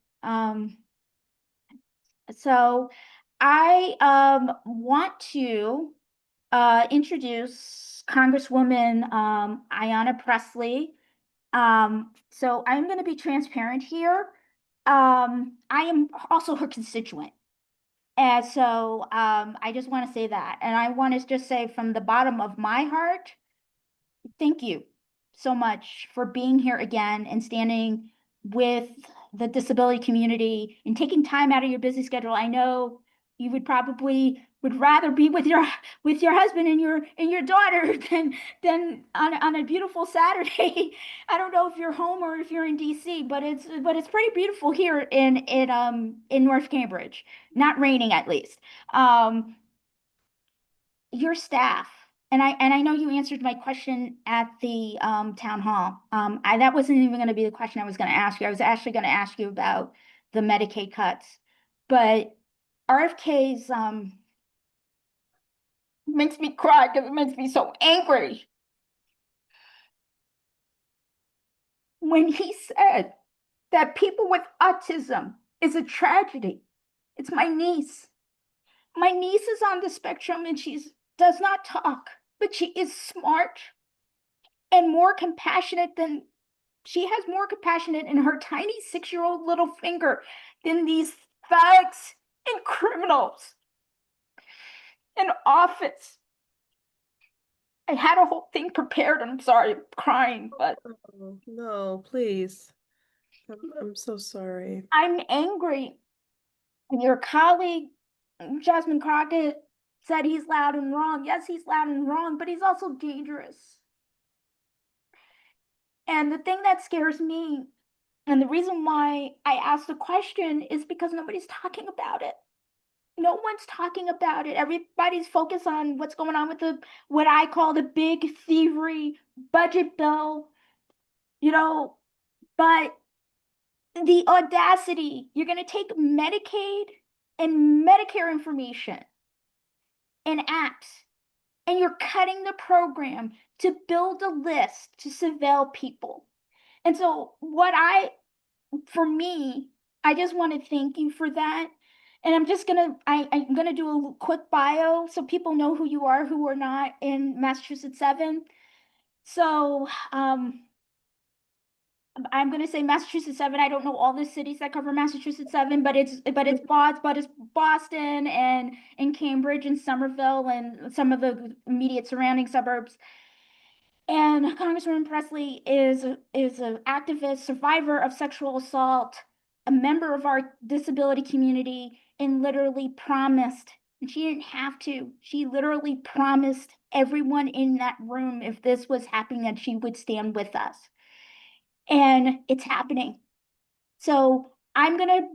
So I want to introduce Congresswoman Ayanna Pressley. So I'm going to be transparent here. I am also her constituent. And so I just want to say that. And I want to just say from the bottom of my heart, thank you so much for being here again and standing with the disability community and taking time out of your busy schedule. I know you would rather be with your husband and your daughter than on a beautiful Saturday. I don't know if you're home or if you're in DC, but it's pretty beautiful here in North Cambridge. Not raining, at least. Your staff, and I know you answered my question at the town hall. That wasn't even going to be the question I was going to ask you. I was actually going to ask you about the Medicaid cuts, but RFK's makes me cry because it makes me so angry when he said that people with autism is a tragedy. It's my niece. My niece is on the spectrum and she does not talk, but she is smart and more compassionate than she has more compassionate in her tiny 6-year-old little finger than these thugs and criminals in office. I had a whole thing prepared. I'm sorry, I'm crying, but Oh, no, please. I'm so sorry. I'm angry. And your colleague, Jasmine Crockett, said he's loud and wrong. Yes, he's loud and wrong, but he's also dangerous. And the thing that scares me, and the reason why I asked the question, is because nobody's talking about it. No one's talking about it. Everybody's focused on what's going on with what I call the big thievery budget bill, but the audacity, you're going to take Medicaid and Medicare information and apps, and you're cutting the program to build a list to surveil people. And so for me, I just want to thank you for that. And I'm gonna do a quick bio so people know who you are, who are not in Massachusetts 7. So I'm gonna say Massachusetts 7. I don't know all the cities that cover Massachusetts 7, but it's Boston and Cambridge and Somerville and some of the immediate surrounding suburbs. And Congresswoman Pressley is an activist, survivor of sexual assault, a member of our disability community, and literally promised, and she didn't have to, she literally promised everyone in that room, if this was happening, that she would stand with us. And it's happening. So I'm gonna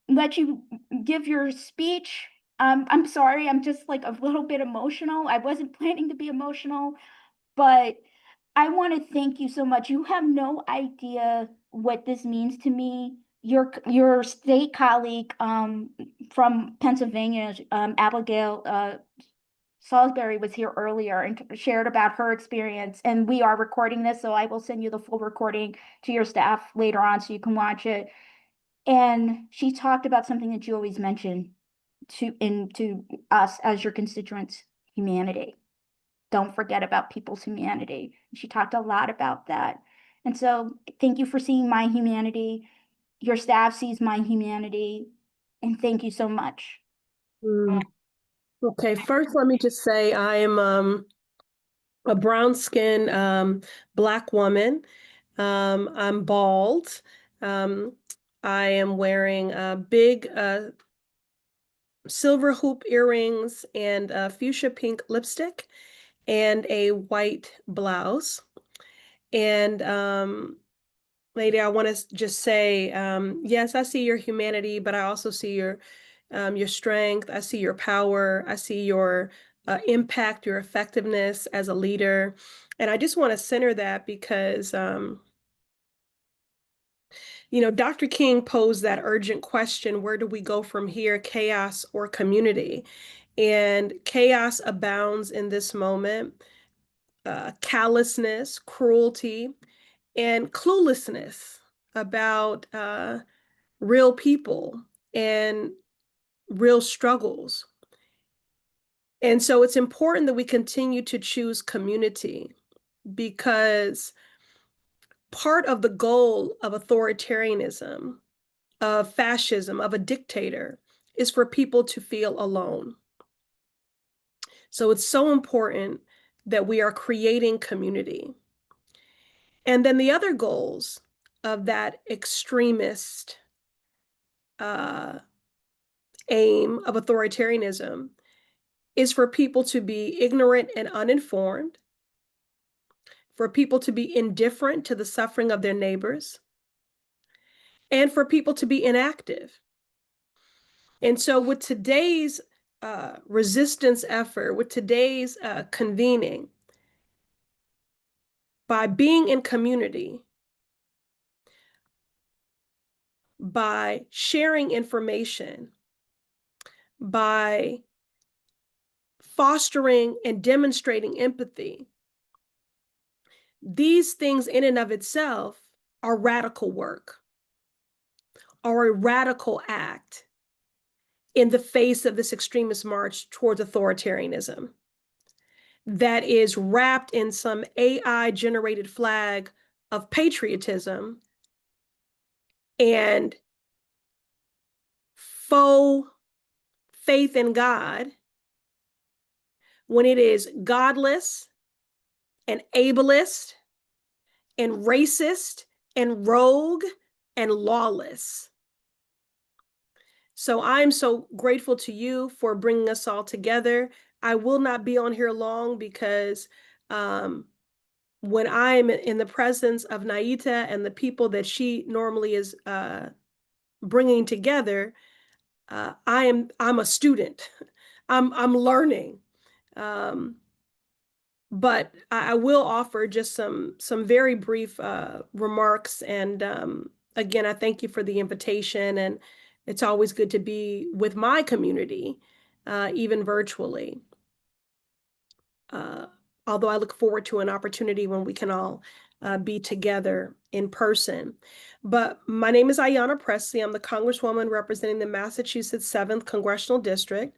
let you give your speech. I'm sorry, I'm just like a little bit emotional. I wasn't planning to be emotional, but I want to thank you so much. You have no idea what this means to me. Your state colleague from Pennsylvania, Abigail Salisbury was here earlier and shared about her experience. And we are recording this, so I will send you the full recording to your staff later on so you can watch it. And she talked about something that you always mention to us as your constituents: humanity. Don't forget about people's humanity. She talked a lot about that. And so thank you for seeing my humanity. Your staff sees my humanity. And thank you so much. Okay, first let me just say I am a brown-skinned Black woman. I'm bald. I am wearing big silver hoop earrings and fuchsia pink lipstick and a white blouse. And lady, I want to just say, yes, I see your humanity, but I also see your strength. I see your power. I see your impact, your effectiveness as a leader. And I just want to center that because, Dr. King posed that urgent question: where do we go from here, chaos or community? And chaos abounds in this moment. Callousness, cruelty, and cluelessness about real people and real struggles. And so it's important that we continue to choose community, because part of the goal of authoritarianism, of fascism, of a dictator, is for people to feel alone. So it's so important that we are creating community. And then the other goals of that extremist aim of authoritarianism is for people to be ignorant and uninformed, for people to be indifferent to the suffering of their neighbors, and for people to be inactive. And so with today's resistance effort, with today's convening, by being in community, by sharing information, by fostering and demonstrating empathy, these things in and of itself are radical work, are a radical act in the face of this extremist march towards authoritarianism that is wrapped in some AI-generated flag of patriotism and faux faith in God, when it is godless and ableist and racist and rogue and lawless. So I'm so grateful to you for bringing us all together. I will not be on here long because when I'm in the presence of Naita and the people that she normally is bringing together, I'm a student. I'm learning. But I will offer just some very brief remarks. And again, I thank you for the invitation. And it's always good to be with my community, even virtually. Although I look forward to an opportunity when we can all be together in person. But my name is Ayanna Presley. I'm the Congresswoman representing the Massachusetts 7th Congressional District.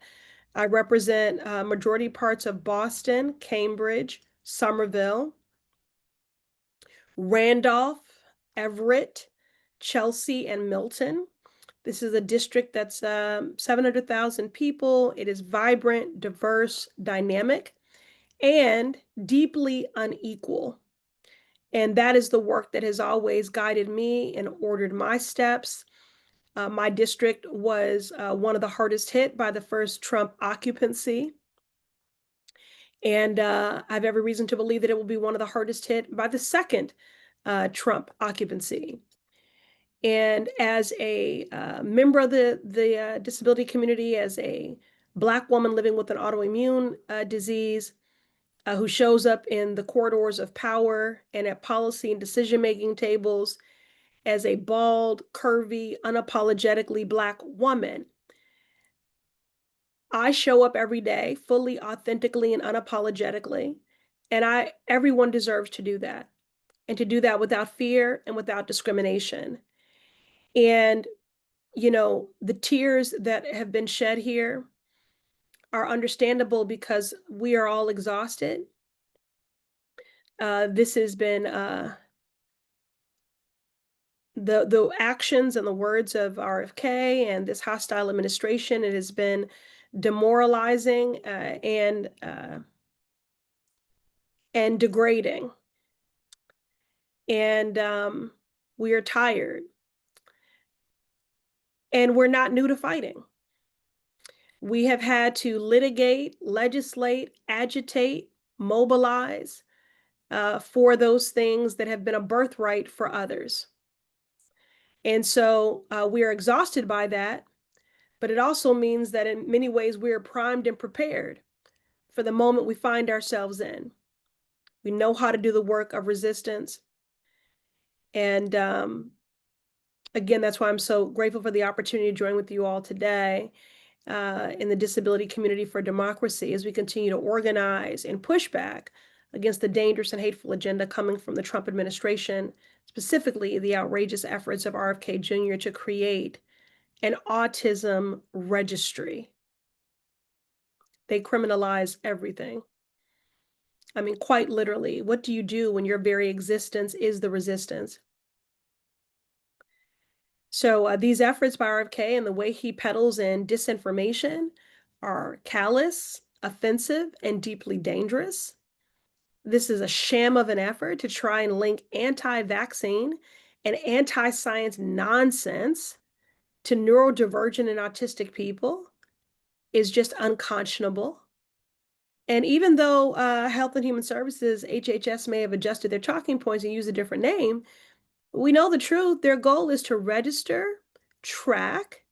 I represent majority parts of Boston, Cambridge, Somerville, Randolph, Everett, Chelsea, and Milton. This is a district that's 700,000 people. It is vibrant, diverse, dynamic, and deeply unequal. And that is the work that has always guided me and ordered my steps. My district was one of the hardest hit by the first Trump occupancy. And I have every reason to believe that it will be one of the hardest hit by the second Trump occupancy. And as a member of the disability community, as a Black woman living with an autoimmune disease, who shows up in the corridors of power and at policy and decision-making tables, as a bald, curvy, unapologetically Black woman, I show up every day fully, authentically, and unapologetically. And everyone deserves to do that, and to do that without fear and without discrimination. And, the tears that have been shed here are understandable because we are all exhausted. This has been the actions and the words of RFK and this hostile administration. It has been demoralizing and degrading. And we are tired. And we're not new to fighting. We have had to litigate, legislate, agitate, mobilize for those things that have been a birthright for others. And so we are exhausted by that, but it also means that in many ways we are primed and prepared for the moment we find ourselves in. We know how to do the work of resistance. And again, that's why I'm so grateful for the opportunity to join with you all today in the disability community for democracy as we continue to organize and push back against the dangerous and hateful agenda coming from the Trump administration, specifically the outrageous efforts of RFK Jr. to create an autism registry. They criminalize everything. I mean, quite literally, what do you do when your very existence is the resistance? So these efforts by RFK and the way he peddles in disinformation are callous, offensive, and deeply dangerous. This is a sham of an effort to try and link anti-vaccine and anti-science nonsense to neurodivergent and autistic people is just unconscionable. And even though Health and Human Services, HHS, may have adjusted their talking points and used a different name, we know the truth. Their goal is to register, track,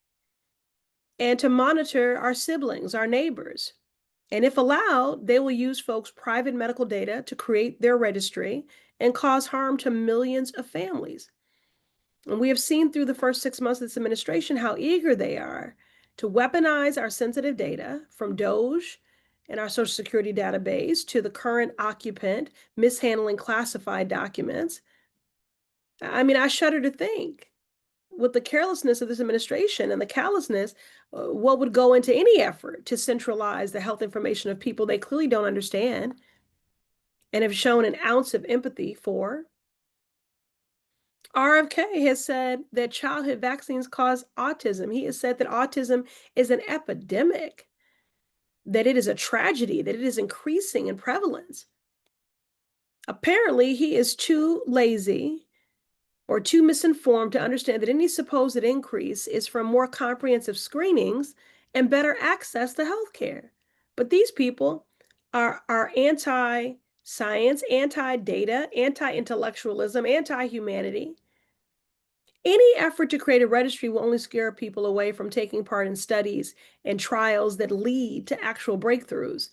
and to monitor our siblings, our neighbors. And if allowed, they will use folks' private medical data to create their registry and cause harm to millions of families. And we have seen through the first 6 months of this administration how eager they are to weaponize our sensitive data, from DOJ and our Social Security database to the current occupant mishandling classified documents. I mean, I shudder to think, with the carelessness of this administration and the callousness, what would go into any effort to centralize the health information of people they clearly don't understand and have shown an ounce of empathy for. RFK has said that childhood vaccines cause autism. He has said that autism is an epidemic, that it is a tragedy, that it is increasing in prevalence. Apparently, he is too lazy or too misinformed to understand that any supposed increase is from more comprehensive screenings and better access to healthcare. But these people are anti-science, anti-data, anti-intellectualism, anti-humanity. Any effort to create a registry will only scare people away from taking part in studies and trials that lead to actual breakthroughs.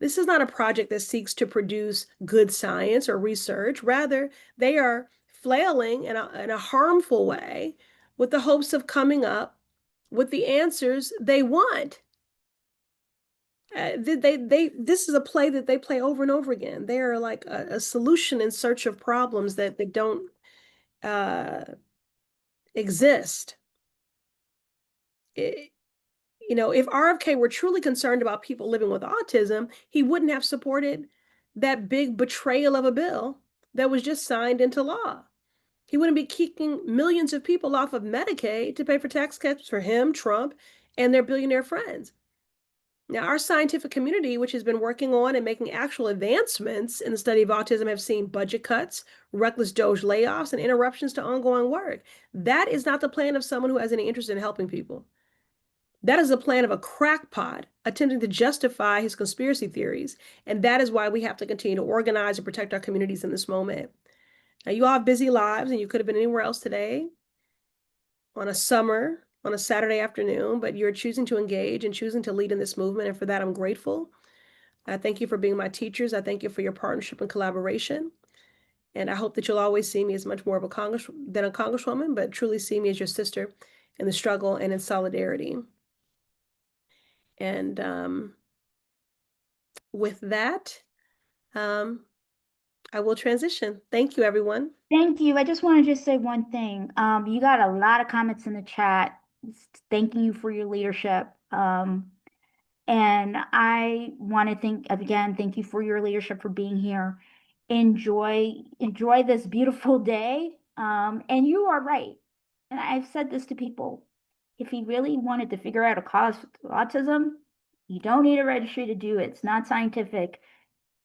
This is not a project that seeks to produce good science or research. Rather, they are flailing in a harmful way with the hopes of coming up with the answers they want. This is a play that they play over and over again. They are like a solution in search of problems that they don't exist. If RFK were truly concerned about people living with autism, he wouldn't have supported that big betrayal of a bill that was just signed into law. He wouldn't be kicking millions of people off of Medicaid to pay for tax cuts for him, Trump, and their billionaire friends. Now, our scientific community, which has been working on and making actual advancements in the study of autism, have seen budget cuts, reckless DOJ layoffs, and interruptions to ongoing work. That is not the plan of someone who has any interest in helping people. That is the plan of a crackpot attempting to justify his conspiracy theories. And that is why we have to continue to organize and protect our communities in this moment. Now, you all have busy lives, and you could have been anywhere else today on a Saturday afternoon, but you're choosing to engage and choosing to lead in this movement. And for that, I'm grateful. I thank you for being my teachers. I thank you for your partnership and collaboration. And I hope that you'll always see me as much more of a congresswoman, but truly see me as your sister in the struggle and in solidarity. And with that, I will transition. Thank you, everyone. Thank you. I just want to just say one thing. You got a lot of comments in the chat thanking you for your leadership. And I want to thank you for your leadership for being here. Enjoy this beautiful day. And you are right. And I've said this to people. If he really wanted to figure out a cause for autism, you don't need a registry to do it. It's not scientific.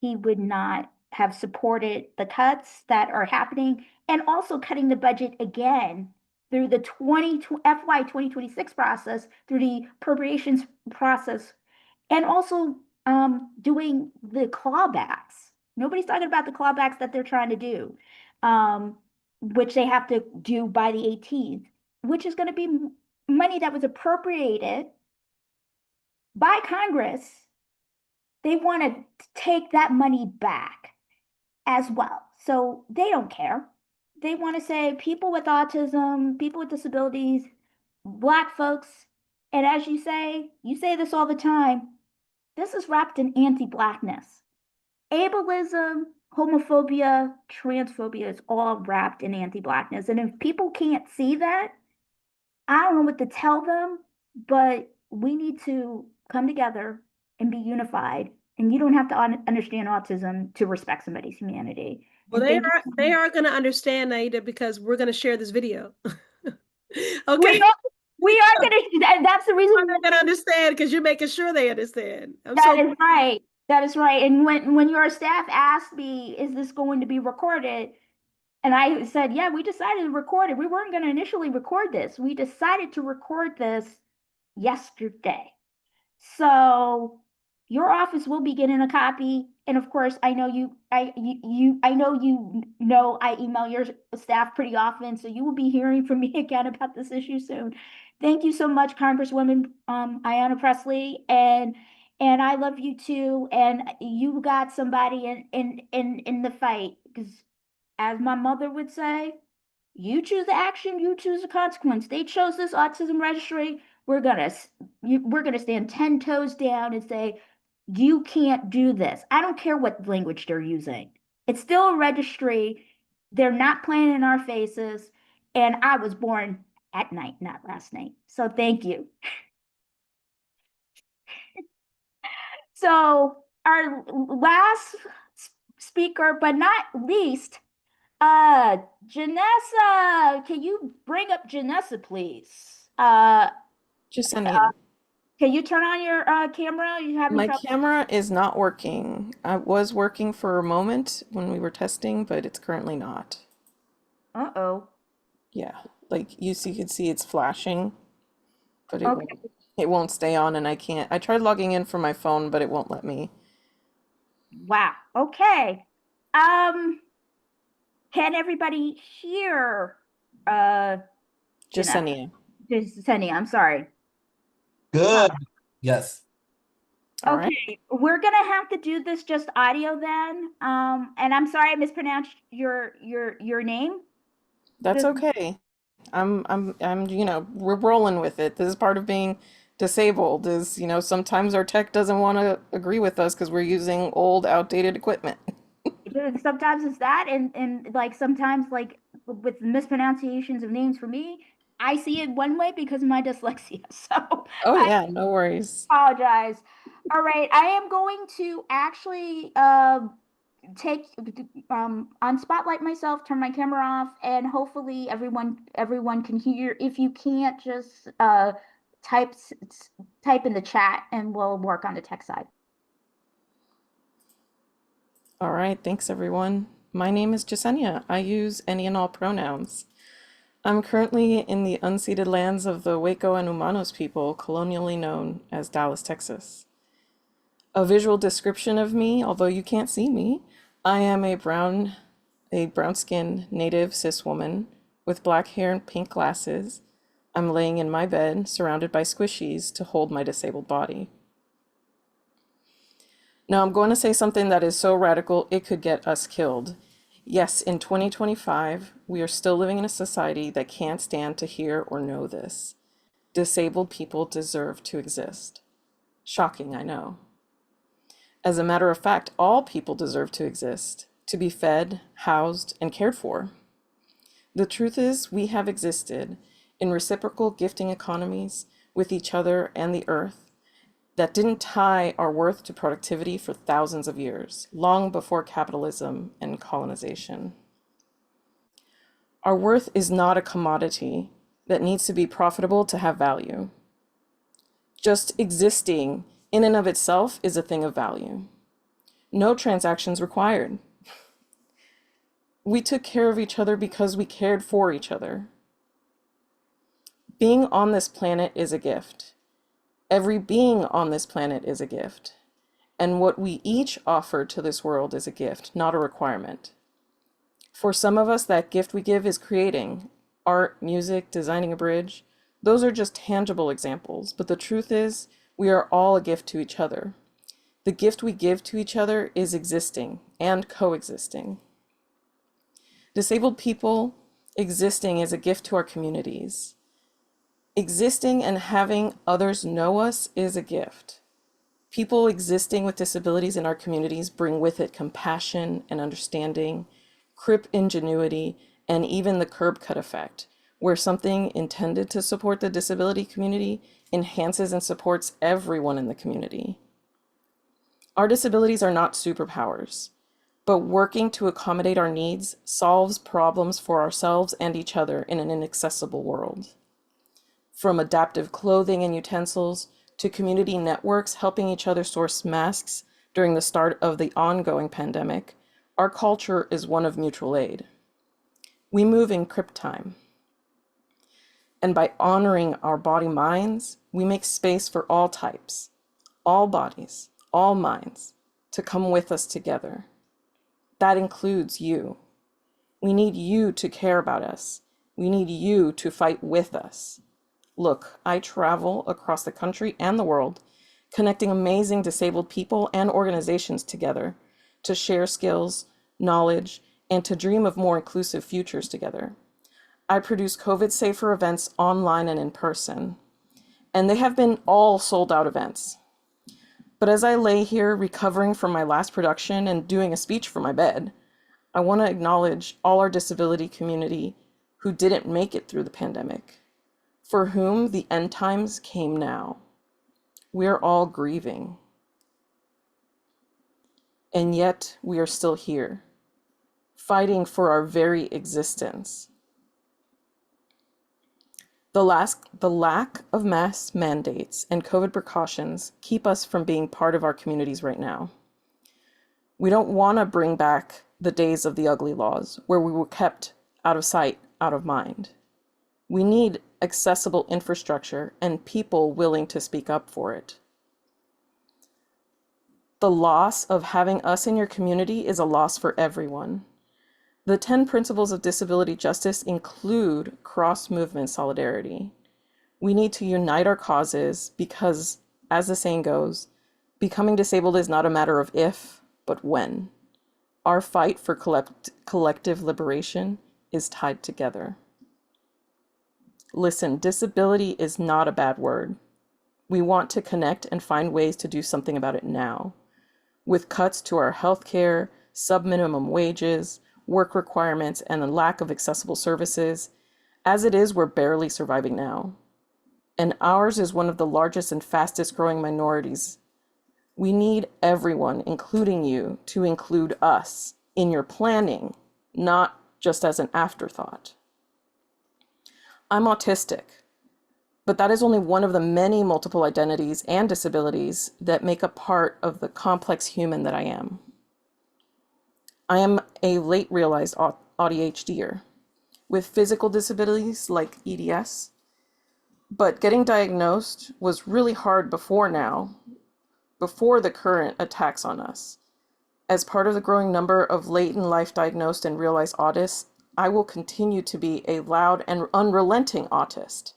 He would not have supported the cuts that are happening and also cutting the budget again through the FY 2026 process, through the appropriations process, and also doing the clawbacks. Nobody's talking about the clawbacks that they're trying to do, which they have to do by the 18th, which is going to be money that was appropriated by Congress. They want to take that money back as well. So they don't care. They want to say people with autism, people with disabilities, Black folks, and as you say this all the time, this is wrapped in anti-Blackness. Ableism, homophobia, transphobia is all wrapped in anti-Blackness. And if people can't see that, I don't know what to tell them, but we need to come together and be unified. And you don't have to understand autism to respect somebody's humanity. Well, And they are going to understand, Naida, because we're going to share this video. Okay. We are going to, that's the reason they're going to understand, because you're making sure they understand. That is right. That is right. And when your staff asked me, is this going to be recorded? And I said, yeah, we decided to record it. We weren't going to initially record this. We decided to record this yesterday. So your office will be getting a copy. And of course, I know I email your staff pretty often, so you will be hearing from me again about this issue soon. Thank you so much, Congresswoman Ayanna Pressley, and I love you too. And you got somebody in the fight, because as my mother would say, you choose the action, you choose the consequence. They chose this autism registry. We're gonna stand 10 toes down and say, you can't do this. I don't care what language they're using. It's still a registry. They're not playing in our faces. And I was born at night, not last night. So thank you. So our last speaker, but not least, Janessa, can you bring up Janessa, please? Jasenia. Can you turn on your camera? You have My camera is not working. I was working for a moment when we were testing, but it's currently not. Uh-oh. Yeah, like you can see it's flashing, but it won't stay on, and I can't. I tried logging in from my phone, but it won't let me. Wow. Okay. Can everybody hear Jasenia? Jasenia, I'm sorry. Good. Yes. All Okay, right. we're gonna have to do this just audio then. And I'm sorry I mispronounced your name. That's okay. I'm we're rolling with it. This is part of being disabled is, sometimes our tech doesn't want to agree with us because we're using old, outdated equipment. Sometimes it's that, and like sometimes like with mispronunciations of names for me, I see it one way because of my dyslexia. So Oh yeah, no worries. apologize. All right, I am going to actually take on spotlight myself, turn my camera off, and hopefully everyone can hear. If you can't, just type in the chat and we'll work on the tech side. All right, thanks everyone. My name is Jasenia. I use any and all pronouns. I'm currently in the unceded lands of the Waco and Umanos people, colonially known as Dallas, Texas. A visual description of me, although you can't see me, I am a brown-skinned native cis woman with black hair and pink glasses. I'm laying in my bed, surrounded by squishies to hold my disabled body. Now, I'm going to say something that is so radical it could get us killed. Yes, in 2025, we are still living in a society that can't stand to hear or know this. Disabled people deserve to exist. Shocking, I know. As a matter of fact, all people deserve to exist, to be fed, housed, and cared for. The truth is, we have existed in reciprocal gifting economies with each other and the earth that didn't tie our worth to productivity for thousands of years, long before capitalism and colonization. Our worth is not a commodity that needs to be profitable to have value. Just existing in and of itself is a thing of value. No transactions required. We took care of each other because we cared for each other. Being on this planet is a gift. Every being on this planet is a gift. And what we each offer to this world is a gift, not a requirement. For some of us, that gift we give is creating art, music, designing a bridge. Those are just tangible examples, but the truth is, we are all a gift to each other. The gift we give to each other is existing and coexisting. Disabled people existing is a gift to our communities. Existing and having others know us is a gift. People existing with disabilities in our communities bring with it compassion and understanding, crip ingenuity, and even the curb cut effect, where something intended to support the disability community enhances and supports everyone in the community. Our disabilities are not superpowers, but working to accommodate our needs solves problems for ourselves and each other in an inaccessible world. From adaptive clothing and utensils to community networks helping each other source masks during the start of the ongoing pandemic, our culture is one of mutual aid. We move in crip time. And by honoring our body minds, we make space for all types, all bodies, all minds to come with us together. That includes you. We need you to care about us. We need you to fight with us. Look, I travel across the country and the world, connecting amazing disabled people and organizations together to share skills, knowledge, and to dream of more inclusive futures together. I produce COVID-safer events online and in person, and they have been all sold-out events. But as I lay here recovering from my last production and doing a speech from my bed, I want to acknowledge all our disability community who didn't make it through the pandemic, for whom the end times came now. We're all grieving. And yet we are still here, fighting for our very existence. The lack of mask mandates and COVID precautions keep us from being part of our communities right now. We don't want to bring back the days of the ugly laws where we were kept out of sight, out of mind. We need accessible infrastructure and people willing to speak up for it. The loss of having us in your community is a loss for everyone. The 10 principles of disability justice include cross-movement solidarity. We need to unite our causes because, as the saying goes, becoming disabled is not a matter of if, but when. Our fight for collective liberation is tied together. Listen, disability is not a bad word. We want to connect and find ways to do something about it now. With cuts to our healthcare, sub-minimum wages, work requirements, and the lack of accessible services, as it is, we're barely surviving now. And ours is one of the largest and fastest growing minorities. We need everyone, including you, to include us in your planning, not just as an afterthought. I'm autistic, but that is only one of the many multiple identities and disabilities that make up part of the complex human that I am. I am a late realized ADHDer with physical disabilities like EDS, but getting diagnosed was really hard before the current attacks on us. As part of the growing number of late in life diagnosed and realized autists, I will continue to be a loud and unrelenting autist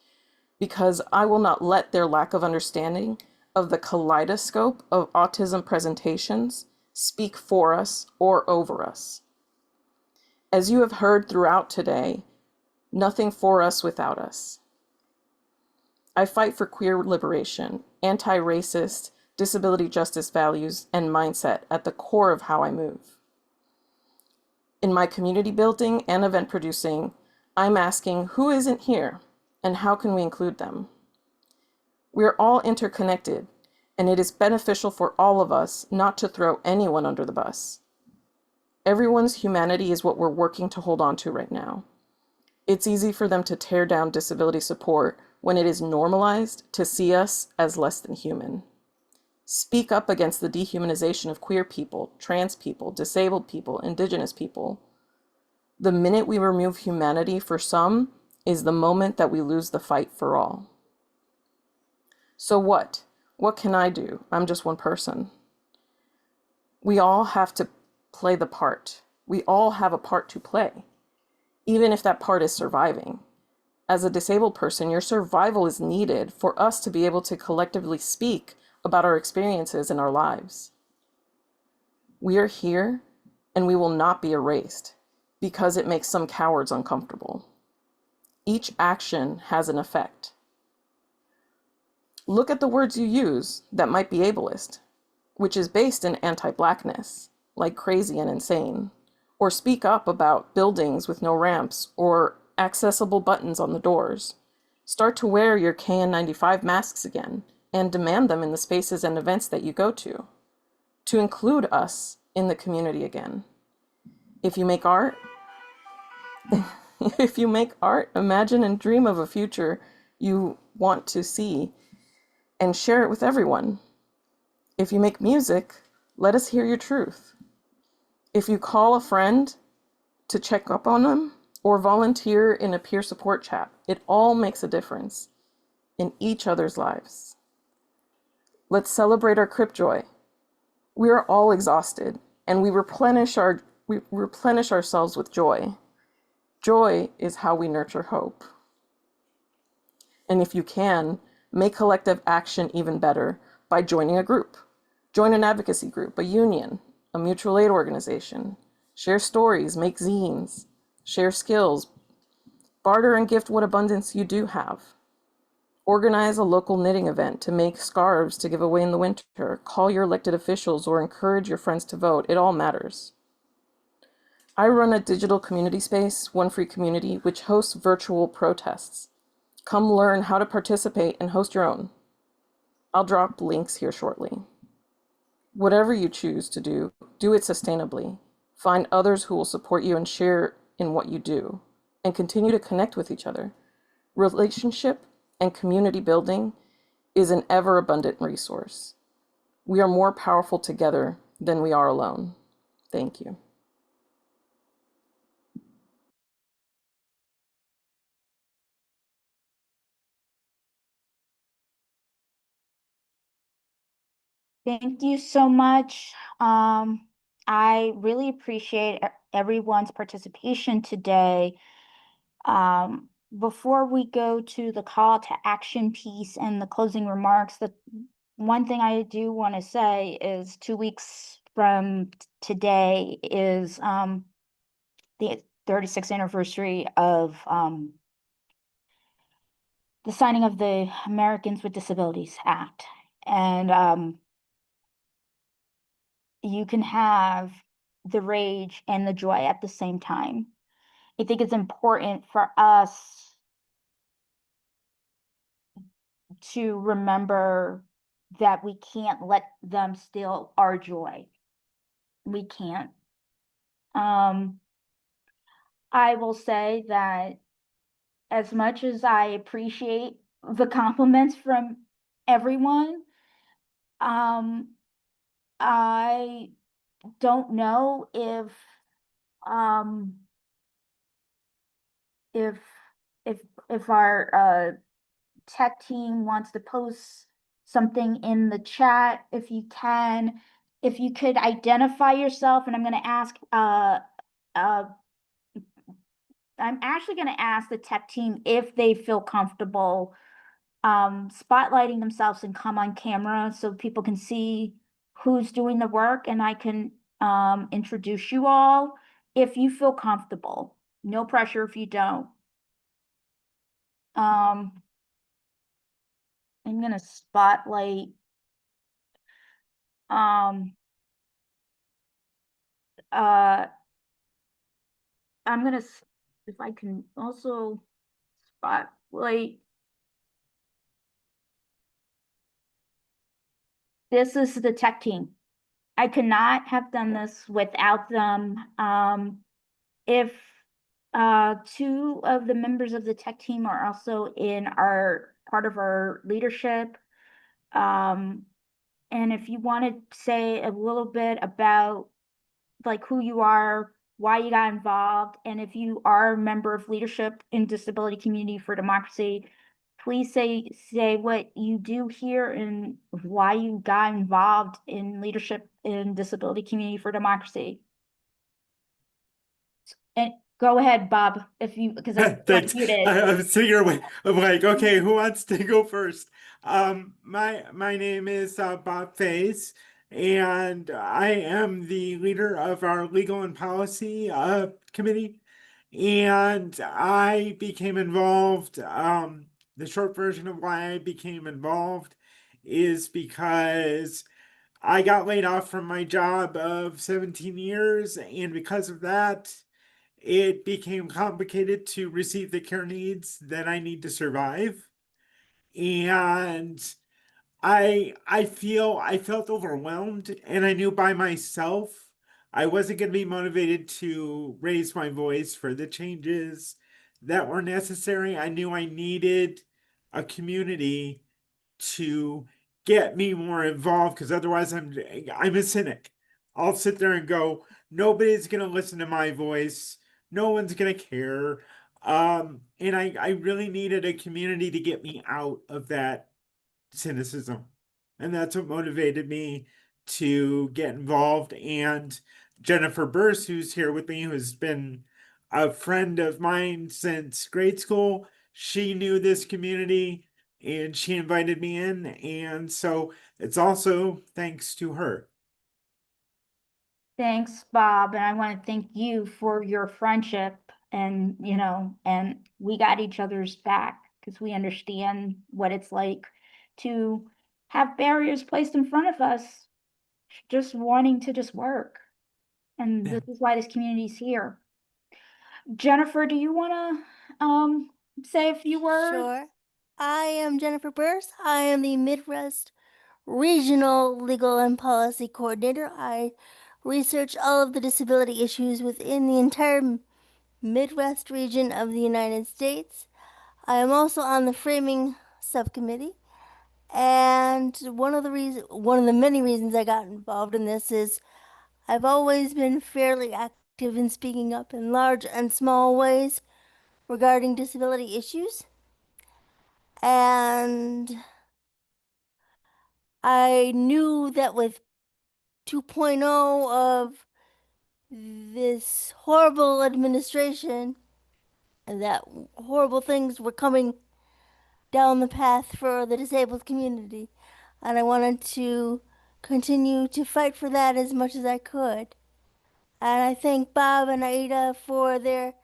because I will not let their lack of understanding of the kaleidoscope of autism presentations speak for us or over us. As you have heard throughout today, nothing for us without us. I fight for queer liberation, anti-racist, disability justice values, and mindset at the core of how I move. In my community building and event producing, I'm asking who isn't here and how can we include them? We're all interconnected, and it is beneficial for all of us not to throw anyone under the bus. Everyone's humanity is what we're working to hold on to right now. It's easy for them to tear down disability support when it is normalized to see us as less than human. Speak up against the dehumanization of queer people, trans people, disabled people, indigenous people. The minute we remove humanity for some is the moment that we lose the fight for all. So what? What can I do? I'm just one person. We all have to play the part. We all have a part to play, even if that part is surviving. As a disabled person, your survival is needed for us to be able to collectively speak about our experiences in our lives. We are here, and we will not be erased because it makes some cowards uncomfortable. Each action has an effect. Look at the words you use that might be ableist, which is based in anti-Blackness, like crazy and insane, or speak up about buildings with no ramps or accessible buttons on the doors. Start to wear your KN95 masks again and demand them in the spaces and events that you go to include us in the community again. If you make art, imagine and dream of a future you want to see and share it with everyone. If you make music, let us hear your truth. If you call a friend to check up on them or volunteer in a peer support chat, it all makes a difference in each other's lives. Let's celebrate our Crip joy. We are all exhausted, and we replenish ourselves with joy. Joy is how we nurture hope. And if you can, make collective action even better by joining a group. Join an advocacy group, a union, a mutual aid organization. Share stories, make zines, share skills, barter and gift what abundance you do have. Organize a local knitting event to make scarves to give away in the winter. Call your elected officials or encourage your friends to vote. It all matters. I run a digital community space, One Free Community, which hosts virtual protests. Come learn how to participate and host your own. I'll drop links here shortly. Whatever you choose to do, do it sustainably. Find others who will support you and share in what you do, and continue to connect with each other. Relationship and community building is an ever-abundant resource. We are more powerful together than we are alone. Thank you. Thank you so much. I really appreciate everyone's participation today. Before we go to the call to action piece and the closing remarks, the one thing I do want to say is 2 weeks from today is the 36th anniversary of the signing of the Americans with Disabilities Act. And you can have the rage and the joy at the same time. I think it's important for us to remember that we can't let them steal our joy. We can't. I will say that as much as I appreciate the compliments from everyone, I don't know um, if if our tech team wants to post something in the chat. If you can, if you could identify yourself, and I'm actually going to ask the tech team if they feel comfortable spotlighting themselves and come on camera so people can see who's doing the work, and I can introduce you all if you feel comfortable. No pressure if you don't. I'm going to spotlight Um, uh, I'm gonna, if I can also spotlight. This is the tech team. I could not have done this without them. If two of the members of the tech team are also in our part of our leadership. And if you want to say a little bit about like who you are, why you got involved, and if you are a member of leadership in Disability Community for Democracy, please say what you do here and why you got involved in leadership in Disability Community for Democracy. And go ahead, Bob, if you because I Thanks. muted. I was sitting here I'm like, okay, who wants to go first? My name is Bob Faze, and I am the leader of our Legal and Policy Committee. And I became involved. The short version of why I became involved is because I got laid off from my job of 17 years, and because of that, it became complicated to receive the care needs that I need to survive. And I felt overwhelmed, and I knew by myself I wasn't going to be motivated to raise my voice for the changes that were necessary. I knew I needed a community to get me more involved, because otherwise I'm a cynic. I'll sit there and go, nobody's gonna listen to my voice, no one's gonna care. And I really needed a community to get me out of that cynicism. And that's what motivated me to get involved. And Jennifer Burse, who's here with me, who's been a friend of mine since grade school, she knew this community and she invited me in. And so it's also thanks to her. Thanks, Bob, and I want to thank you for your friendship and and we got each other's back because we understand what it's like to have barriers placed in front of us just wanting to just work. And Yeah. this is why this community is here. Jennifer, do you want to say a few words? Sure. I am Jennifer Burse. I am the Midwest Regional Legal and Policy Coordinator. I research all of the disability issues within the entire Midwest region of the United States. I am also on the framing subcommittee. And one of the many reasons I got involved in this is I've always been fairly active in speaking up in large and small ways regarding disability issues. And I knew that with 2.0 of this horrible administration, that horrible things were coming down the path for the disabled community. And I wanted to continue to fight for that as much as I could. And I thank Bob and Aida for their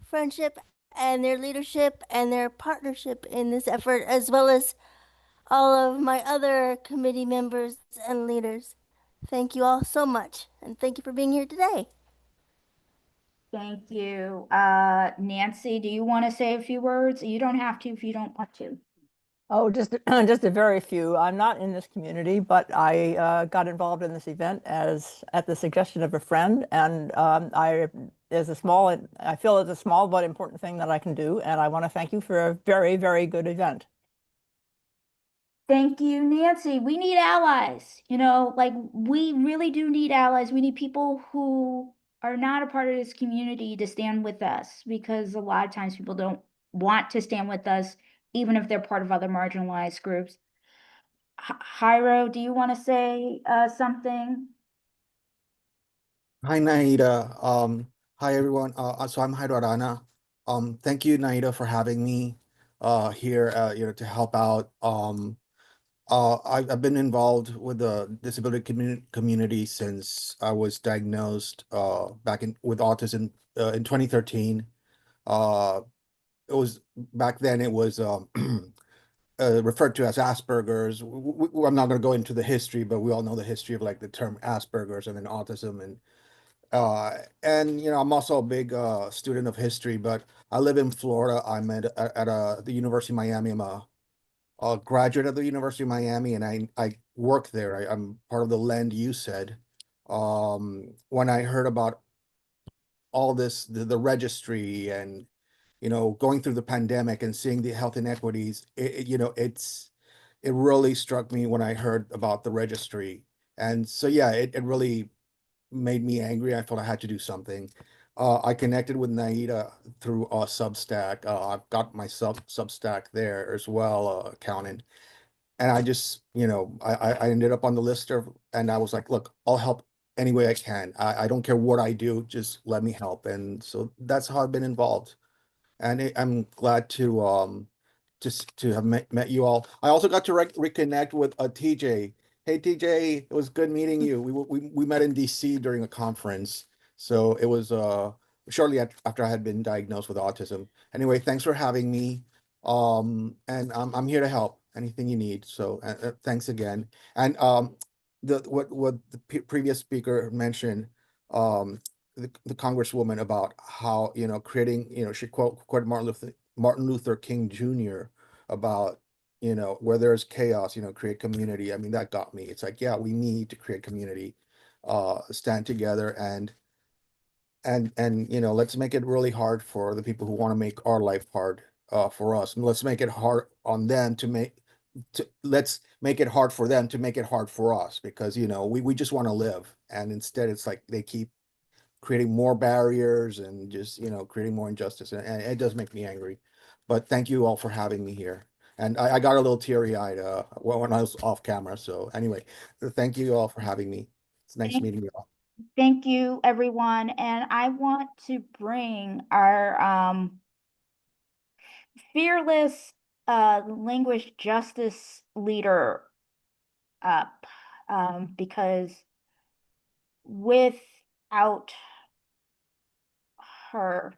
friendship and their leadership and their partnership in this effort, as well as all of my other committee members and leaders. Thank you all so much, and thank you for being here today. Thank you. Nancy, do you want to say a few words? You don't have to if you don't want to. Oh, just just a very few. I'm not in this community, but I got involved in this event as at the suggestion of a friend, and I feel it's a small but important thing that I can do, and I want to thank you for a very, very good event. Thank you, Nancy. We need allies. Like we really do need allies. We need people who are not a part of this community to stand with us because a lot of times people don't want to stand with us, even if they're part of other marginalized groups. Jairo, do you want to say something? Hi, Naida. Hi, everyone. So I'm Jairo Arana. Thank you, Naida, for having me here, to help out. I've been involved with the disability community since I was diagnosed with autism in 2013. Uh, it was back then. It was referred to as Asperger's. I'm not going to go into the history, but we all know the history of like the term Asperger's and then autism and I'm also a big student of history, but I live in Florida. I'm at the University of Miami. I'm a graduate of the University of Miami, and I work there. I'm part of the land you said. When I heard about all this, the registry and going through the pandemic and seeing the health inequities, it really struck me when I heard about the registry. And so yeah, it really made me angry. I felt I had to do something. I connected with Naida through Substack. I've got my Substack there as well, accountant. And I just, I ended up on the list of, and I was like, look, I'll help any way I can. I don't care what I do, just let me help. And so that's how I've been involved. And I'm glad to just to have met you all. I also got to reconnect with TJ. Hey TJ, it was good meeting you. We met in DC during a conference. So it was shortly after I had been diagnosed with autism. Anyway, thanks for having me. And I'm here to help anything you need. So thanks again. And what the previous speaker mentioned, the Congresswoman about how, creating, she quoted Martin Luther King Jr. about, where there's chaos, create community. I mean, that got me. It's like, yeah, we need to create community, stand together and let's make it really hard for the people who want to make our life hard for us. And let's make it hard on them let's make it hard for them to make it hard for us, because we just want to live, and instead it's like they keep creating more barriers and just creating more injustice, and it does make me angry. But thank you all for having me here, and I got a little teary-eyed when I was off camera. So anyway, thank you all for having me. It's nice Thank, meeting you all. thank you, everyone. And I want to bring our fearless language justice leader up, because without her,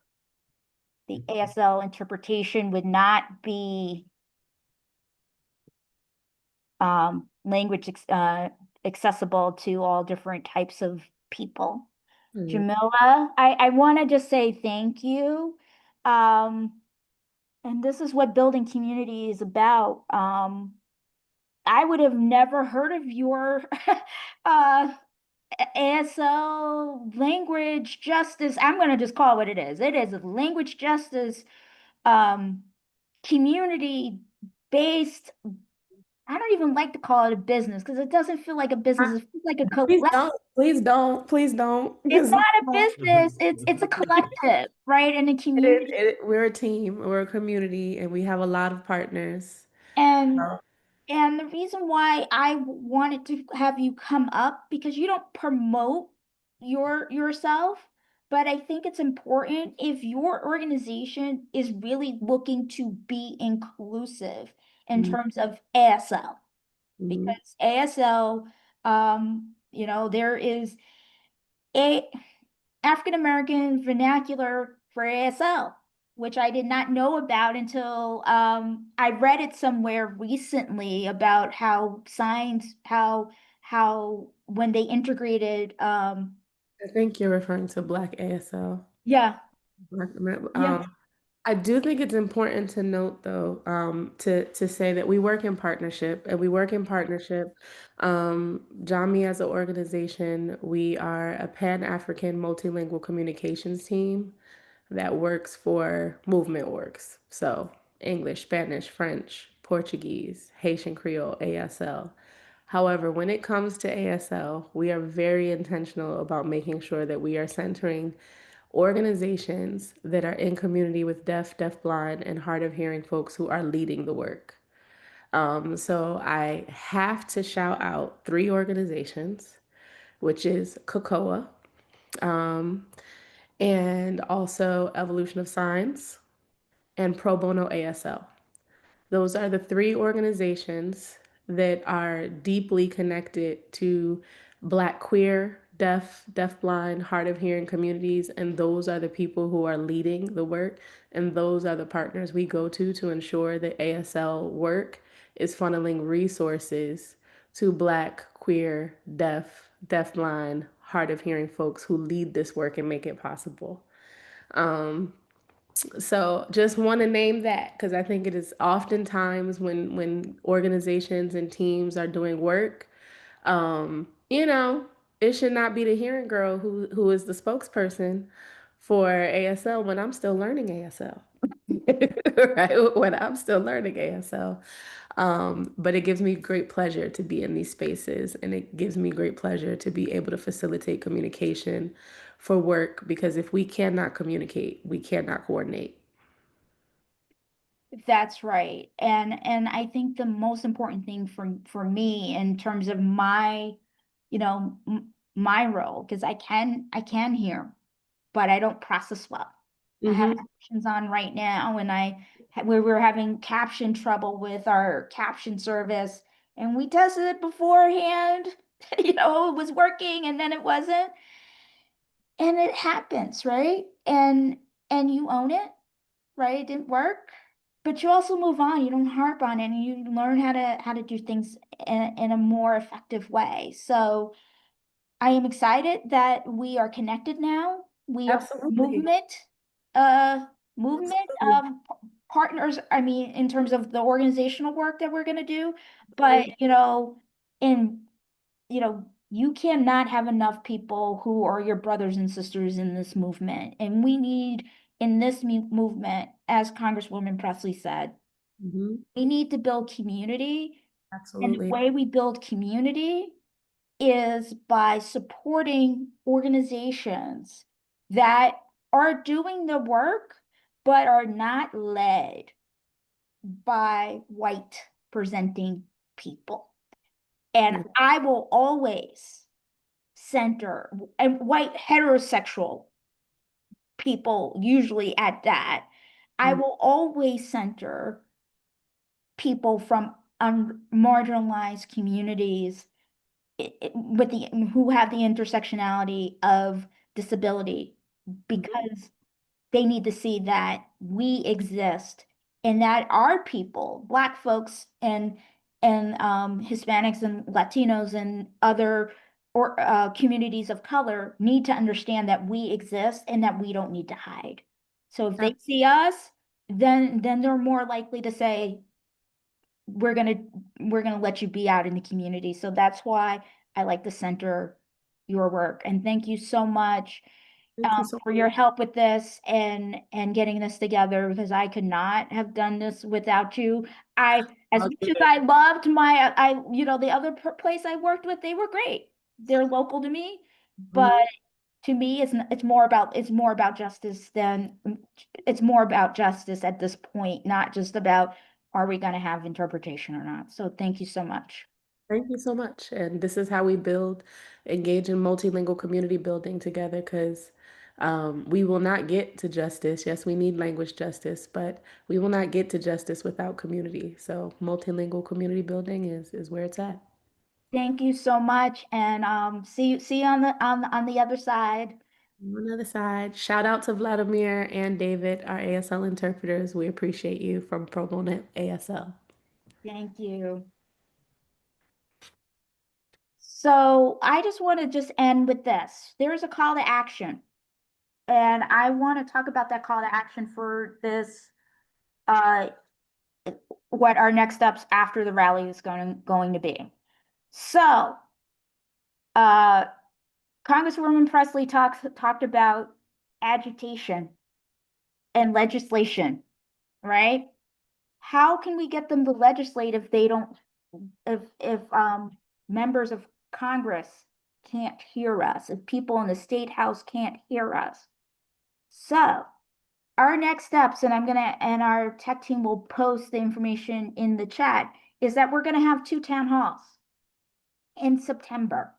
the ASL interpretation would not be language accessible to all different types of people. Jamila, I want to just say thank you. And this is what building community is about. I would have never heard of your ASL language justice. I'm going to just call it what it is. It is a language justice um, community based. I don't even like to call it a business because it doesn't feel like a business. It feels like a Please collective. don't, please don't, please don't. It's Because not a business. It's a collective, right? And a community. we're a team, we're a community, and we have a lot of partners. And Uh, and the reason why I wanted to have you come up, because you don't promote yourself, but I think it's important if your organization is really looking to be inclusive in Mhm. terms of ASL, Mhm. because ASL, there is a African American vernacular for ASL, which I did not know about until I read it somewhere recently about how signs, how when they integrated, I think you're referring to Black ASL. yeah, yeah, Um, I do think it's important to note, though, to say that we work in partnership, and we work in partnership. JAMI as an organization, we are a Pan-African multilingual communications team that works for Movement Works. So English, Spanish, French, Portuguese, Haitian Creole, ASL. However, when it comes to ASL, we are very intentional about making sure that we are centering organizations that are in community with deaf, deafblind, and hard of hearing folks who are leading the work. So I have to shout out three organizations, which is COCOA, um, and also Evolution of Signs and Pro Bono ASL. Those are the three organizations that are deeply connected to Black queer, deaf-blind, hard of hearing communities, and those are the people who are leading the work, and those are the partners we go to ensure that ASL work is funneling resources to Black, queer, deaf-blind, hard of hearing folks who lead this work and make it possible. So just want to name that because I think it is oftentimes when organizations and teams are doing work, you know, it should not be the hearing girl who is the spokesperson for ASL when I'm still learning ASL. Right? When I'm still learning ASL. But it gives me great pleasure to be in these spaces, and it gives me great pleasure to be able to facilitate communication for work because if we cannot communicate, we cannot coordinate. That's right. And I think the most important thing for me in terms of my, you know, my role, because I can hear, but I don't process well. I have captions on right now, and we were having caption trouble with our caption service, and we tested it beforehand. You know, it was working, and then it wasn't, and it happens, right? And you own it, right? It didn't work, but you also move on. You don't harp on it, and you learn how to do things in a more effective way. So I am excited that we are connected now. We are Absolutely. uh, movement Absolutely. partners. I mean, in terms of the organizational work that we're gonna do, but in you cannot have enough people who are your brothers and sisters in this movement, and we need in this movement, as Congresswoman Presley said, we need to build community, and the Absolutely. way we build community is by supporting organizations that are doing the work but are not led by white presenting people. And I will always center and white heterosexual people, usually at that. I will always center people from marginalized communities with the who have the intersectionality of disability because they need to see that we exist and that our people, Black folks and Hispanics and Latinos and other or communities of color need to understand that we exist and that we don't need to hide. So if they see us, then they're more likely to say, we're gonna let you be out in the community. So that's why I like to center your work. And thank you so much Thank you so for your much. help with this and getting this together because I could not have done this without you. As much as I loved the other place I worked with, they were great. They're local to me, but to me, it's more about justice than it's more about justice at this point, not just about are we going to have interpretation or not. So thank you so much. Thank you so much. And this is how we engage in multilingual community building together because we will not get to justice. Yes, we need language justice, but we will not get to justice without community. So multilingual community building is where it's at. Thank you so much, and see you on the other side. On the other side, shout out to Vladimir and David, our ASL interpreters. We appreciate you from Pro Bono ASL. Thank you. So I just want to just end with this. There is a call to action, and I want to talk about that call to action for this. What our next steps after the rally is going to be. So, Congresswoman Presley talked about agitation and legislation, right? How can we get them to legislate if they don't, if members of Congress can't hear us, if people in the state house can't hear us? So, our next steps, and our tech team will post the information in the chat, is that we're gonna have 2 town halls in September.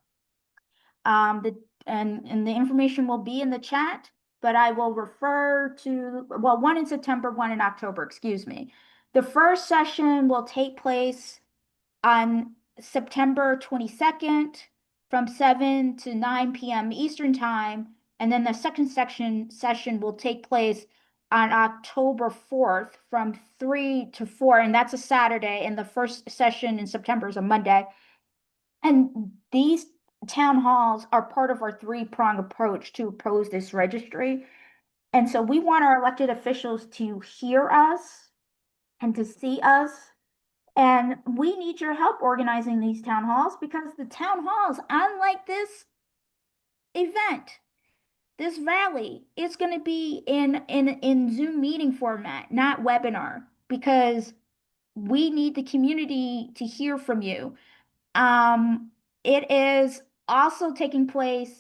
And the information will be in the chat, but I will refer to, well, one in September, one in October, excuse me. The first session will take place on September 22nd from 7 to 9 p.m. Eastern time. And then the second session will take place on October 4th from 3 to 4, and that's a Saturday. And the first session in September is a Monday. And these town halls are part of our three-prong approach to oppose this registry. And so we want our elected officials to hear us and to see us. And we need your help organizing these town halls, because the town halls, unlike this event, this rally, is going to be in Zoom meeting format, not webinar, because we need the community to hear from you. It is also taking place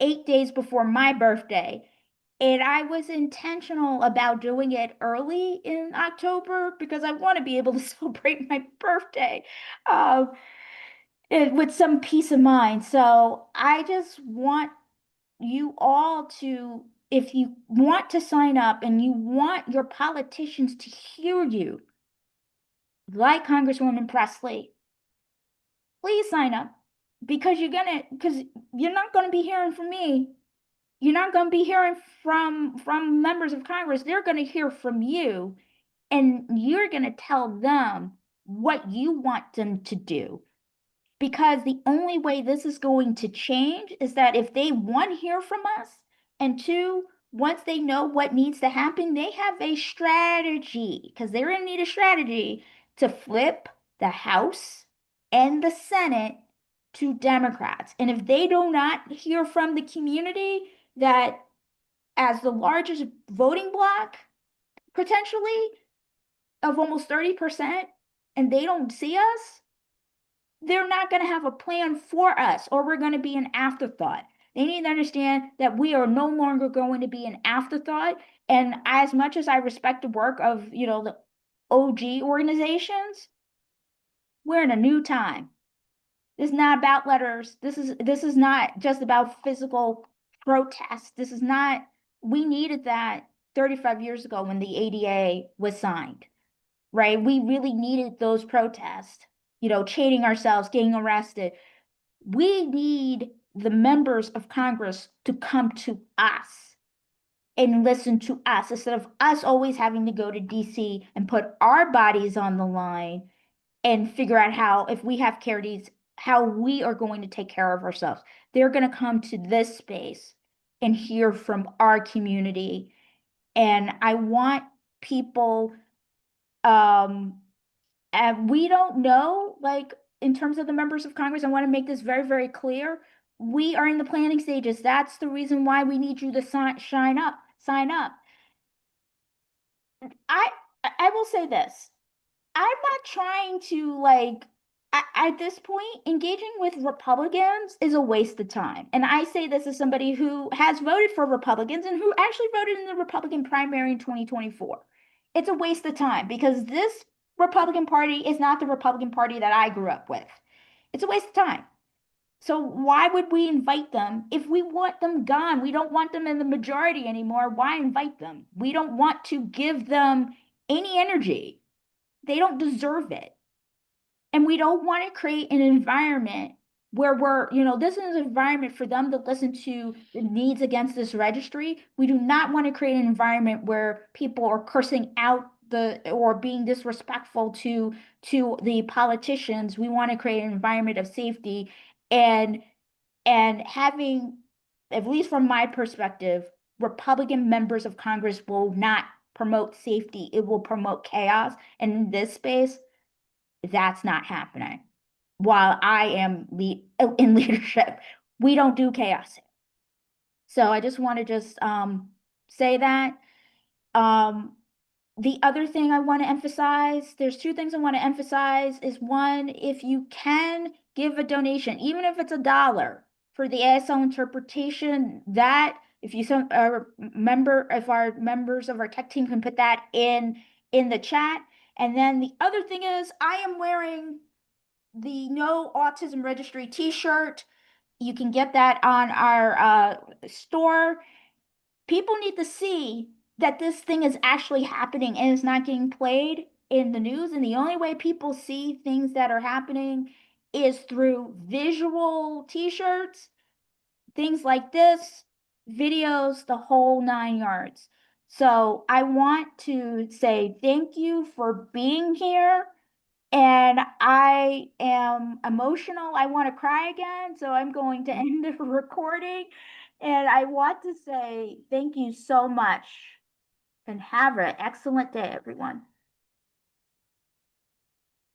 8 days before my birthday. And I was intentional about doing it early in October because I want to be able to celebrate my birthday with some peace of mind. So I just want you all to, if you want to sign up and you want your politicians to hear you, like Congresswoman Presley, please sign up, because you're not gonna be hearing from me. You're not gonna be hearing from members of Congress. They're gonna hear from you, and you're gonna tell them what you want them to do. Because the only way this is going to change is that if they, one, hear from us, and two, once they know what needs to happen, they have a strategy, because they're going to need a strategy to flip the House and the Senate to Democrats. And if they do not hear from the community, that as the largest voting bloc, potentially, of almost 30%, and they don't see us, they're not going to have a plan for us, or we're going to be an afterthought. They need to understand that we are no longer going to be an afterthought. And as much as I respect the work of, the OG organizations, we're in a new time. This is not about letters. This is not just about physical protest. This is not, we needed that 35 years ago when the ADA was signed, right? We really needed those protests, chaining ourselves, getting arrested. We need the members of Congress to come to us and listen to us, instead of us always having to go to DC and put our bodies on the line and figure out how, if we have care needs, how we are going to take care of ourselves. They're going to come to this space and hear from our community. And I want people, and we don't know, like, in terms of the members of Congress, I want to make this very, very clear. We are in the planning stages. That's the reason why we need you to sign up. I will say this. I'm not trying to, like, at this point, engaging with Republicans is a waste of time. And I say this as somebody who has voted for Republicans and who actually voted in the Republican primary in 2024. It's a waste of time, because this Republican Party is not the Republican Party that I grew up with. It's a waste of time. So why would we invite them if we want them gone? We don't want them in the majority anymore. Why invite them? We don't want to give them any energy. They don't deserve it. And we don't want to create an environment where this is an environment for them to listen to the needs against this registry. We do not want to create an environment where people are cursing out or being disrespectful to the politicians. We want to create an environment of safety, and having, at least from my perspective, Republican members of Congress will not promote safety. It will promote chaos. And in this space, that's not happening. While I am in leadership, we don't do chaos. So I just want to say that. The other thing I want to emphasize, there's two things I want to emphasize, is one, if you can give a donation, even if it's $1 for the ASL interpretation, that if our members of our tech team can put that in the chat. And then the other thing is, I am wearing the No Autism Registry t-shirt. You can get that on our store. People need to see that this thing is actually happening and it's not getting played in the news. And the only way people see things that are happening is through visual t-shirts, things like this, videos, the whole 9 yards. So I want to say thank you for being here. And I am emotional. I want to cry again. So I'm going to end the recording. And I want to say thank you so much. And have an excellent day, everyone.